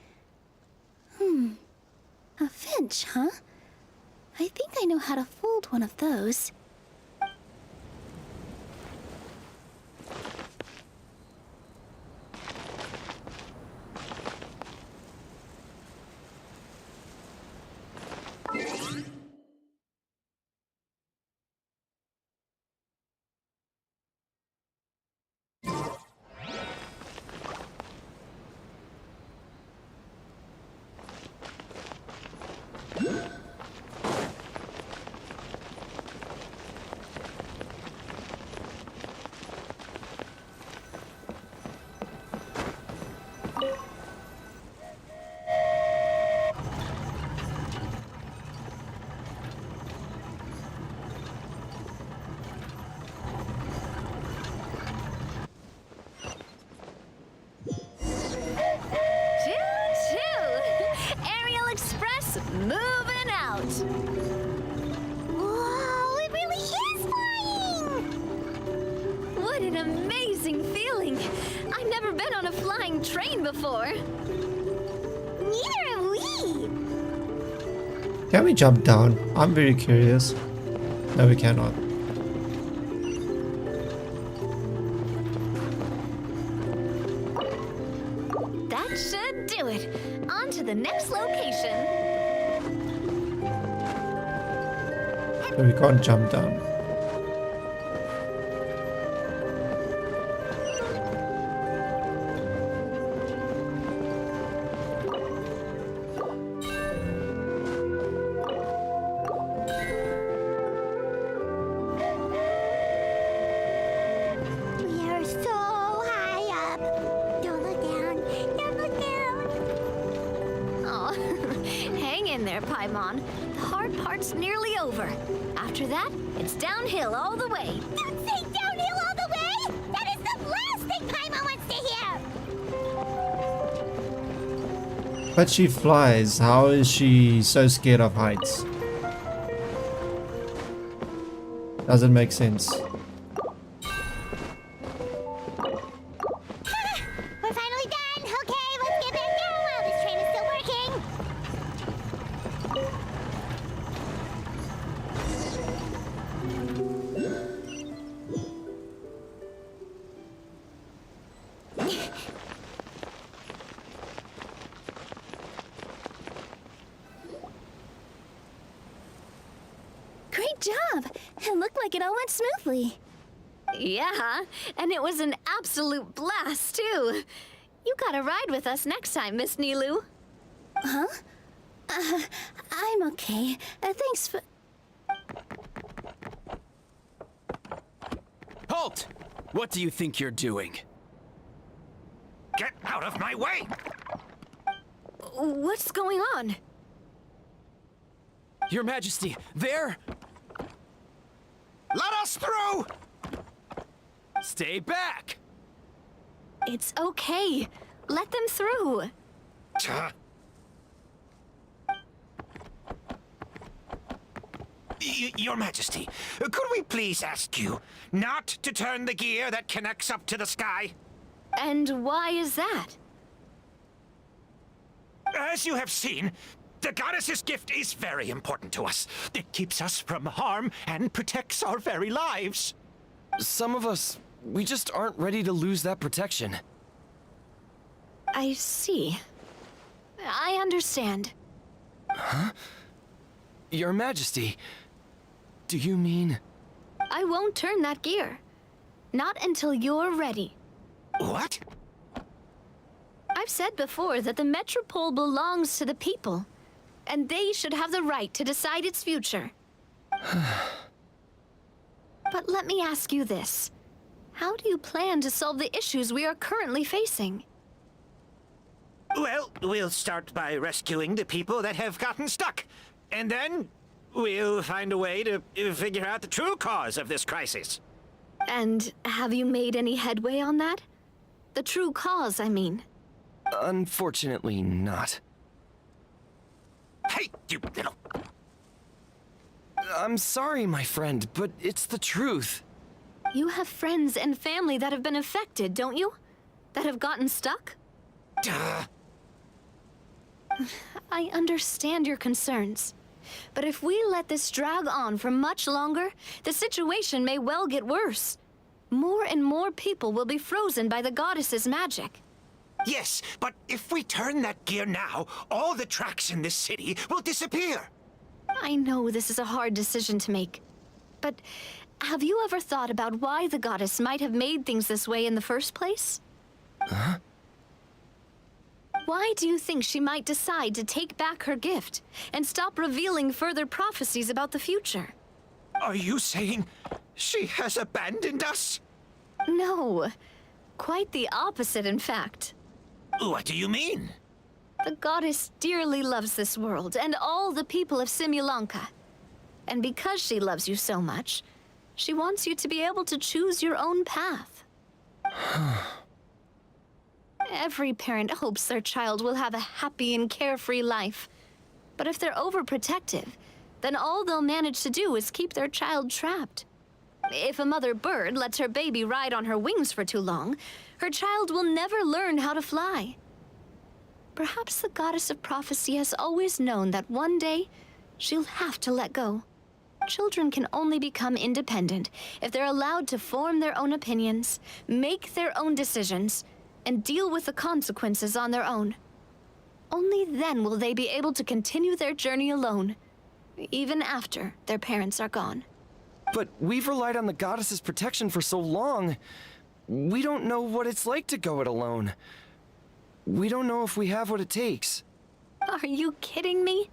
A finch, huh? I think I know how to fold one of those. moving out. Whoa, it really is flying! What an amazing feeling. I've never been on a flying train before. Neither have we. Can we jump down? I'm very curious. No, we cannot. That should do it. On to the next location. So we can't jump down. We are so high up. Don't look down. Don't look down. Oh, hang in there, Paimon. The hard part's nearly over. After that, it's downhill all the way. Don't say downhill all the way. That is the last thing Paimon wants to hear. But she flies. How is she so scared of heights? Doesn't make sense. We're finally done. Okay, let's get back down while this train is still working. Great job! It looked like it all went smoothly. Yeah, and it was an absolute blast, too. You gotta ride with us next time, Miss Nilu. Huh? I'm okay. Thanks for... Halt! What do you think you're doing? Get out of my way! What's going on? Your Majesty, there! Let us through! Stay back! It's okay. Let them through. Your Majesty, could we please ask you not to turn the gear that connects up to the sky? And why is that? As you have seen, the goddess's gift is very important to us. It keeps us from harm and protects our very lives. Some of us, we just aren't ready to lose that protection. I see. I understand. Huh? Your Majesty, do you mean... I won't turn that gear. Not until you're ready. What? I've said before that the Metropole belongs to the people, and they should have the right to decide its future. But let me ask you this. How do you plan to solve the issues we are currently facing? Well, we'll start by rescuing the people that have gotten stuck. And then we'll find a way to figure out the true cause of this crisis. And have you made any headway on that? The true cause, I mean. Unfortunately not. Hey, you little... I'm sorry, my friend, but it's the truth. You have friends and family that have been affected, don't you? That have gotten stuck? Duh. I understand your concerns. But if we let this drag on for much longer, the situation may well get worse. More and more people will be frozen by the goddess's magic. Yes, but if we turn that gear now, all the tracks in this city will disappear. I know this is a hard decision to make. But have you ever thought about why the goddess might have made things this way in the first place? Huh? Why do you think she might decide to take back her gift and stop revealing further prophecies about the future? Are you saying she has abandoned us? No. Quite the opposite, in fact. What do you mean? The goddess dearly loves this world and all the people of Simulanka. And because she loves you so much, she wants you to be able to choose your own path. Every parent hopes their child will have a happy and carefree life. But if they're overprotective, then all they'll manage to do is keep their child trapped. If a mother bird lets her baby ride on her wings for too long, her child will never learn how to fly. Perhaps the goddess of prophecy has always known that one day she'll have to let go. Children can only become independent if they're allowed to form their own opinions, make their own decisions, and deal with the consequences on their own. Only then will they be able to continue their journey alone, even after their parents are gone. But we've relied on the goddess's protection for so long. We don't know what it's like to go it alone. We don't know if we have what it takes. Are you kidding me?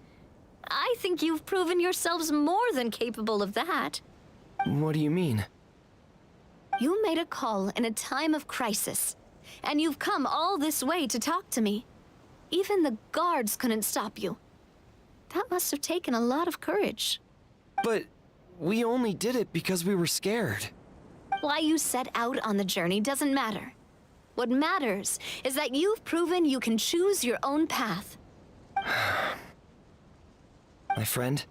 I think you've proven yourselves more than capable of that. What do you mean? You made a call in a time of crisis, and you've come all this way to talk to me. Even the guards couldn't stop you. That must have taken a lot of courage. But we only did it because we were scared. Why you set out on the journey doesn't matter. What matters is that you've proven you can choose your own path. My friend,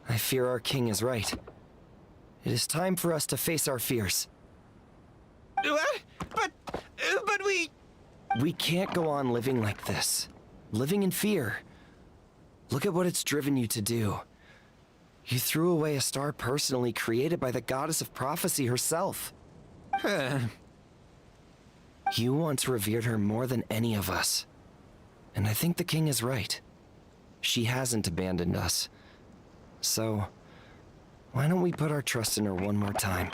I fear our king is right. It is time for us to face our fears. What? But we... We can't go on living like this. Living in fear. Look at what it's driven you to do. You threw away a star personally created by the goddess of prophecy herself. You once revered her more than any of us. And I think the king is right. She hasn't abandoned us. So, why don't we put our trust in her one more time?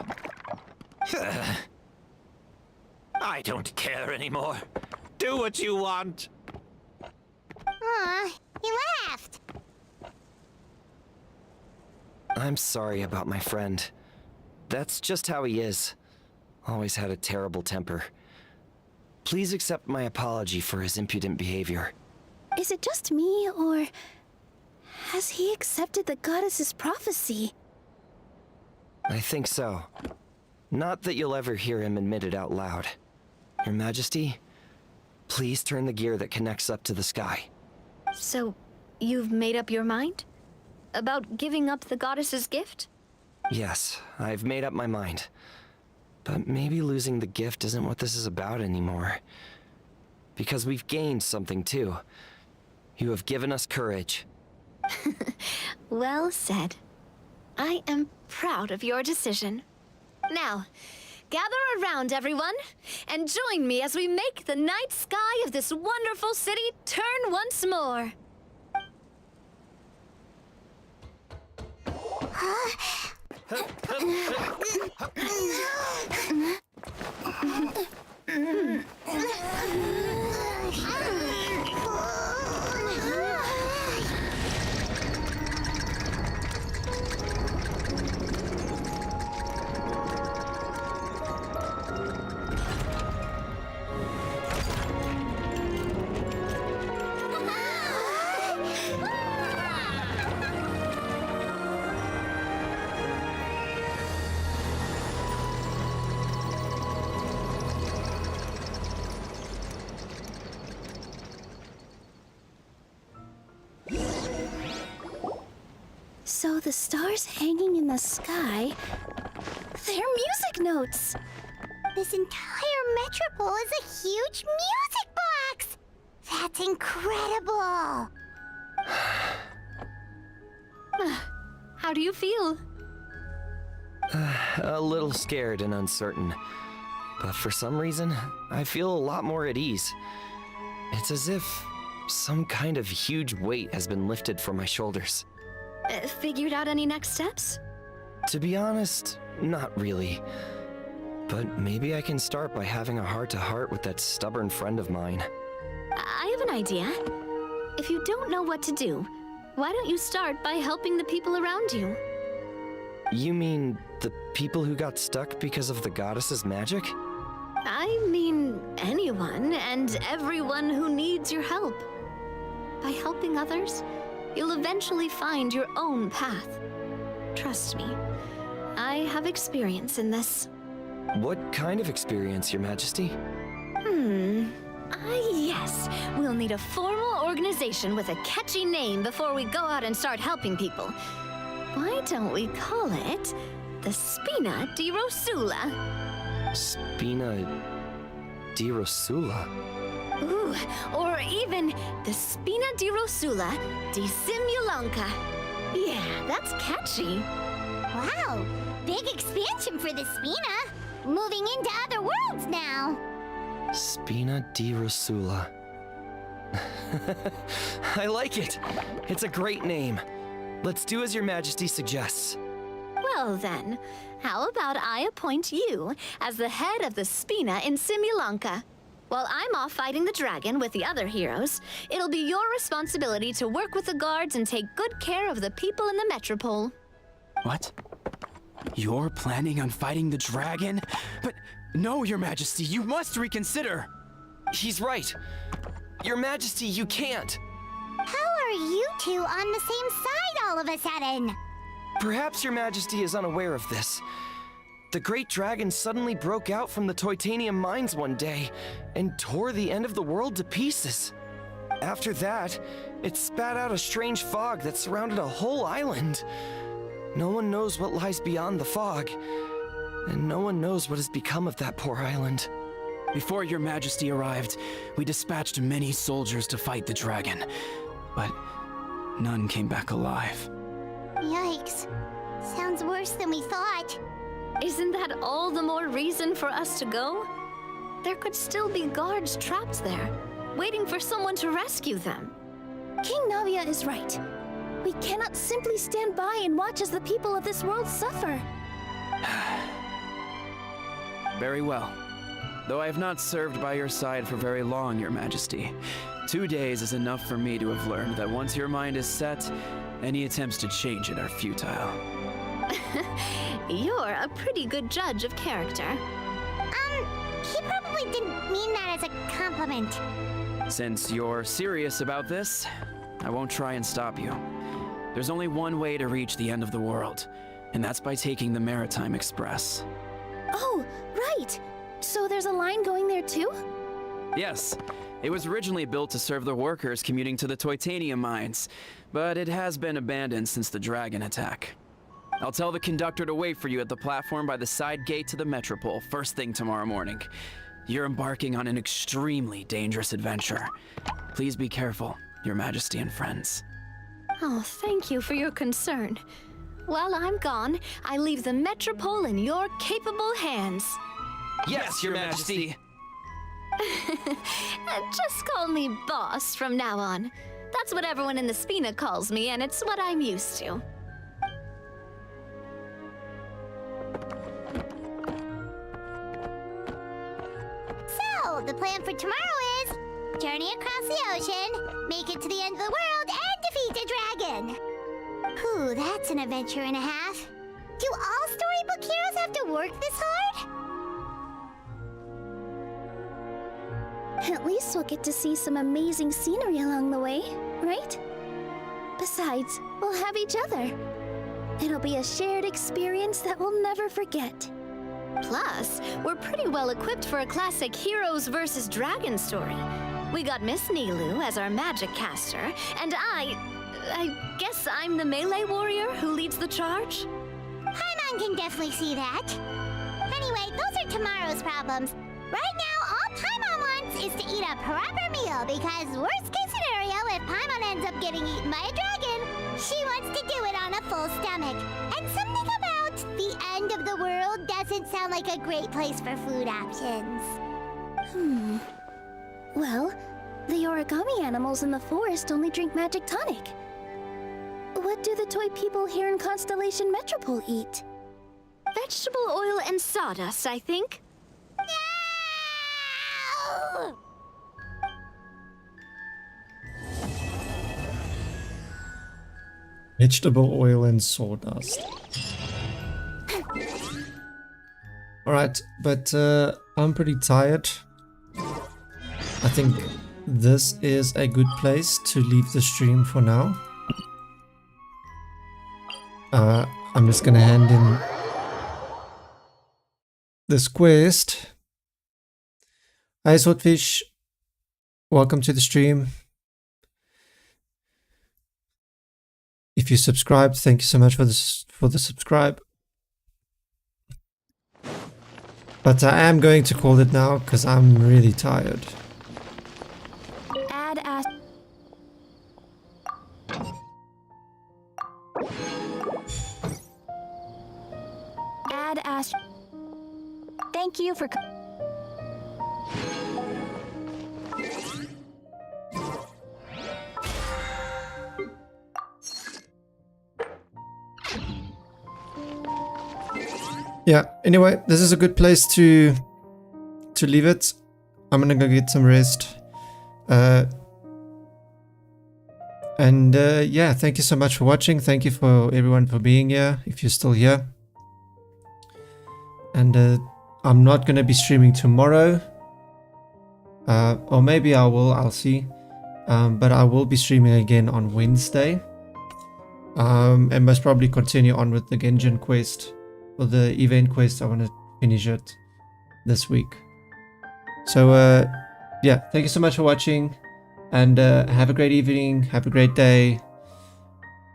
I don't care anymore. Do what you want. Aw, he laughed. I'm sorry about my friend. That's just how he is. Always had a terrible temper. Please accept my apology for his impudent behavior. Is it just me, or has he accepted the goddess's prophecy? I think so. Not that you'll ever hear him admit it out loud. Your Majesty, please turn the gear that connects up to the sky. So, you've made up your mind? About giving up the goddess's gift? Yes, I've made up my mind. But maybe losing the gift isn't what this is about anymore. Because we've gained something too. You have given us courage. Well said. I am proud of your decision. Now, gather around, everyone, and join me as we make the night sky of this wonderful city turn once more. So the stars hanging in the sky, they're music notes. This entire metropole is a huge music box! That's incredible! How do you feel? A little scared and uncertain. But for some reason, I feel a lot more at ease. It's as if some kind of huge weight has been lifted from my shoulders. Figured out any next steps? To be honest, not really. But maybe I can start by having a heart-to-heart with that stubborn friend of mine. I have an idea. If you don't know what to do, why don't you start by helping the people around you? You mean the people who got stuck because of the goddess's magic? I mean anyone and everyone who needs your help. By helping others, you'll eventually find your own path. Trust me, I have experience in this. What kind of experience, Your Majesty? Yes, we'll We'll need a formal organization with a catchy name before we go out and start helping people. Why don't we call it the Spina di Rosula? Spina di Rosula? Ooh, or even the Spina di Rosula di Simulanka. Yeah, that's catchy. Wow, big expansion for the Spina. Moving into other worlds now. Spina di Rosula. I like it. It's a great name. Let's do as Your Majesty suggests. Well then, how about I appoint you as the head of the Spina in Simulanka? While I'm off fighting the dragon with the other heroes, it'll be your responsibility to work with the guards and take good care of the people in the metropole. What? You're planning on fighting the dragon? But no, Your Majesty, you must reconsider. He's right. Your Majesty, you can't. How are you two on the same side all of a sudden? Perhaps Your Majesty is unaware of this. The great dragon suddenly broke out from the Titanium mines one day and tore the end of the world to pieces. After that, it spat out a strange fog that surrounded a whole island. No one knows what lies beyond the fog, and no one knows what has become of that poor island. Before Your Majesty arrived, we dispatched many soldiers to fight the dragon, but none came back alive. Yikes. Sounds worse than we thought. Isn't that all the more reason for us to go? There could still be guards trapped there, waiting for someone to rescue them. King Navia is right. We cannot simply stand by and watch as the people of this world suffer. Very well. Though I have not served by your side for very long, Your Majesty, 2 days is enough for me to have learned that once your mind is set, any attempts to change it are futile. You're a pretty good judge of character. He probably didn't mean that as a compliment. Since you're serious about this, I won't try and stop you. There's only one way to reach the end of the world, and that's by taking the Maritime Express. Oh, right! So there's a line going there too? Yes, it was originally built to serve the workers commuting to the Titanium mines, but it has been abandoned since the dragon attack. I'll tell the conductor to wait for you at the platform by the side gate to the Metropole first thing tomorrow morning. You're embarking on an extremely dangerous adventure. Please be careful, Your Majesty and friends. Oh, thank you for your concern. While I'm gone, I leave the Metropole in your capable hands. Yes, Your Majesty! Just call me boss from now on. That's what everyone in the Spina calls me, and it's what I'm used to. So, the plan for tomorrow is journey across the ocean, make it to the end of the world, and defeat a dragon. Whew, that's an adventure and a half. Do all storybook heroes have to work this hard? At least we'll get to see some amazing scenery along the way, right? Besides, we'll have each other. It'll be a shared experience that we'll never forget. Plus, we're pretty well equipped for a classic heroes versus dragons story. We got Miss Nilu as our magic caster, and I guess I'm the melee warrior who leads the charge? Paimon can definitely see that. Anyway, those are tomorrow's problems. Right now, all Paimon wants is to eat a proper meal, because worst case scenario, if Paimon ends up getting eaten by a dragon, she wants to do it on a full stomach. And something about the end of the world doesn't sound like a great place for food options. Well, the origami animals in the forest only drink magic tonic. What do the toy people here in Constellation Metropole eat? Vegetable oil and sawdust, I think. No! Vegetable oil and sawdust. Alright, but I'm pretty tired. I think this is a good place to leave the stream for now. I'm just gonna hand in this quest. Hi Swordfish. welcome to the stream. If you subscribed, thank you so much for the subscribe. But I am going to call it now because I'm really tired. Add as. Add as. Thank you for. Yeah, anyway, this is a good place to leave it. I'm gonna go get some rest. Yeah, thank you so much for watching. Thank you for everyone for being here, if you're still here. And I'm not gonna be streaming tomorrow. Or maybe I will, I'll see. But I will be streaming again on Wednesday. And most probably continue on with the Genshin quest. For the event quest, I want to finish it this week. So yeah, thank you so much for watching, and have a great evening, have a great day,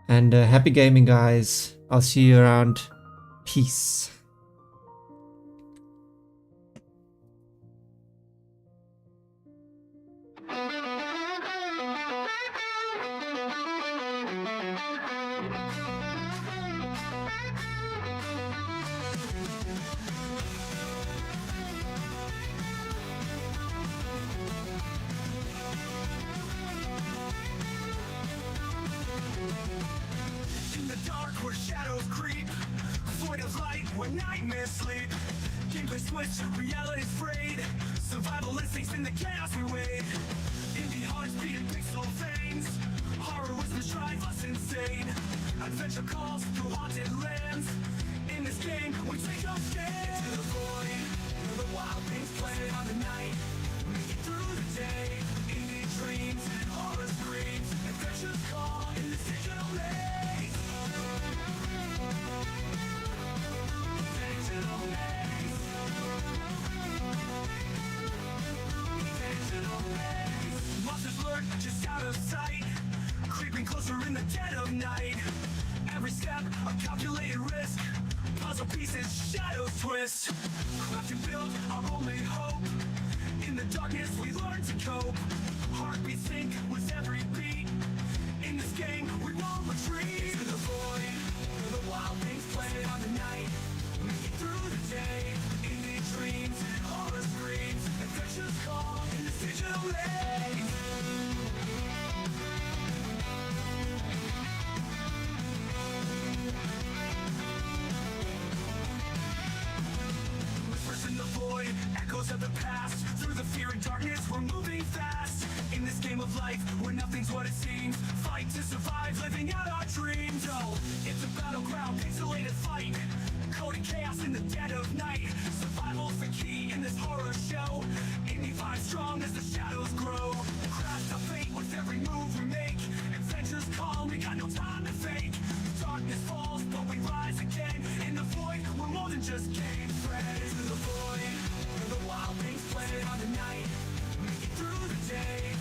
and happy gaming, guys. I'll see you around. Peace. In the dark where shadows creep, void of light where nightmares sleep. Gameplay switch, reality's frayed. Survival instincts in the chaos we wade. Indie hearts beating pixel veins. Horror whispers drive us insane. Adventure calls through haunted lands. In this game, we take our stand. Into the void, where the wild things play on the night. Make it through the day. Indie dreams and horror screams. Adventures call in this digital maze. Digital maze. Digital maze. Monsters lurk just out of sight, creeping closer in the dead of night. Every step a calculated risk. Puzzle pieces, shadows twist. Craft and build our only hope. In the darkness we learn to cope. Heartbeats sync with every beat. In this game we won't retreat. Into the void, where the wild things play on the night. Make it through the day. Indie dreams and horror screams. Adventures call in this digital maze. Whispers in the void, echoes of the past. Through the fear and darkness, we're moving fast. In this game of life, where nothing's what it seems. Fight to survive, living out our dreams. Oh, it's a battleground, pixelated fight. Coding chaos in the dead of night. Survival's the key in this horror show. Indie vibe strong as the shadows grow. Craft a fate with every move we make. Adventures calm, we got no time to fake. Darkness falls, but we rise again. In the void, we're more than just game friends. Into the void, where the wild things play on the night. Make it through the day.